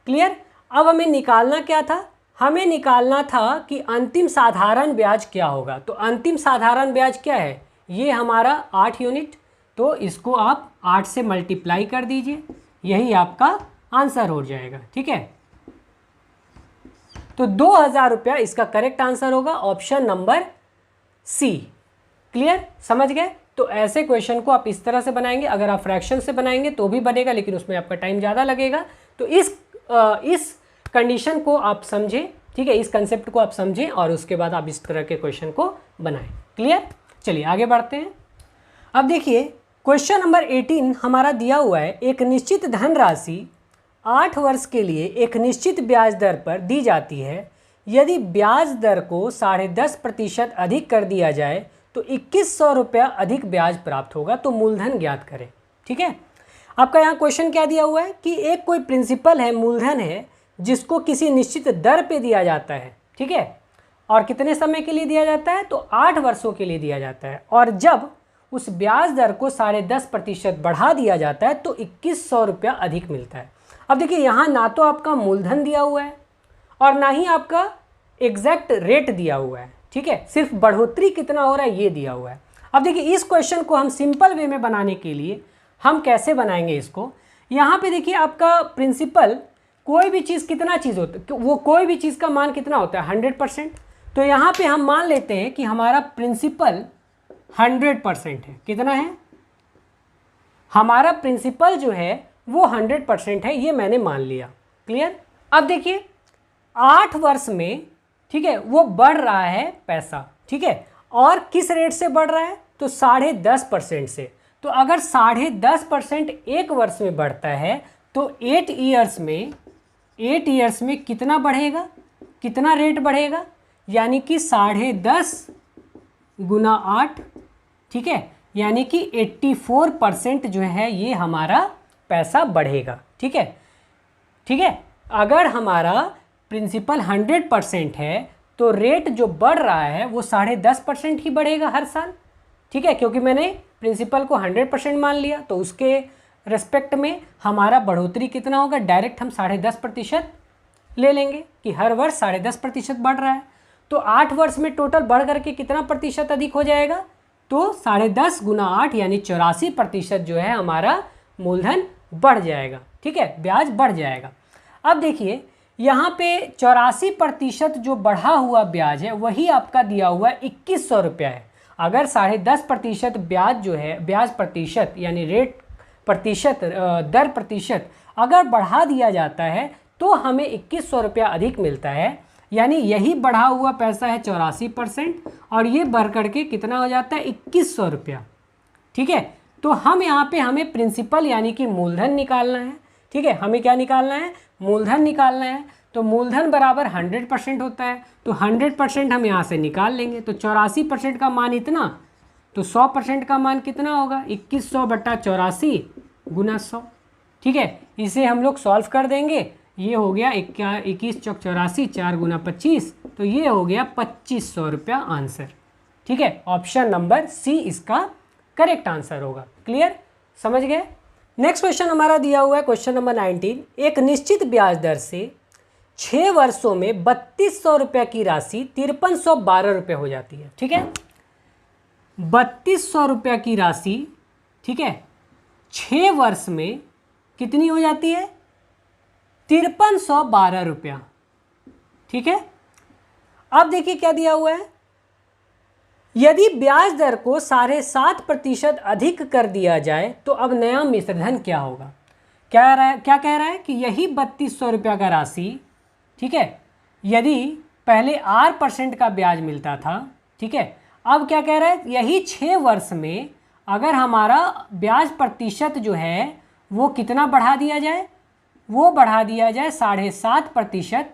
क्लियर। अब हमें निकालना क्या था, हमें निकालना था कि अंतिम साधारण ब्याज क्या होगा। तो अंतिम साधारण ब्याज क्या है, ये हमारा 8 यूनिट, तो इसको आप 8 से मल्टीप्लाई कर दीजिए, यही आपका आंसर हो जाएगा। ठीक है। तो 2000 रुपया इसका करेक्ट आंसर होगा, ऑप्शन नंबर सी। क्लियर, समझ गए। तो ऐसे क्वेश्चन को आप इस तरह से बनाएंगे, अगर आप फ्रैक्शन से बनाएंगे तो भी बनेगा, लेकिन उसमें आपका टाइम ज़्यादा लगेगा। तो इस कंडीशन को आप समझें। ठीक है। इस कंसेप्ट को आप समझें और उसके बाद आप इस तरह के क्वेश्चन को बनाएं। क्लियर। चलिए आगे बढ़ते हैं। अब देखिए क्वेश्चन नंबर 18 हमारा दिया हुआ है, एक निश्चित धनराशि 8 वर्ष के लिए एक निश्चित ब्याज दर पर दी जाती है। यदि ब्याज दर को 10.5% अधिक कर दिया जाए तो 2100 रुपया अधिक ब्याज प्राप्त होगा, तो मूलधन ज्ञात करें। ठीक है। आपका यहाँ क्वेश्चन क्या दिया हुआ है कि एक कोई प्रिंसिपल है, मूलधन है, जिसको किसी निश्चित दर पे दिया जाता है। ठीक है। और कितने समय के लिए दिया जाता है, तो 8 वर्षों के लिए दिया जाता है, और जब उस ब्याज दर को 10.5% बढ़ा दिया जाता है तो 2100 रुपया अधिक मिलता है। अब देखिए यहाँ ना तो आपका मूलधन दिया हुआ है और ना ही आपका एग्जैक्ट रेट दिया हुआ है। ठीक है। सिर्फ बढ़ोतरी कितना हो रहा है ये दिया हुआ है। अब देखिए इस क्वेश्चन को हम सिंपल वे में बनाने के लिए हम कैसे बनाएंगे इसको, यहाँ पे देखिए आपका प्रिंसिपल, कोई भी चीज़ कितना चीज़ होता है, वो कोई भी चीज़ का मान कितना होता है, 100%। तो यहाँ पे हम मान लेते हैं कि हमारा प्रिंसिपल 100% है। कितना है, हमारा प्रिंसिपल जो है वो 100% है, ये मैंने मान लिया। क्लियर। अब देखिए 8 वर्ष में, ठीक है, वो बढ़ रहा है पैसा। ठीक है। और किस रेट से बढ़ रहा है, तो 10.5% से। तो अगर 10.5% एक वर्ष में बढ़ता है तो 8 ईयर्स में कितना बढ़ेगा, कितना रेट बढ़ेगा, यानी कि 10.5 गुना 8। ठीक है। यानी कि 84% जो है ये हमारा पैसा बढ़ेगा। ठीक है। ठीक है। अगर हमारा प्रिंसिपल 100% है तो रेट जो बढ़ रहा है वो 10.5% ही बढ़ेगा हर साल, ठीक है, क्योंकि मैंने प्रिंसिपल को 100% मान लिया, तो उसके रेस्पेक्ट में हमारा बढ़ोतरी कितना होगा, डायरेक्ट हम 10.5% ले लेंगे कि हर वर्ष 10.5% बढ़ रहा है। तो 8 वर्ष में टोटल बढ़ करके कितना प्रतिशत अधिक हो जाएगा, तो 10.5 गुना 8 यानी 84% जो है हमारा मूलधन बढ़ जाएगा, ठीक है, ब्याज बढ़ जाएगा। अब देखिए यहाँ पे 84% जो बढ़ा हुआ ब्याज है वही आपका दिया हुआ 2100 रुपया है। अगर 10.5% ब्याज जो है, ब्याज प्रतिशत यानी रेट प्रतिशत, दर प्रतिशत अगर बढ़ा दिया जाता है तो हमें 2100 रुपया अधिक मिलता है, यानी यही बढ़ा हुआ पैसा है 84% और ये बढ़ करके कितना हो जाता है 2100 रुपया, ठीक है। तो हम यहाँ पे हमें प्रिंसिपल यानी कि मूलधन निकालना है, ठीक है, हमें क्या निकालना है, मूलधन निकालना है। तो मूलधन बराबर 100% होता है, तो 100% हम यहाँ से निकाल लेंगे, तो 84% का मान इतना, तो 100% का मान कितना होगा 2100 बटा 84 गुना 100, ठीक है। इसे हम लोग सॉल्व कर देंगे, ये हो गया 21 चौक 84, 4 गुना 25, तो ये हो गया 2500 रुपया आंसर, ठीक है। ऑप्शन नंबर सी इसका करेक्ट आंसर होगा। क्लियर, समझ गए। नेक्स्ट क्वेश्चन हमारा दिया हुआ है क्वेश्चन नंबर 19। एक निश्चित ब्याज दर से 6 वर्षों में 3200 रुपये की राशि 5312 रुपये हो जाती है, ठीक है। 3200 रुपये की राशि, ठीक है, 6 वर्ष में कितनी हो जाती है 5312 रुपया, ठीक है। अब देखिए क्या दिया हुआ है, यदि ब्याज दर को 7.5% अधिक कर दिया जाए तो अब नया मिश्रधन क्या होगा। क्या कह रहा है कि यही 3200 रुपया का राशि, ठीक है, यदि पहले 8% का ब्याज मिलता था, ठीक है, अब क्या कह रहा है, यही 6 वर्ष में अगर हमारा ब्याज प्रतिशत जो है वो कितना बढ़ा दिया जाए, वो बढ़ा दिया जाए 7.5%,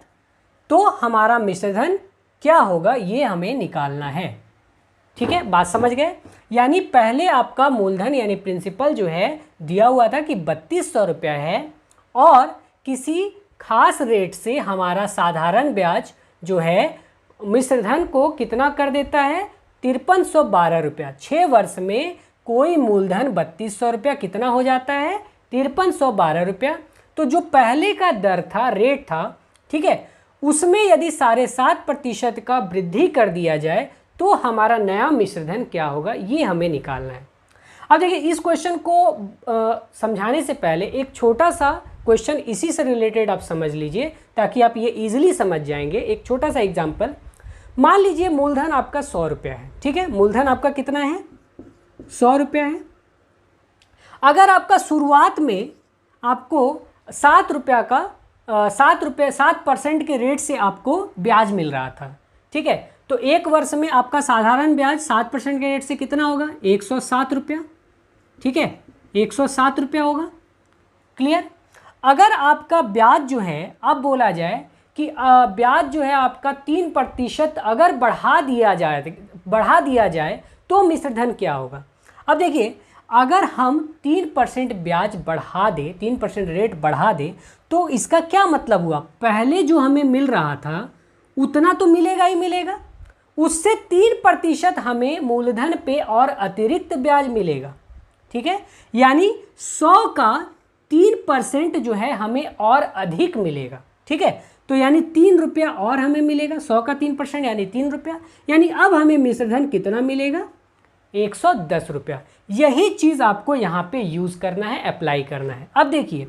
तो हमारा मिश्रधन क्या होगा ये हमें निकालना है, ठीक है। बात समझ गए। यानी पहले आपका मूलधन यानी प्रिंसिपल जो है दिया हुआ था कि 3200 रुपया है और किसी खास रेट से हमारा साधारण ब्याज जो है मिश्रधन को कितना कर देता है 5312 रुपया। 6 वर्ष में कोई मूलधन 3200 रुपया कितना हो जाता है 5312 रुपया। तो जो पहले का दर था, रेट था, ठीक है, उसमें यदि 7.5% का वृद्धि कर दिया जाए तो हमारा नया मिश्रधन क्या होगा ये हमें निकालना है। अब देखिए इस क्वेश्चन को समझाने से पहले एक छोटा सा क्वेश्चन इसी से रिलेटेड आप समझ लीजिए ताकि आप ये इजीली समझ जाएंगे। एक छोटा सा एग्जांपल, मान लीजिए मूलधन आपका 100 रुपया है, ठीक है, मूलधन आपका कितना है 100 रुपया है। अगर आपका शुरुआत में आपको 7 रुपया का 7% के रेट से आपको ब्याज मिल रहा था, ठीक है, तो 1 वर्ष में आपका साधारण ब्याज 7% के रेट से कितना होगा 107 रुपया, ठीक है, 107 रुपया होगा। क्लियर। अगर आपका ब्याज जो है, अब बोला जाए कि ब्याज जो है आपका 3% अगर बढ़ा दिया जाए तो मिश्रधन क्या होगा। अब देखिए अगर हम 3% ब्याज बढ़ा दें, 3% रेट बढ़ा दें, तो इसका क्या मतलब हुआ, पहले जो हमें मिल रहा था उतना तो मिलेगा ही मिलेगा, उससे 3% हमें मूलधन पे और अतिरिक्त ब्याज मिलेगा, ठीक है, यानी 100 का 3% जो है हमें और अधिक मिलेगा, ठीक है। तो यानी 3 रुपया और हमें मिलेगा, 100 का 3% यानी 3 रुपया, यानी अब हमें मिश्रधन कितना मिलेगा 110 रुपया। यही चीज़ आपको यहाँ पे यूज़ करना है, अप्लाई करना है। अब देखिए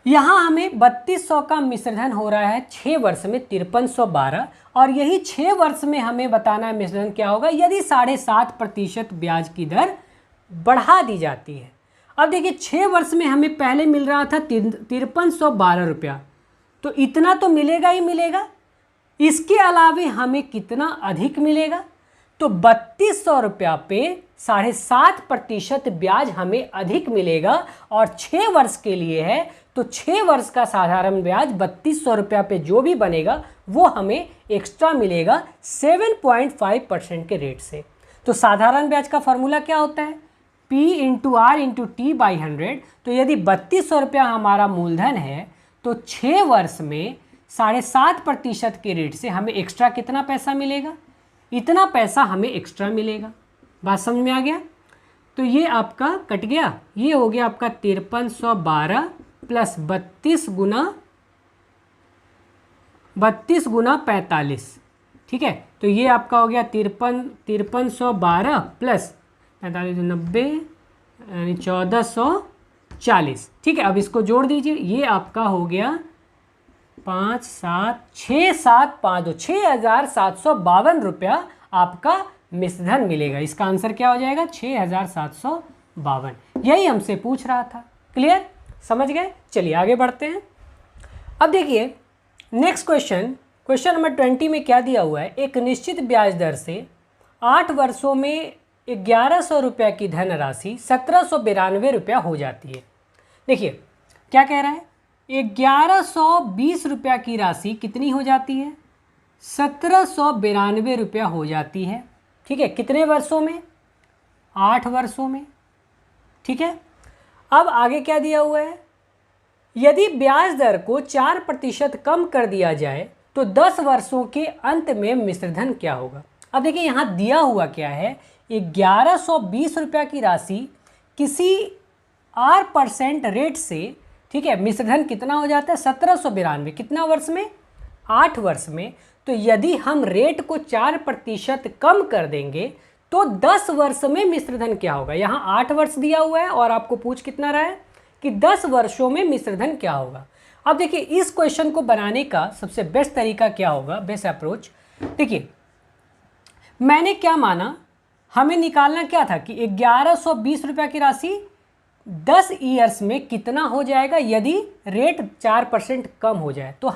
यहाँ हमें 3200 का मिश्रधन हो रहा है 6 वर्ष में 5312, और यही 6 वर्ष में हमें बताना है मिश्रधन क्या होगा यदि 7.5% ब्याज की दर बढ़ा दी जाती है। अब देखिए 6 वर्ष में हमें पहले मिल रहा था 5312 रुपया, तो इतना तो मिलेगा ही मिलेगा, इसके अलावे हमें कितना अधिक मिलेगा, तो 3200 रुपया पे 7.5% ब्याज हमें अधिक मिलेगा, और 6 वर्ष के लिए है तो 6 वर्ष का साधारण ब्याज 3200 रुपया पे जो भी बनेगा वो हमें एक्स्ट्रा मिलेगा 7.5% के रेट से। तो साधारण ब्याज का फॉर्मूला क्या होता है, P into R into T by 100, तो यदि 3200 रुपया हमारा मूलधन है तो 6 वर्ष में 7.5% के रेट से हमें एक्स्ट्रा कितना पैसा मिलेगा, इतना पैसा हमें एक्स्ट्रा मिलेगा। बात समझ में आ गया? तो ये आपका कट गया, ये हो गया आपका 5312 प्लस 32 गुना 45, ठीक है। तो ये आपका हो गया 5312 प्लस 45 90 यानी 1440, ठीक है। अब इसको जोड़ दीजिए, ये आपका हो गया 6,752 रुपया आपका मिश्रधन मिलेगा। इसका आंसर क्या हो जाएगा? 6,752। यही हमसे पूछ रहा था। क्लियर? समझ गए? चलिए आगे बढ़ते हैं। अब देखिए नेक्स्ट क्वेश्चन नंबर 20 में क्या दिया हुआ है। एक निश्चित ब्याज दर से 8 वर्षों में 1100 रुपये की धनराशि 1792 रुपया हो जाती है। देखिए क्या कह रहा है, 1120 रुपया की राशि कितनी हो जाती है? 1792 रुपया हो जाती है, ठीक है। कितने वर्षों में? 8 वर्षों में, ठीक है। अब आगे क्या दिया हुआ है, यदि ब्याज दर को 4% कम कर दिया जाए तो 10 वर्षों के अंत में मिश्रधन क्या होगा। अब देखिए यहाँ दिया हुआ क्या है, 1120 रुपया की राशि किसी R% रेट से, ठीक है, मिश्रधन कितना हो जाता है? 1792। कितना वर्ष में? 8 वर्ष में। तो यदि हम रेट को 4% कम कर देंगे तो 10 वर्ष में मिश्रधन क्या होगा। यहाँ 8 वर्ष दिया हुआ है और आपको पूछ कितना रहा है कि 10 वर्षों में मिश्रधन क्या होगा। अब देखिए इस क्वेश्चन को बनाने का सबसे बेस्ट तरीका क्या होगा, बेस्ट अप्रोच। देखिए मैंने क्या माना, हमें निकालना क्या था कि 1120 रुपया की राशि 10 ईयर्स में कितना हो जाएगा यदि रेट 4% कम हो जाए। तो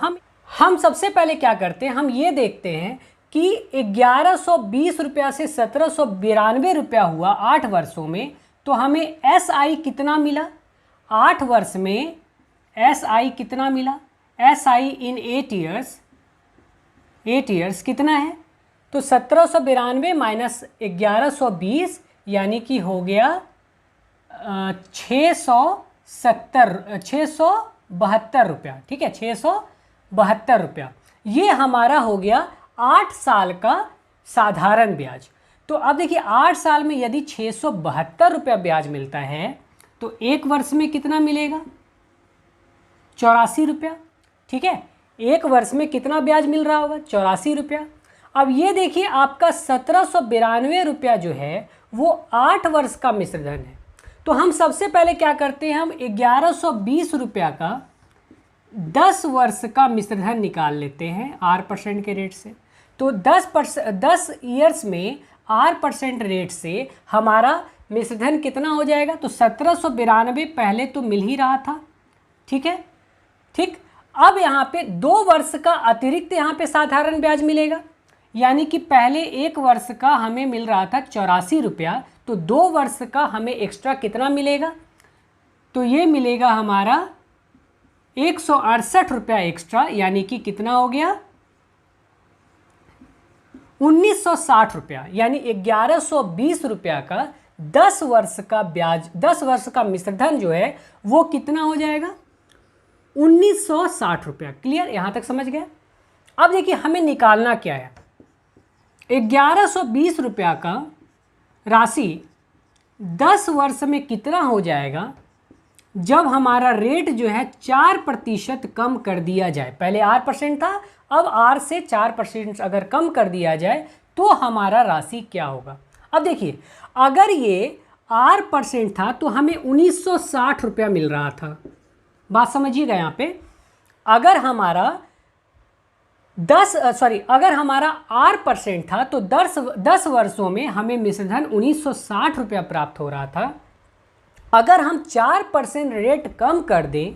हम सबसे पहले क्या करते हैं, हम ये देखते हैं कि 1120 रुपया से 1792 रुपया हुआ 8 वर्षों में, तो हमें SI कितना मिला 8 वर्ष में? SI कितना मिला? SI इन 8 ईयर्स कितना है? तो 1792 माइनस 1120 यानी कि हो गया 672 रुपया, ठीक है, 672 रुपया। ये हमारा हो गया 8 साल का साधारण ब्याज। तो अब देखिए 8 साल में यदि 672 रुपया ब्याज मिलता है तो 1 वर्ष में कितना मिलेगा? 84 रुपया, ठीक है। 1 वर्ष में कितना ब्याज मिल रहा होगा? 84 रुपया। अब ये देखिए आपका 1792 रुपया जो है वो 8 वर्ष का मिश्रधन है। तो हम सबसे पहले क्या करते हैं, हम 1120 रुपया का 10 वर्ष का मिश्रधन निकाल लेते हैं R% के रेट से। तो 10 ईयर्स में R% रेट से हमारा मिश्रधन कितना हो जाएगा? तो 1792 पहले तो मिल ही रहा था, ठीक है, ठीक। अब यहाँ पे 2 वर्ष का अतिरिक्त यहाँ पे साधारण ब्याज मिलेगा, यानी कि पहले 1 वर्ष का हमें मिल रहा था 84 रुपया, तो 2 वर्ष का हमें एक्स्ट्रा कितना मिलेगा? तो ये मिलेगा हमारा 168 रुपया एक्स्ट्रा, यानी कि कितना हो गया? 1960 रुपया। यानी 1120 रुपया का 10 वर्ष का ब्याज, 10 वर्ष का मिश्रधन जो है वो कितना हो जाएगा? 1960 रुपया। क्लियर? यहाँ तक समझ गए? अब देखिए हमें निकालना क्या है, 1120 रुपया का राशि 10 वर्ष में कितना हो जाएगा जब हमारा रेट जो है 4% कम कर दिया जाए। पहले R% था, अब R से 4% अगर कम कर दिया जाए तो हमारा राशि क्या होगा। अब देखिए अगर ये R% था तो हमें 1960 रुपया मिल रहा था। बात समझिएगा यहाँ पे, अगर हमारा अगर हमारा R% था तो 10 वर्षों में हमें मिश्रधन 1960 रुपया प्राप्त हो रहा था। अगर हम 4% रेट कम कर दें,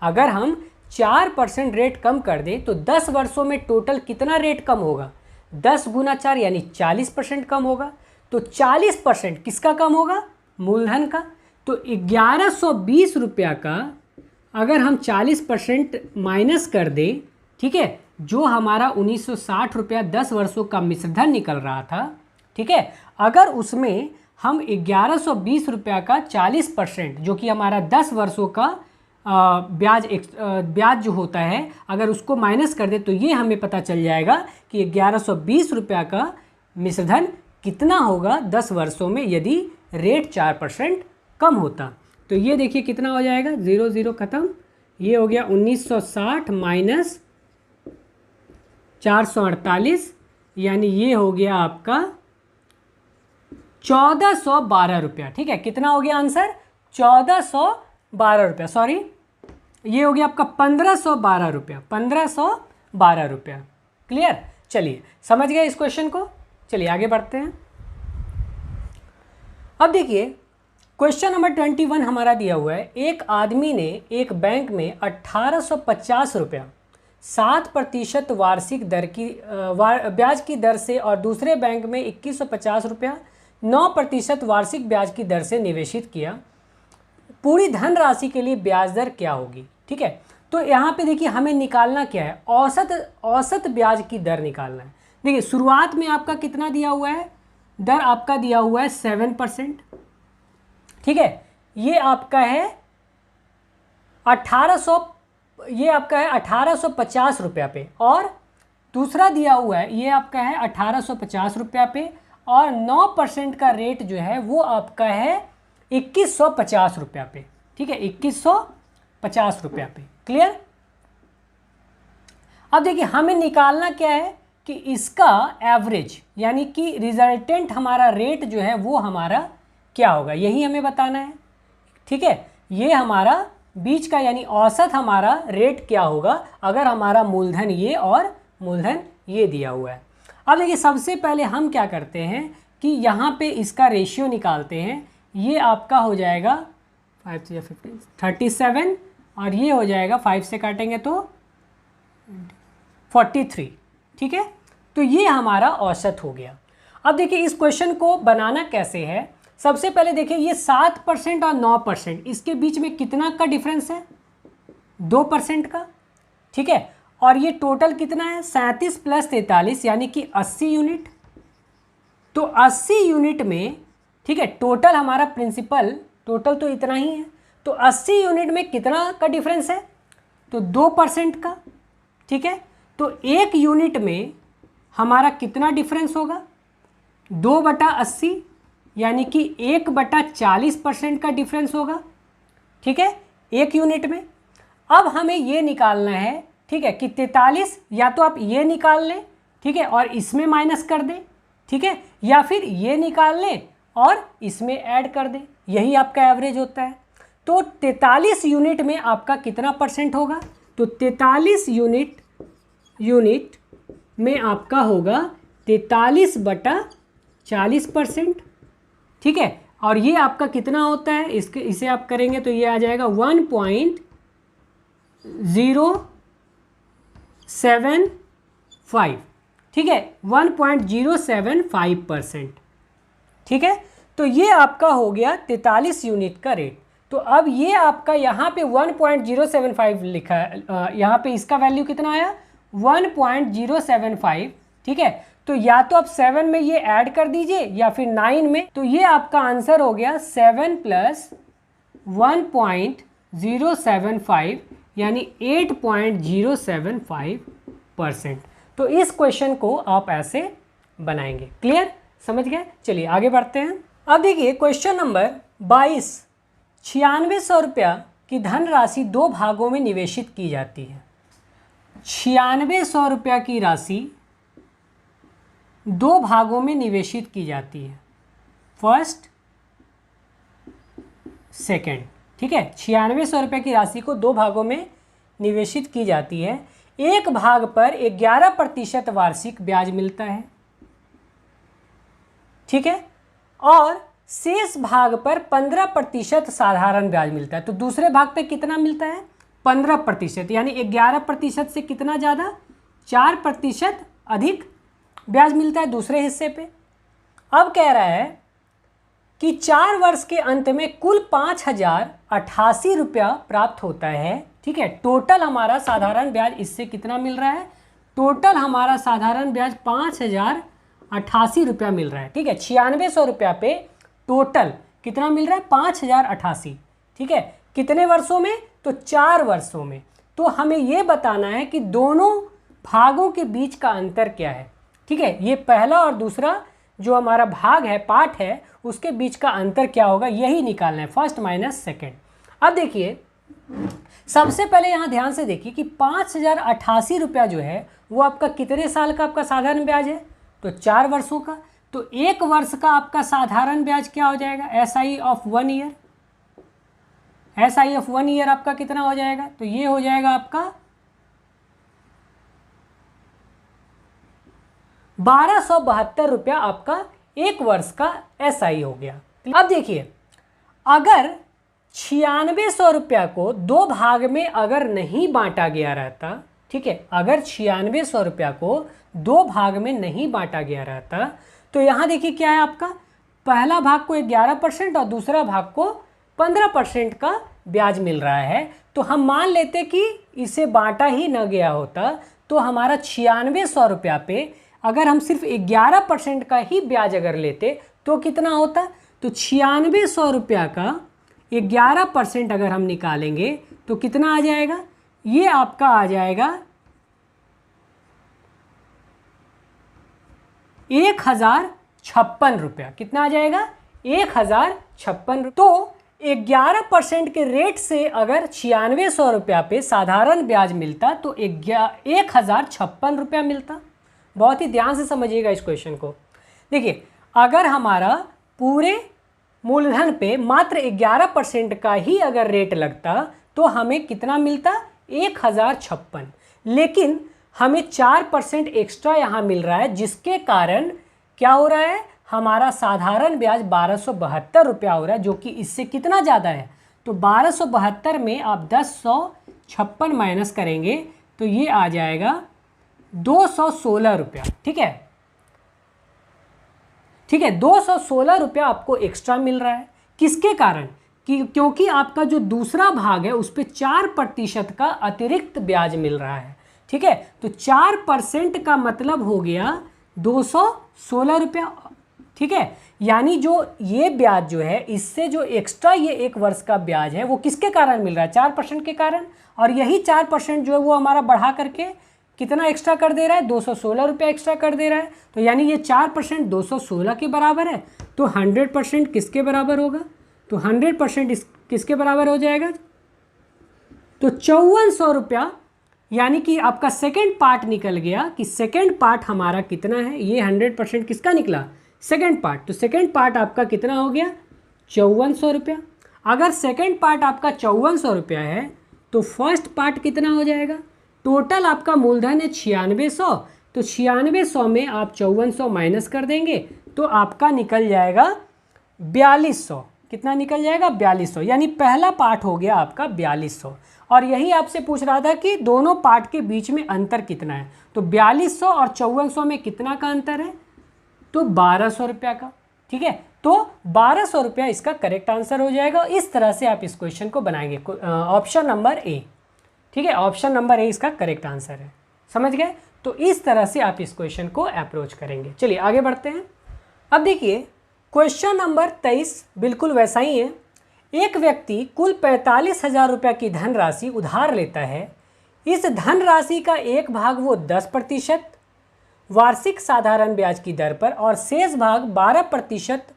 अगर हम 4% रेट कम कर दें तो 10 वर्षों में टोटल कितना रेट कम होगा? 10 गुना 4 यानी 40% कम होगा। तो 40% किसका कम होगा? मूलधन का। तो 1120 रुपया का अगर हम 40% माइनस कर दें, ठीक है, जो हमारा 1960 रुपया 10 वर्षों का मिश्रधन निकल रहा था, ठीक है, अगर उसमें हम 1120 रुपया का 40%, जो कि हमारा 10 वर्षों का ब्याज जो होता है, अगर उसको माइनस कर दे तो ये हमें पता चल जाएगा कि 1120 रुपया का मिश्रधन कितना होगा 10 वर्षों में यदि रेट 4% कम होता। तो ये देखिए कितना हो जाएगा, 0 0 खत्म, ये हो गया 1960 माइनस 448, यानी ये हो गया आपका 1412 रुपया। ठीक है, कितना हो गया आंसर, 1412 रुपया, सॉरी ये हो गया आपका 1512 रुपया, 1512 रुपया। क्लियर, चलिए समझ गए इस क्वेश्चन को। चलिए आगे बढ़ते हैं। अब देखिए क्वेश्चन नंबर 21 हमारा दिया हुआ है, एक आदमी ने एक बैंक में 1850 रुपया 7% वार्षिक दर की ब्याज की दर से और दूसरे बैंक में 2150 रुपया 9% वार्षिक ब्याज की दर से निवेशित किया। पूरी धनराशि के लिए ब्याज दर क्या होगी। ठीक है, तो यहाँ पे देखिए हमें निकालना क्या है, औसत ब्याज की दर निकालना है। देखिए शुरुआत में आपका कितना दिया हुआ है, दर आपका दिया हुआ है 7%। ठीक है, ये आपका है 1850 रुपया पे, और दूसरा दिया हुआ है ये आपका है 1850 रुपया पे, और 9% का रेट जो है वो आपका है 2150 रुपया पे। ठीक है, 2150 रुपया पे। क्लियर, अब देखिए हमें निकालना क्या है कि इसका एवरेज यानी कि रिजल्टेंट हमारा रेट जो है वो हमारा क्या होगा, यही हमें बताना है। ठीक है, ये हमारा बीच का यानी औसत हमारा रेट क्या होगा अगर हमारा मूलधन ये और मूलधन ये दिया हुआ है। अब देखिए सबसे पहले हम क्या करते हैं कि यहाँ पे इसका रेशियो निकालते हैं। ये आपका हो जाएगा 5 या 15 37, और ये हो जाएगा 5 से काटेंगे तो 43। ठीक है, तो ये हमारा औसत हो गया। अब देखिए इस क्वेश्चन को बनाना कैसे है, सबसे पहले देखिए ये 7% और 9%, इसके बीच में कितना का डिफरेंस है, 2% का। ठीक है, और ये टोटल कितना है 37 + 43 यानी कि 80 यूनिट। तो 80 यूनिट में, ठीक है, टोटल हमारा प्रिंसिपल टोटल तो इतना ही है, तो 80 यूनिट में कितना का डिफरेंस है, तो 2% का। ठीक है, तो 1 यूनिट में हमारा कितना डिफरेंस होगा, 2/80 यानी कि 1/40% का डिफरेंस होगा। ठीक है, 1 यूनिट में। अब हमें ये निकालना है, ठीक है, कि 43, या तो आप ये निकाल लें, ठीक है, और इसमें माइनस कर दें, ठीक है, या फिर ये निकाल लें और इसमें ऐड कर दें, यही आपका एवरेज होता है। तो 43 यूनिट में आपका कितना परसेंट होगा, तो 43 यूनिट में आपका होगा 43/40%। ठीक है, और ये आपका कितना होता है, इसे आप करेंगे तो ये आ जाएगा 1.075। ठीक है, 1.075%। ठीक है, तो ये आपका हो गया 43 यूनिट का रेट। तो अब ये आपका यहाँ पे 1.075 लिखा है, यहाँ पे इसका वैल्यू कितना आया 1.075। ठीक है, तो या तो आप 7 में ये ऐड कर दीजिए या फिर 9 में, तो ये आपका आंसर हो गया 7 + 1.075 यानी 8.075%। तो इस क्वेश्चन को आप ऐसे बनाएंगे। क्लियर, समझ गए। चलिए आगे बढ़ते हैं। अब देखिए क्वेश्चन नंबर 22, 9600 रुपया की धनराशि 2 भागों में निवेशित की जाती है। 9600 रुपया की राशि 2 भागों में निवेशित की जाती है, फर्स्ट सेकंड। ठीक है, 9600 रुपये की राशि को 2 भागों में निवेशित की जाती है। एक भाग पर 11% वार्षिक ब्याज मिलता है। ठीक है, और शेष भाग पर 15% साधारण ब्याज मिलता है। तो दूसरे भाग पे कितना मिलता है, 15%, यानी 11% से कितना ज़्यादा, 4% अधिक ब्याज मिलता है दूसरे हिस्से पे। अब कह रहा है कि 4 वर्ष के अंत में कुल 5088 रुपया प्राप्त होता है। ठीक है, टोटल हमारा साधारण ब्याज इससे कितना मिल रहा है, टोटल हमारा साधारण ब्याज 5088 रुपया मिल रहा है। ठीक है, 9600 रुपया पे टोटल कितना मिल रहा है 5088, ठीक है। कितने वर्षों में? तो 4 वर्षों में। तो हमें ये बताना है कि दोनों भागों के बीच का अंतर क्या है, ठीक है। ये पहला और दूसरा जो हमारा भाग है, पार्ट है, उसके बीच का अंतर क्या होगा, यही निकालना है, फर्स्ट माइनस सेकेंड। अब देखिए सबसे पहले यहाँ ध्यान से देखिए कि 5088 रुपया जो है वो आपका कितने साल का आपका साधारण ब्याज है? तो 4 वर्षों का। तो 1 वर्ष का आपका साधारण ब्याज क्या हो जाएगा? SI of 1 year. SI of 1 year आपका कितना हो जाएगा? तो ये हो जाएगा आपका 1272 रुपया आपका 1 वर्ष का SI हो गया। अब देखिए अगर 9600 रुपया को 2 भाग में अगर नहीं बांटा गया रहता, ठीक है, अगर 9600 रुपया को 2 भाग में नहीं बांटा गया रहता, तो यहाँ देखिए क्या है आपका, पहला भाग को 11% और दूसरा भाग को 15% का ब्याज मिल रहा है। तो हम मान लेते कि इसे बांटा ही न गया होता, तो हमारा 9600 रुपया पे अगर हम सिर्फ 11% का ही ब्याज अगर लेते तो कितना होता? तो 9600 रुपया का 11% अगर हम निकालेंगे तो कितना आ जाएगा? ये आपका आ जाएगा 1056 रुपया। कितना आ जाएगा? 1056। तो 11% के रेट से अगर 9600 रुपया पे साधारण ब्याज मिलता तो 1056 रुपया मिलता। बहुत ही ध्यान से समझिएगा इस क्वेश्चन को। देखिए अगर हमारा पूरे मूलधन पे मात्र 11% का ही अगर रेट लगता तो हमें कितना मिलता? 1056। लेकिन हमें 4% एक्स्ट्रा यहाँ मिल रहा है, जिसके कारण क्या हो रहा है, हमारा साधारण ब्याज 1272 रुपया हो रहा है, जो कि इससे कितना ज़्यादा है। तो 1272 में आप 1056 माइनस करेंगे तो ये आ जाएगा 216 रुपया, ठीक है। ठीक है, 216 रुपया आपको एक्स्ट्रा मिल रहा है। किसके कारण? क्योंकि आपका जो दूसरा भाग है उस पर 4% का अतिरिक्त ब्याज मिल रहा है, ठीक है। तो 4% का मतलब हो गया 216 रुपया, ठीक है। यानी जो ये ब्याज जो है, इससे जो एक्स्ट्रा ये 1 वर्ष का ब्याज है वो किसके कारण मिल रहा है? 4% के कारण। और यही 4% जो है वो हमारा बढ़ा करके कितना एक्स्ट्रा कर दे रहा है? 216 रुपया एक्स्ट्रा कर दे रहा है। तो यानी ये 4% 216 के बराबर है। तो 100% किसके बराबर होगा? तो 100% किसके बराबर हो जाएगा? तो 5400 रुपया। यानी कि आपका सेकेंड पार्ट निकल गया कि सेकेंड पार्ट हमारा कितना है? ये 100% किसका निकला? Second part. तो सेकेंड पार्ट आपका कितना हो गया? 5400 रुपया। अगर सेकेंड पार्ट आपका 5400 रुपया है तो फर्स्ट पार्ट कितना हो जाएगा? टोटल आपका मूलधन है 9600, तो 9600 में आप 5400 माइनस कर देंगे तो आपका निकल जाएगा 4200। कितना निकल जाएगा? 4200। यानी पहला पार्ट हो गया आपका 4200। और यही आपसे पूछ रहा था कि दोनों पार्ट के बीच में अंतर कितना है। तो 4200 और 5400 में कितना का अंतर है? तो 1200 रुपया का, ठीक है। तो 1200 रुपया इसका करेक्ट आंसर हो जाएगा। इस तरह से आप इस क्वेश्चन को बनाएंगे। ऑप्शन नंबर ए, ठीक है, ऑप्शन नंबर ए इसका करेक्ट आंसर है। समझ गए? तो इस तरह से आप इस क्वेश्चन को अप्रोच करेंगे। चलिए आगे बढ़ते हैं। अब देखिए क्वेश्चन नंबर 23 बिल्कुल वैसा ही है। एक व्यक्ति कुल 45,000 रुपया की धनराशि उधार लेता है। इस धनराशि का एक भाग वो 10% वार्षिक साधारण ब्याज की दर पर और शेष भाग 12%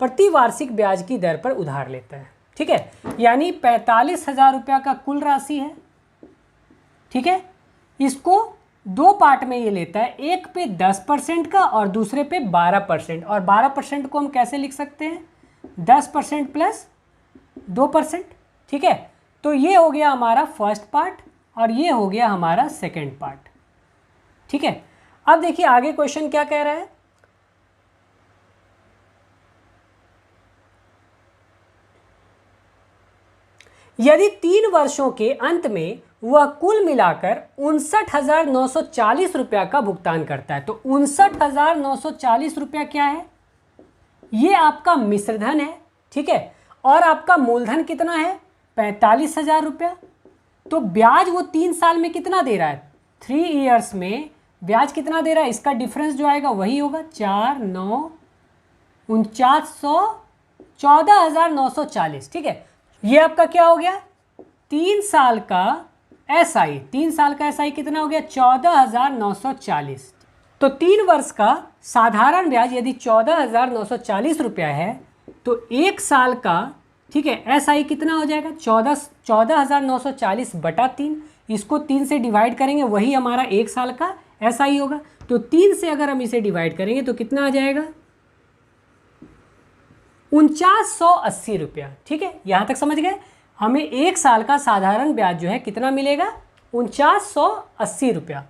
प्रति वार्षिक ब्याज की दर पर उधार लेता है, ठीक है। यानी 45,000 रुपया का कुल राशि है, ठीक है। इसको 2 पार्ट में ये लेता है, एक पे 10% का और दूसरे पे 12%। और 12% को हम कैसे लिख सकते हैं? 10% प्लस 2%, ठीक है। तो ये हो गया हमारा फर्स्ट पार्ट और ये हो गया हमारा सेकंड पार्ट, ठीक है। अब देखिए आगे क्वेश्चन क्या कह रहा है। यदि 3 वर्षों के अंत में वह कुल मिलाकर 59,940 रुपया का भुगतान करता है, तो 59,940 रुपया क्या है? ये आपका मिश्रधन है, ठीक है। और आपका मूलधन कितना है? 45,000 रुपया। तो ब्याज वो 3 साल में कितना दे रहा है? 3 ईयर्स में ब्याज कितना दे रहा है? इसका डिफरेंस जो आएगा वही होगा 4, 9, 49,100 14,940, ठीक है। ये आपका क्या हो गया, 3 साल का SI, 3 साल का SI कितना हो गया, 14,940। तो 3 वर्ष का साधारण ब्याज यदि 14,940 रुपया है तो 1 साल का, ठीक है, SI कितना हो जाएगा, 14,940 बटा 3। इसको 3 से डिवाइड करेंगे, वही हमारा 1 साल का SI होगा। तो 3 से अगर हम इसे डिवाइड करेंगे तो कितना आ जाएगा, 4980 रुपया, ठीक है। यहाँ तक समझ गए। हमें 1 साल का साधारण ब्याज जो है कितना मिलेगा, 4980 रुपया।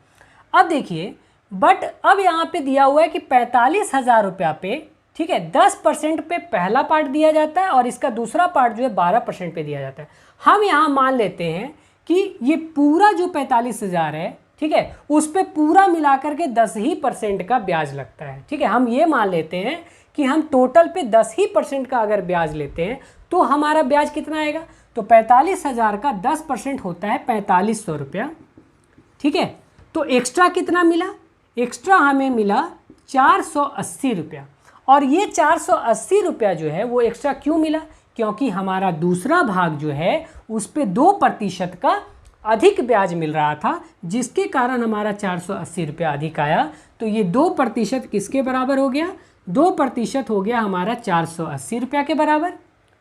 अब देखिए, बट अब यहाँ पे दिया हुआ है कि 45,000 रुपया पे, ठीक है, 10% पे पहला पार्ट दिया जाता है और इसका दूसरा पार्ट जो है 12% पे दिया जाता है। हम यहाँ मान लेते हैं कि ये पूरा जो 45,000 है, ठीक है, उस पे पूरा मिलाकर के 10% का ब्याज लगता है, ठीक है। हम ये मान लेते हैं कि हम टोटल पे 10% का अगर ब्याज लेते हैं तो हमारा ब्याज कितना आएगा, तो 45,000 का 10% होता है 4500 रुपया, ठीक है। तो एक्स्ट्रा कितना मिला, एक्स्ट्रा हमें मिला 480 रुपया। और ये 480 रुपया जो है वो एक्स्ट्रा क्यों मिला, क्योंकि हमारा दूसरा भाग जो है उस पे 2% का अधिक ब्याज मिल रहा था, जिसके कारण हमारा 480 रुपया अधिक आया। तो ये 2% किसके बराबर हो गया, 2% हो गया हमारा 480 रुपया के बराबर,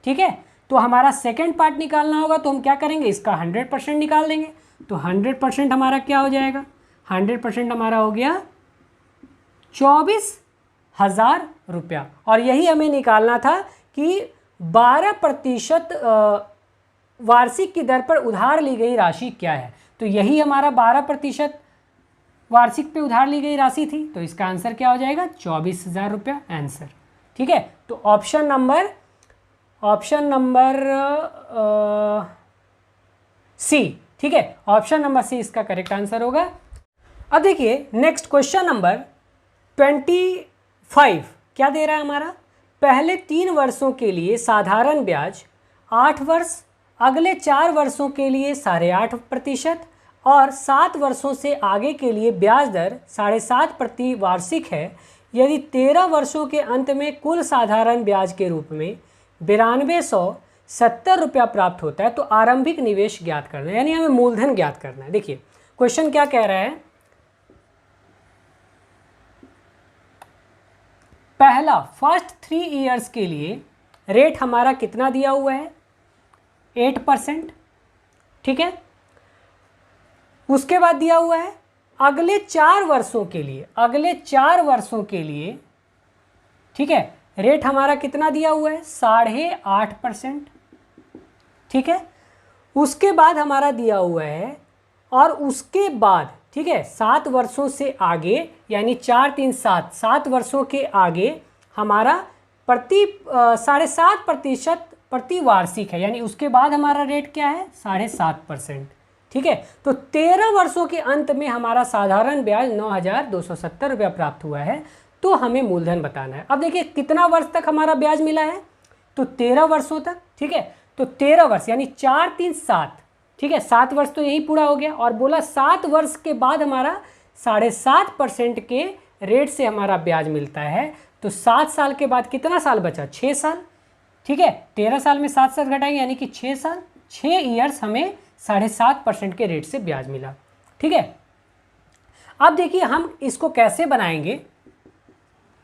ठीक है। तो हमारा सेकेंड पार्ट निकालना होगा, तो हम क्या करेंगे, इसका 100% निकाल देंगे। तो 100% हमारा क्या हो जाएगा, 100% हमारा हो गया 24,000 रुपया। और यही हमें निकालना था कि 12% वार्षिक की दर पर उधार ली गई राशि क्या है। तो यही हमारा 12% वार्षिक पे उधार ली गई राशि थी। तो इसका आंसर क्या हो जाएगा, 24,000 रुपया आंसर, ठीक है। तो ऑप्शन नंबर सी, ठीक है, ऑप्शन नंबर सी इसका करेक्ट आंसर होगा। अब देखिए नेक्स्ट क्वेश्चन नंबर 25 क्या दे रहा है हमारा, पहले 3 वर्षों के लिए साधारण ब्याज 8 वर्ष, अगले 4 वर्षों के लिए 8.5% और 7 वर्षों से आगे के लिए ब्याज दर 7.5 प्रति वार्षिक है। यदि 13 वर्षों के अंत में कुल साधारण ब्याज के रूप में 9270 रुपया प्राप्त होता है तो आरंभिक निवेश ज्ञात करना है, यानी हमें मूलधन ज्ञात करना है। देखिए क्वेश्चन क्या कह रहा है, पहला फर्स्ट 3 ईयर्स के लिए रेट हमारा कितना दिया हुआ है, 8%, ठीक है। उसके बाद दिया हुआ है अगले 4 वर्षों के लिए, ठीक है, रेट हमारा कितना दिया हुआ है, 8.5%, ठीक है। उसके बाद हमारा दिया हुआ है, और उसके बाद, ठीक है, 7 वर्षों से आगे, यानी 4 3 7 वर्षों के आगे हमारा 7.5% प्रति वार्षिक है, यानी उसके बाद हमारा रेट क्या है, 7.5%, ठीक है। तो 13 वर्षों के अंत में हमारा साधारण ब्याज 9,270 रुपया प्राप्त हुआ है, तो हमें मूलधन बताना है। अब देखिए कितना वर्ष तक हमारा ब्याज मिला है, तो 13 वर्षों तक, ठीक है। तो 13 वर्ष यानी 4 3 7, ठीक है, 7 वर्ष तो यही पूरा हो गया, और बोला 7 वर्ष के बाद हमारा 7.5% के रेट से हमारा ब्याज मिलता है। तो 7 साल के बाद कितना साल बचा, 6 साल, ठीक है। 13 साल में 7 साल घटाएंगे यानी कि 6 साल, 6 ईयर्स हमें 7.5% के रेट से ब्याज मिला, ठीक है। अब देखिए हम इसको कैसे बनाएंगे,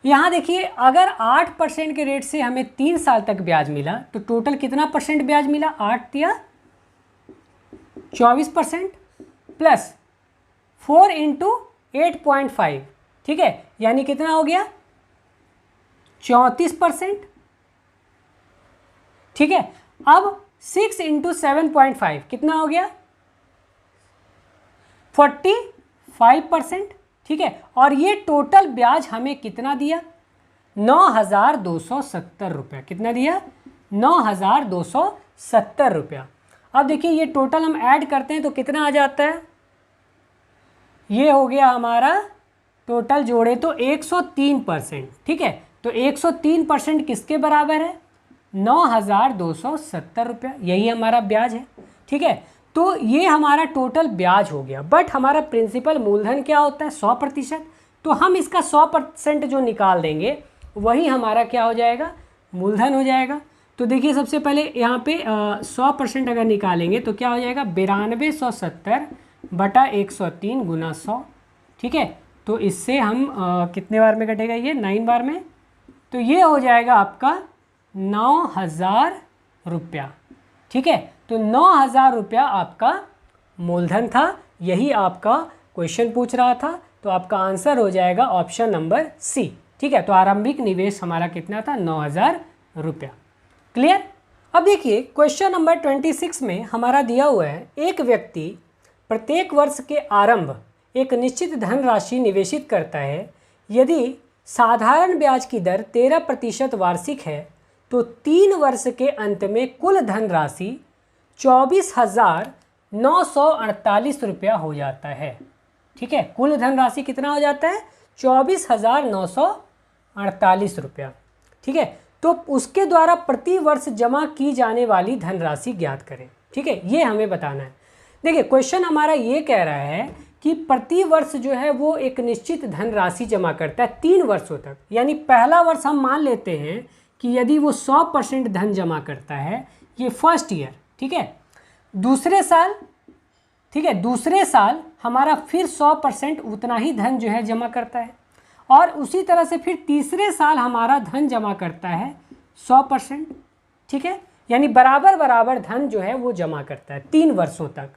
यहाँ देखिए अगर 8% के रेट से हमें 3 साल तक ब्याज मिला तो टोटल कितना परसेंट ब्याज मिला, 8 या 24% प्लस 4 × 8.5, ठीक है, यानी कितना हो गया 34%, ठीक है। अब 6 × 7.5 कितना हो गया 45%, ठीक है। और ये टोटल ब्याज हमें कितना दिया, 9,270 रुपया, कितना दिया, 9,270 रुपया। अब देखिए ये टोटल हम ऐड करते हैं तो कितना आ जाता है, ये हो गया हमारा टोटल जोड़े तो 103%, ठीक है। तो 103% किसके बराबर है, 9,270 रुपया, यही हमारा ब्याज है, ठीक है। तो ये हमारा टोटल ब्याज हो गया, बट हमारा प्रिंसिपल मूलधन क्या होता है, 100%। तो हम इसका 100% जो निकाल देंगे वही हमारा क्या हो जाएगा, मूलधन हो जाएगा। तो देखिए सबसे पहले यहाँ पे 100% अगर निकालेंगे तो क्या हो जाएगा, 9270 बटा 103 गुना 100, ठीक है। तो इससे हम कितने बार में कटेगा ये, 9 बार में। तो ये हो जाएगा आपका 9000 रुपया, ठीक है। तो 9000 रुपया आपका मूलधन था, यही आपका क्वेश्चन पूछ रहा था। तो आपका आंसर हो जाएगा ऑप्शन नंबर सी, ठीक है। तो आरंभिक निवेश हमारा कितना था, 9000 रुपया। क्लियर। अब देखिए क्वेश्चन नंबर 26 में हमारा दिया हुआ है, एक व्यक्ति प्रत्येक वर्ष के आरंभ एक निश्चित धनराशि निवेशित करता है। यदि साधारण ब्याज की दर 13% वार्षिक है तो 3 वर्ष के अंत में कुल धनराशि 24,948 रुपया हो जाता है, ठीक है। कुल धनराशि कितना हो जाता है, 24,948 रुपया, ठीक है। तो उसके द्वारा प्रति वर्ष जमा की जाने वाली धनराशि ज्ञात करें, ठीक है। ये हमें बताना है। देखिए क्वेश्चन हमारा ये कह रहा है कि प्रति वर्ष जो है वो एक निश्चित धनराशि जमा करता है 3 वर्षों तक। यानी पहला वर्ष हम मान लेते हैं कि यदि वो 100% धन जमा करता है, ये फर्स्ट ईयर, ठीक है। दूसरे साल, ठीक है, दूसरे साल हमारा फिर 100% उतना ही धन जो है जमा करता है, और उसी तरह से फिर तीसरे साल हमारा धन जमा करता है 100%, ठीक है। यानी बराबर बराबर धन जो है वो जमा करता है 3 वर्षों तक,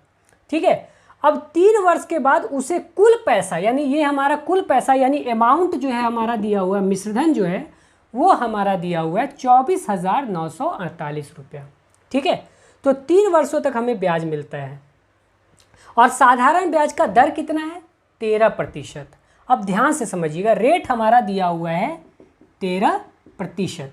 ठीक है। अब 3 वर्ष के बाद उसे कुल पैसा, यानी ये हमारा कुल पैसा यानी अमाउंट जो है हमारा दिया हुआ है, मिश्रधन जो है वो हमारा दिया हुआ है 24,948 रुपया, ठीक है। तो 3 वर्षों तक हमें ब्याज मिलता है, और साधारण ब्याज का दर कितना है, 13%। अब ध्यान से समझिएगा, रेट हमारा दिया हुआ है 13%।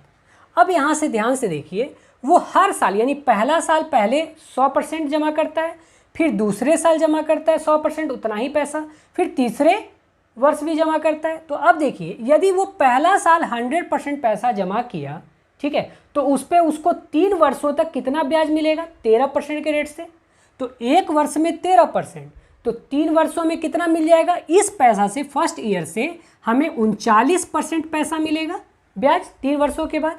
अब यहाँ से ध्यान से देखिए, वो हर साल यानी पहला साल पहले 100% जमा करता है, फिर दूसरे साल जमा करता है 100% उतना ही पैसा, फिर तीसरे वर्ष भी जमा करता है। तो अब देखिए यदि वो पहला साल 100% पैसा जमा किया, ठीक है, तो उस पर उसको 3 वर्षों तक कितना ब्याज मिलेगा, 13% के रेट से। तो 1 वर्ष में 13%, तो 3 वर्षों में कितना मिल जाएगा, इस पैसा से फर्स्ट ईयर से हमें 39% पैसा मिलेगा ब्याज 3 वर्षों के बाद।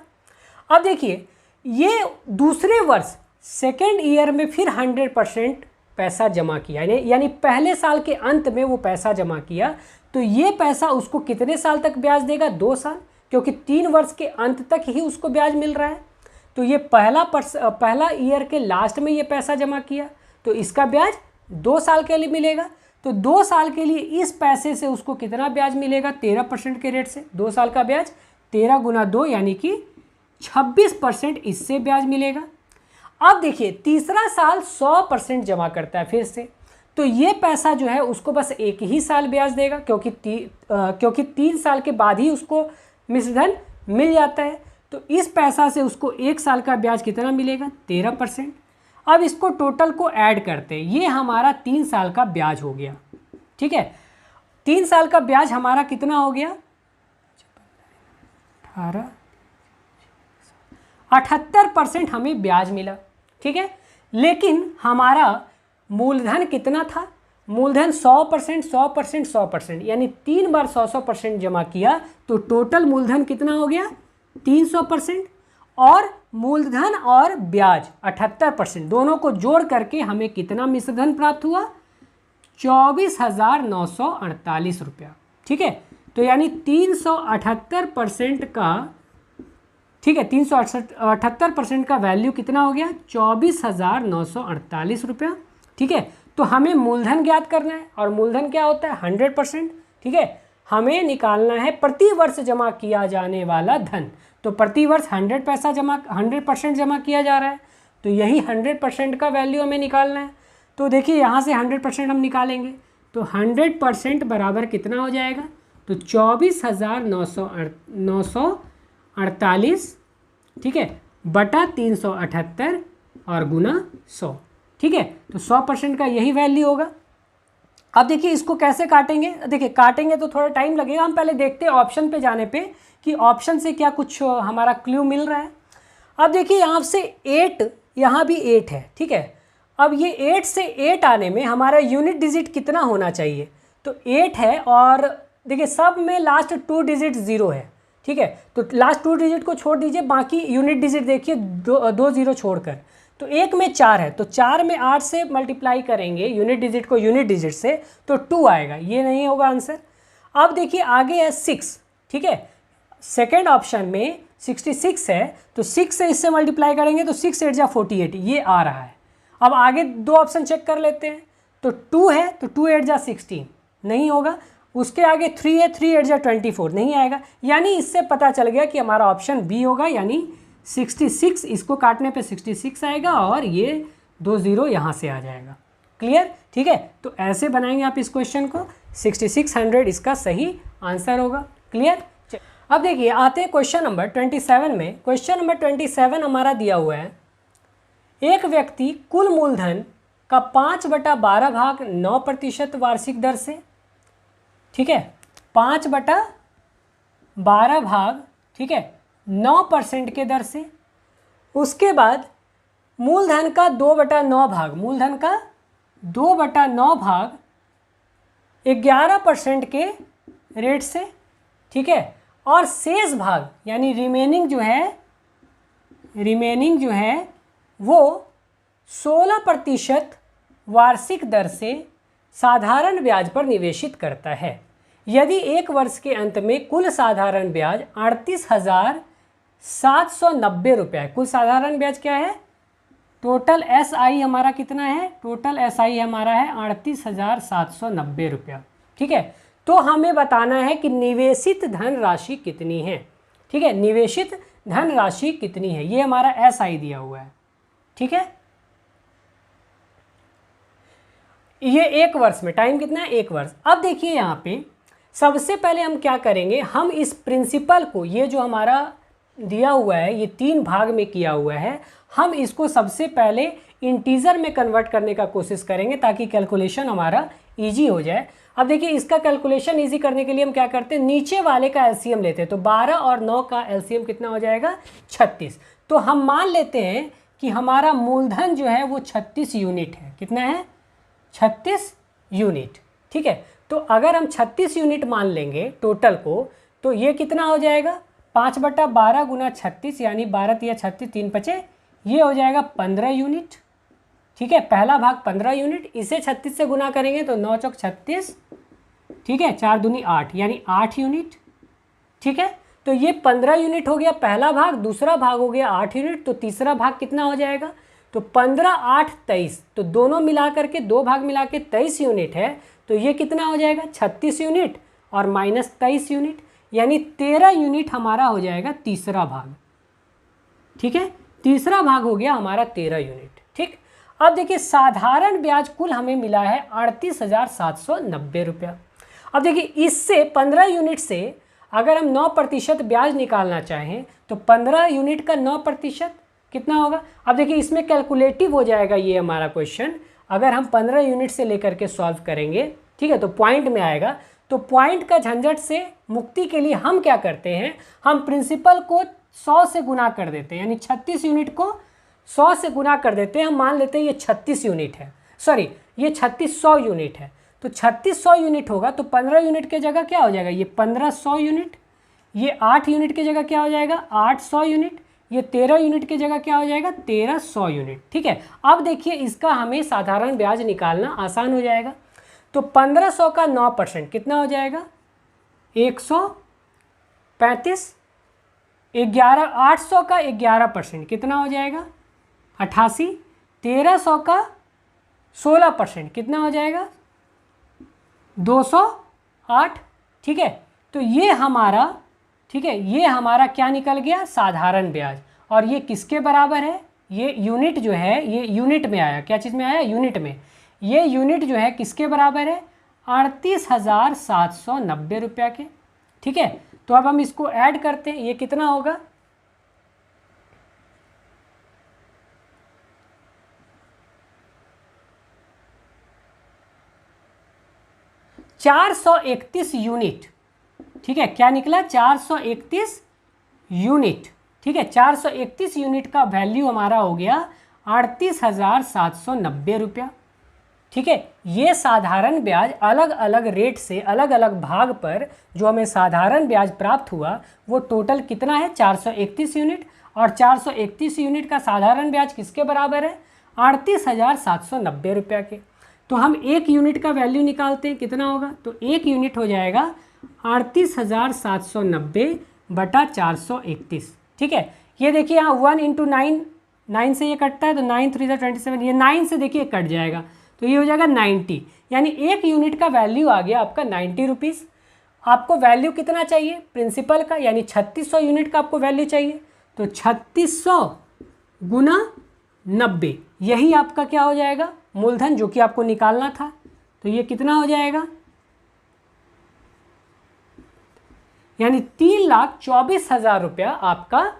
अब देखिए ये दूसरे वर्ष सेकेंड ईयर में फिर 100% पैसा जमा किया, यानी पहले साल के अंत में वो पैसा जमा किया, तो ये पैसा उसको कितने साल तक ब्याज देगा, 2 साल, क्योंकि 3 वर्ष के अंत तक ही उसको ब्याज मिल रहा है। तो ये पहला ईयर के लास्ट में ये पैसा जमा किया, तो इसका ब्याज 2 साल के लिए मिलेगा। तो 2 साल के लिए इस पैसे से उसको कितना ब्याज मिलेगा, 13% के रेट से। 2 साल का ब्याज 13 गुना 2 यानी कि 26% इससे ब्याज मिलेगा। अब देखिए तीसरा साल 100% जमा करता है फिर से, तो ये पैसा जो है उसको बस 1 ही साल ब्याज देगा, क्योंकि 3 साल के बाद ही उसको मिश्रधन मिल जाता है। तो इस पैसा से उसको 1 साल का ब्याज कितना मिलेगा, 13%। अब इसको टोटल को ऐड करते हैं, ये हमारा 3 साल का ब्याज हो गया, ठीक है। 3 साल का ब्याज हमारा कितना हो गया, 78% हमें ब्याज मिला, ठीक है। लेकिन हमारा मूलधन कितना था, मूलधन 100%, 100%, 100%, यानी 3 बार 100% जमा किया, तो टोटल मूलधन कितना हो गया, 300%। और मूलधन और ब्याज 78%, दोनों को जोड़ करके हमें कितना मिश्रधन प्राप्त हुआ, 24,948 रुपया, ठीक है। तो यानी 378% का, ठीक है, 378% का वैल्यू कितना हो गया, 24,948 रुपया, ठीक है। तो हमें मूलधन ज्ञात करना है, और मूलधन क्या होता है, 100%, ठीक है। हमें निकालना है प्रति वर्ष जमा किया जाने वाला धन। तो प्रति वर्ष 100% जमा किया जा रहा है, तो यही 100% का वैल्यू हमें निकालना है। तो देखिए यहाँ से 100% हम निकालेंगे, तो 100% बराबर कितना हो जाएगा, तो 24,948, ठीक है, बटा 378 और गुना 100, ठीक है। तो 100% का यही वैल्यू होगा। अब देखिए इसको कैसे काटेंगे, देखिए काटेंगे तो थोड़ा टाइम लगेगा, हम पहले देखते हैं ऑप्शन पे जाने पे कि ऑप्शन से क्या कुछ हमारा क्लू मिल रहा है। अब देखिए यहाँ से 8, यहाँ भी 8 है, ठीक है। अब ये 8 से 8 आने में हमारा यूनिट डिजिट कितना होना चाहिए, तो 8 है, और देखिए सब में लास्ट 2 डिजिट 0 है, ठीक है। तो लास्ट 2 डिजिट को छोड़ दीजिए, बाकी यूनिट डिजिट देखिए 2 0 छोड़कर, तो 1 में 4 है, तो 4 में 8 से मल्टीप्लाई करेंगे यूनिट डिजिट को यूनिट डिजिट से, तो 2 आएगा, ये नहीं होगा आंसर। अब देखिए आगे है 6, ठीक है, सेकेंड ऑप्शन में 66 है, तो 6 से इससे मल्टीप्लाई करेंगे तो 6 8 जा 48, ये आ रहा है। अब आगे 2 ऑप्शन चेक कर लेते हैं, तो 2 है, तो 2 8 जा 16, नहीं होगा। उसके आगे 3 है, 3 8 जा 24, नहीं आएगा। यानी इससे पता चल गया कि हमारा ऑप्शन बी होगा, यानी 66, इसको काटने पे 66 आएगा और ये 2 0 यहाँ से आ जाएगा। क्लियर, ठीक है। तो ऐसे बनाएंगे आप इस क्वेश्चन को, 6600 इसका सही आंसर होगा। क्लियर। अब देखिए आते हैं क्वेश्चन नंबर 27 में। क्वेश्चन नंबर 27 हमारा दिया हुआ है, एक व्यक्ति कुल मूलधन का 5/12 भाग 9% वार्षिक दर से, ठीक है, 5/12 भाग, ठीक है, 9% के दर से, उसके बाद मूलधन का 2/9 भाग, मूलधन का 2/9 भाग 11% के रेट से, ठीक है, और शेष भाग यानी रिमेनिंग जो है वो 16% वार्षिक दर से साधारण ब्याज पर निवेशित करता है। यदि एक वर्ष के अंत में कुल साधारण ब्याज 38,790 रुपया है। कुल साधारण ब्याज क्या है? टोटल SI हमारा कितना है? टोटल SI हमारा है 38,790 रुपया, ठीक है। तो हमें बताना है कि निवेशित धन राशि कितनी है, ठीक है, निवेशित धन राशि कितनी है, ये हमारा SI दिया हुआ है, ठीक है। ये एक वर्ष में, टाइम कितना है? एक वर्ष। अब देखिए यहाँ पे सबसे पहले हम क्या करेंगे, हम इस प्रिंसिपल को, ये जो हमारा दिया हुआ है ये 3 भाग में किया हुआ है, हम इसको सबसे पहले इंटीजर में कन्वर्ट करने का कोशिश करेंगे ताकि कैलकुलेशन हमारा इजी हो जाए। अब देखिए इसका कैलकुलेशन इजी करने के लिए हम क्या करते हैं, नीचे वाले का एलसीएम लेते हैं। तो 12 और 9 का एलसीएम कितना हो जाएगा? 36। तो हम मान लेते हैं कि हमारा मूलधन जो है वो 36 यूनिट है। कितना है? 36 यूनिट, ठीक है। तो अगर हम 36 यूनिट मान लेंगे टोटल को, तो ये कितना हो जाएगा? 5/12 गुना 36 यानी 12 या 36 3 5, ये हो जाएगा 15 यूनिट, ठीक है। पहला भाग 15 यूनिट, इसे 36 से गुना करेंगे तो 9 चौक 36, ठीक है, 4 दूनी 8 यानी 8 यूनिट, ठीक है। तो ये 15 यूनिट हो गया पहला भाग, दूसरा भाग हो गया 8 यूनिट, तो तीसरा भाग कितना हो जाएगा? तो 15 8 23, तो दोनों मिला करके 2 भाग मिला के 23 यूनिट है। तो ये कितना हो जाएगा? 36 यूनिट और माइनस 23 यूनिट, यानी 13 यूनिट हमारा हो जाएगा तीसरा भाग, ठीक है। तीसरा भाग हो गया हमारा 13 यूनिट, ठीक। अब देखिए साधारण ब्याज कुल हमें मिला है 38,790 रुपया। अब देखिए इससे 15 यूनिट से अगर हम 9% ब्याज निकालना चाहें तो 15 यूनिट का 9% कितना होगा? अब देखिए इसमें कैलकुलेटिव हो जाएगा ये हमारा क्वेश्चन। अगर हम 15 यूनिट से लेकर के सॉल्व करेंगे, ठीक है, तो पॉइंट में आएगा। तो पॉइंट का झंझट से मुक्ति के लिए हम क्या करते हैं, हम प्रिंसिपल को 100 से गुना कर देते हैं, यानी 36 यूनिट को 100 से गुना कर देते हैं। हम मान लेते हैं ये 36 यूनिट है, सॉरी ये 3600 यूनिट है। तो 3600 यूनिट होगा तो 15 यूनिट के जगह क्या हो जाएगा? ये 1500 यूनिट। ये 8 यूनिट की जगह क्या हो जाएगा? 800 यूनिट। ये 13 यूनिट की जगह क्या हो जाएगा? 1300 यूनिट, ठीक है। अब देखिए इसका हमें साधारण ब्याज निकालना आसान हो जाएगा। तो 1500 का 9% कितना हो जाएगा? 135। 800 का 11% कितना हो जाएगा? 88। 1300 का 16% कितना हो जाएगा? 208, ठीक है। तो ये हमारा, ठीक है, ये हमारा क्या निकल गया? साधारण ब्याज। और ये किसके बराबर है? ये यूनिट जो है ये यूनिट में आया, क्या चीज़ में आया? यूनिट में। ये यूनिट जो है किसके बराबर है? 38,790 रुपया के, ठीक है। तो अब हम इसको ऐड करते हैं, ये कितना होगा? $431 यूनिट, ठीक है। क्या निकला? 431 यूनिट, ठीक है। 431 यूनिट का वैल्यू हमारा हो गया 38,790 रुपया, ठीक है। ये साधारण ब्याज अलग अलग रेट से अलग अलग भाग पर जो हमें साधारण ब्याज प्राप्त हुआ वो टोटल कितना है 431 यूनिट, और 431 यूनिट का साधारण ब्याज किसके बराबर है 38,790 रुपया के। तो हम एक यूनिट का वैल्यू निकालते हैं, कितना होगा, तो एक यूनिट हो जाएगा 38,790 बटा 431। ठीक है, ये देखिए यहाँ 1 × 9, 9 से ये कटता है तो 9 3 27, ये 9 से देखिए कट जाएगा तो ये हो जाएगा 90, यानी एक यूनिट का वैल्यू आ गया आपका 90 रुपीज़। आपको वैल्यू कितना चाहिए प्रिंसिपल का, यानी 3600 यूनिट का आपको वैल्यू चाहिए, तो 3600 गुना 90, यही आपका क्या हो जाएगा मूलधन जो कि आपको निकालना था। तो ये कितना हो जाएगा, यानी 3,24,000 रुपया आपका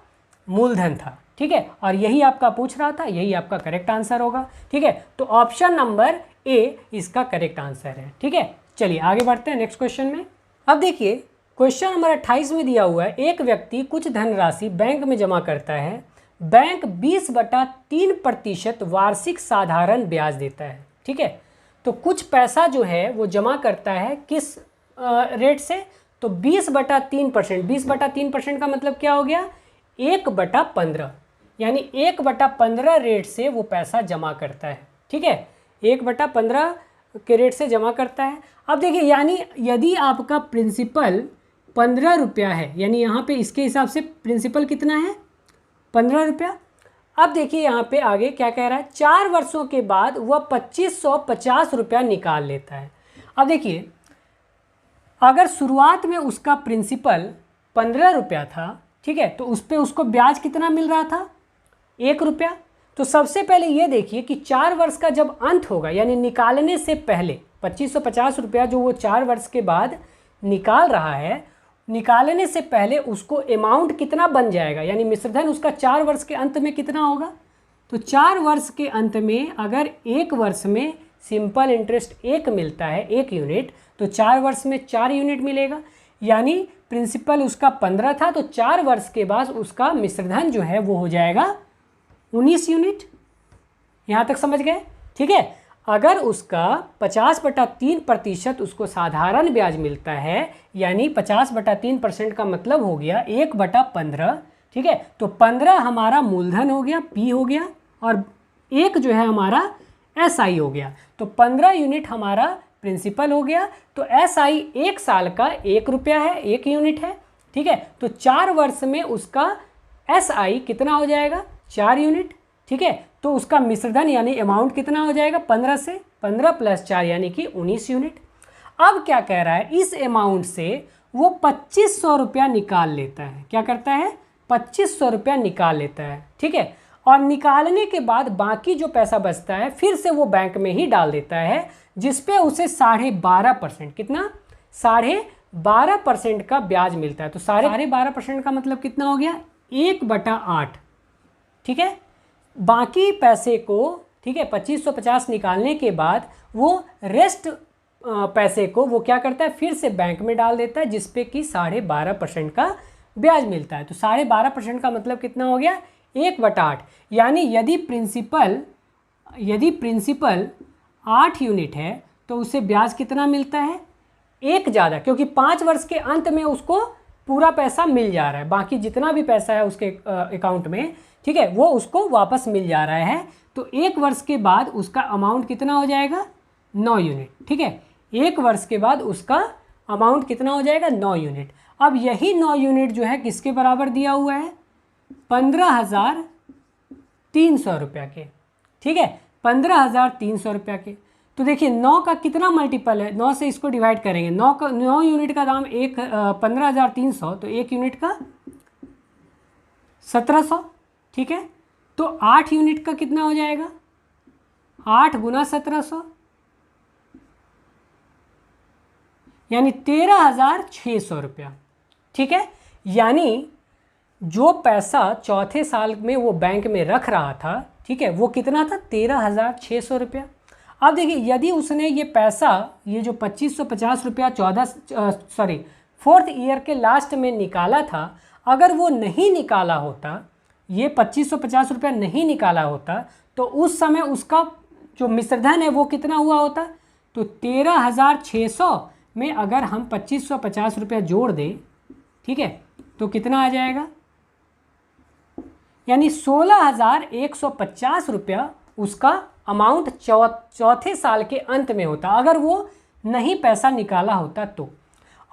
मूलधन था। ठीक है, और यही आपका पूछ रहा था, यही आपका करेक्ट आंसर होगा। ठीक है, तो ऑप्शन नंबर ए इसका करेक्ट आंसर है। ठीक है, चलिए आगे बढ़ते हैं नेक्स्ट क्वेश्चन में। अब देखिए क्वेश्चन नंबर 28 में दिया हुआ है, एक व्यक्ति कुछ धनराशि बैंक में जमा करता है, बैंक 20/3% वार्षिक साधारण ब्याज देता है। ठीक है, तो कुछ पैसा जो है वो जमा करता है किस रेट से, तो 20/3%। 20/3% का मतलब क्या हो गया 1/15, यानी 1/15 रेट से वो पैसा जमा करता है। ठीक है, 1/15 के रेट से जमा करता है। अब देखिए, यानी यदि आपका प्रिंसिपल 15 रुपया है, यानी यहाँ पे इसके हिसाब से प्रिंसिपल कितना है 15 रुपया। अब देखिए यहाँ पे आगे क्या कह रहा है, 4 वर्षों के बाद वह 2550 रुपया निकाल लेता है। अब देखिए अगर शुरुआत में उसका प्रिंसिपल 15 रुपया था, ठीक है, तो उस पर उसको ब्याज कितना मिल रहा था 1 रुपया। तो सबसे पहले ये देखिए कि 4 वर्ष का जब अंत होगा, यानी निकालने से पहले 2550 रुपया जो वो 4 वर्ष के बाद निकाल रहा है, निकालने से पहले उसको अमाउंट कितना बन जाएगा, यानी मिश्रधन उसका 4 वर्ष के अंत में कितना होगा। तो 4 वर्ष के अंत में अगर 1 वर्ष में सिंपल इंटरेस्ट 1 मिलता है 1 यूनिट, तो 4 वर्ष में 4 यूनिट मिलेगा, यानी प्रिंसिपल उसका 15 था, तो 4 वर्ष के बाद उसका मिश्रधन जो है वो हो जाएगा 19 यूनिट। यहाँ तक समझ गए। ठीक है, अगर उसका 50/3% उसको साधारण ब्याज मिलता है, यानी 50/3% का मतलब हो गया 1/15। ठीक है, तो 15 हमारा मूलधन हो गया, पी हो गया, और 1 जो है हमारा SI हो गया, तो 15 यूनिट हमारा प्रिंसिपल हो गया। तो SI 1 साल का 1 रुपया है, 1 यूनिट है। ठीक है, तो 4 वर्ष में उसका SI कितना हो जाएगा 4 यूनिट। ठीक है, तो उसका मिश्रधन यानी अमाउंट कितना हो जाएगा 15 से 15 + 4 यानी कि 19 यूनिट। अब क्या कह रहा है, इस अमाउंट से वो 2500 रुपया निकाल लेता है। क्या करता है 2500 रुपया निकाल लेता है। ठीक है, और निकालने के बाद बाकी जो पैसा बचता है फिर से वो बैंक में ही डाल देता है, जिस पे उसे 12.5%, कितना 12.5% का ब्याज मिलता है। तो 12.5% का मतलब कितना हो गया 1/8। ठीक है, बाकी पैसे को, ठीक है, 2550 निकालने के बाद वो रेस्ट पैसे को वो क्या करता है फिर से बैंक में डाल देता है, जिस पे कि 12.5% का ब्याज मिलता है। तो 12.5% का मतलब कितना हो गया 1/8, यानी यदि प्रिंसिपल 8 यूनिट है तो उसे ब्याज कितना मिलता है 1 ज़्यादा, क्योंकि 5 वर्ष के अंत में उसको पूरा पैसा मिल जा रहा है, बाकी जितना भी पैसा है उसके अकाउंट में, ठीक है, वो उसको वापस मिल जा रहा है। तो 1 वर्ष के बाद उसका अमाउंट कितना हो जाएगा 9 यूनिट। ठीक है, 1 वर्ष के बाद उसका अमाउंट कितना हो जाएगा 9 यूनिट। अब यही 9 यूनिट जो है किसके बराबर दिया हुआ है 15,300 रुपया के। ठीक है, 15,300 रुपया के। तो देखिए 9 का कितना मल्टीपल है, 9 से इसको डिवाइड करेंगे, 9 यूनिट का दाम 15,300, तो 1 यूनिट का 1700। ठीक है, तो 8 यूनिट का कितना हो जाएगा 8 × 1700, यानी 13,600 रुपया। ठीक है, यानी जो पैसा चौथे साल में वो बैंक में रख रहा था, ठीक है, वो कितना था 13,600 रुपया। अब देखिए यदि उसने ये पैसा, ये जो 2550 रुपया 4th ईयर के लास्ट में निकाला था, अगर वो नहीं निकाला होता, ये 2550 रुपया नहीं निकाला होता, तो उस समय उसका जो मिश्रधन है वो कितना हुआ होता, तो 13,600 में अगर हम 2550 रुपया जोड़ दें, ठीक है, तो कितना आ जाएगा, यानी 16,150 रुपया उसका अमाउंट चौथे साल के अंत में होता अगर वो नहीं पैसा निकाला होता तो।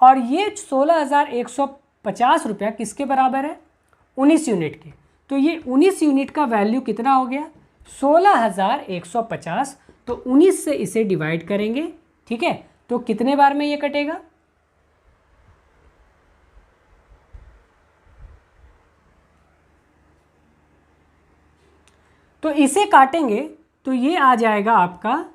और ये 16,150 रुपया किसके बराबर है, 19 यूनिट के। तो ये 19 यूनिट का वैल्यू कितना हो गया, 16,150। तो 19 से इसे डिवाइड करेंगे, ठीक है, तो कितने बार में ये कटेगा, तो इसे काटेंगे तो ये आ जाएगा आपका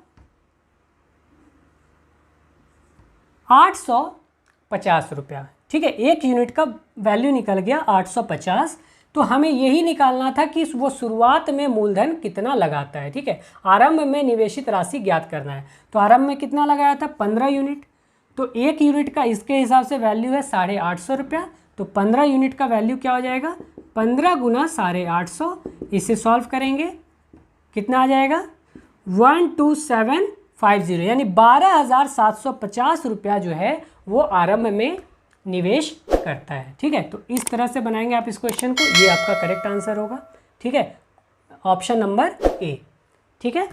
850 रुपया, ठीक है। एक यूनिट का वैल्यू निकल गया 850। तो हमें यही निकालना था कि वो शुरुआत में मूलधन कितना लगाता है, ठीक है। आरंभ में निवेशित राशि ज्ञात करना है। तो आरंभ में कितना लगाया था, 15 यूनिट। तो एक यूनिट का इसके हिसाब से वैल्यू है 850 रुपया। तो 15 यूनिट का वैल्यू क्या हो जाएगा, 15 गुना 850। इसे सॉल्व करेंगे, कितना आ जाएगा, 12750, यानी 12,750 रुपया जो है वो आरंभ में निवेश करता है, ठीक है। तो इस तरह से बनाएंगे आप इस क्वेश्चन को, ये आपका करेक्ट आंसर होगा, ठीक है, ऑप्शन नंबर ए, ठीक है।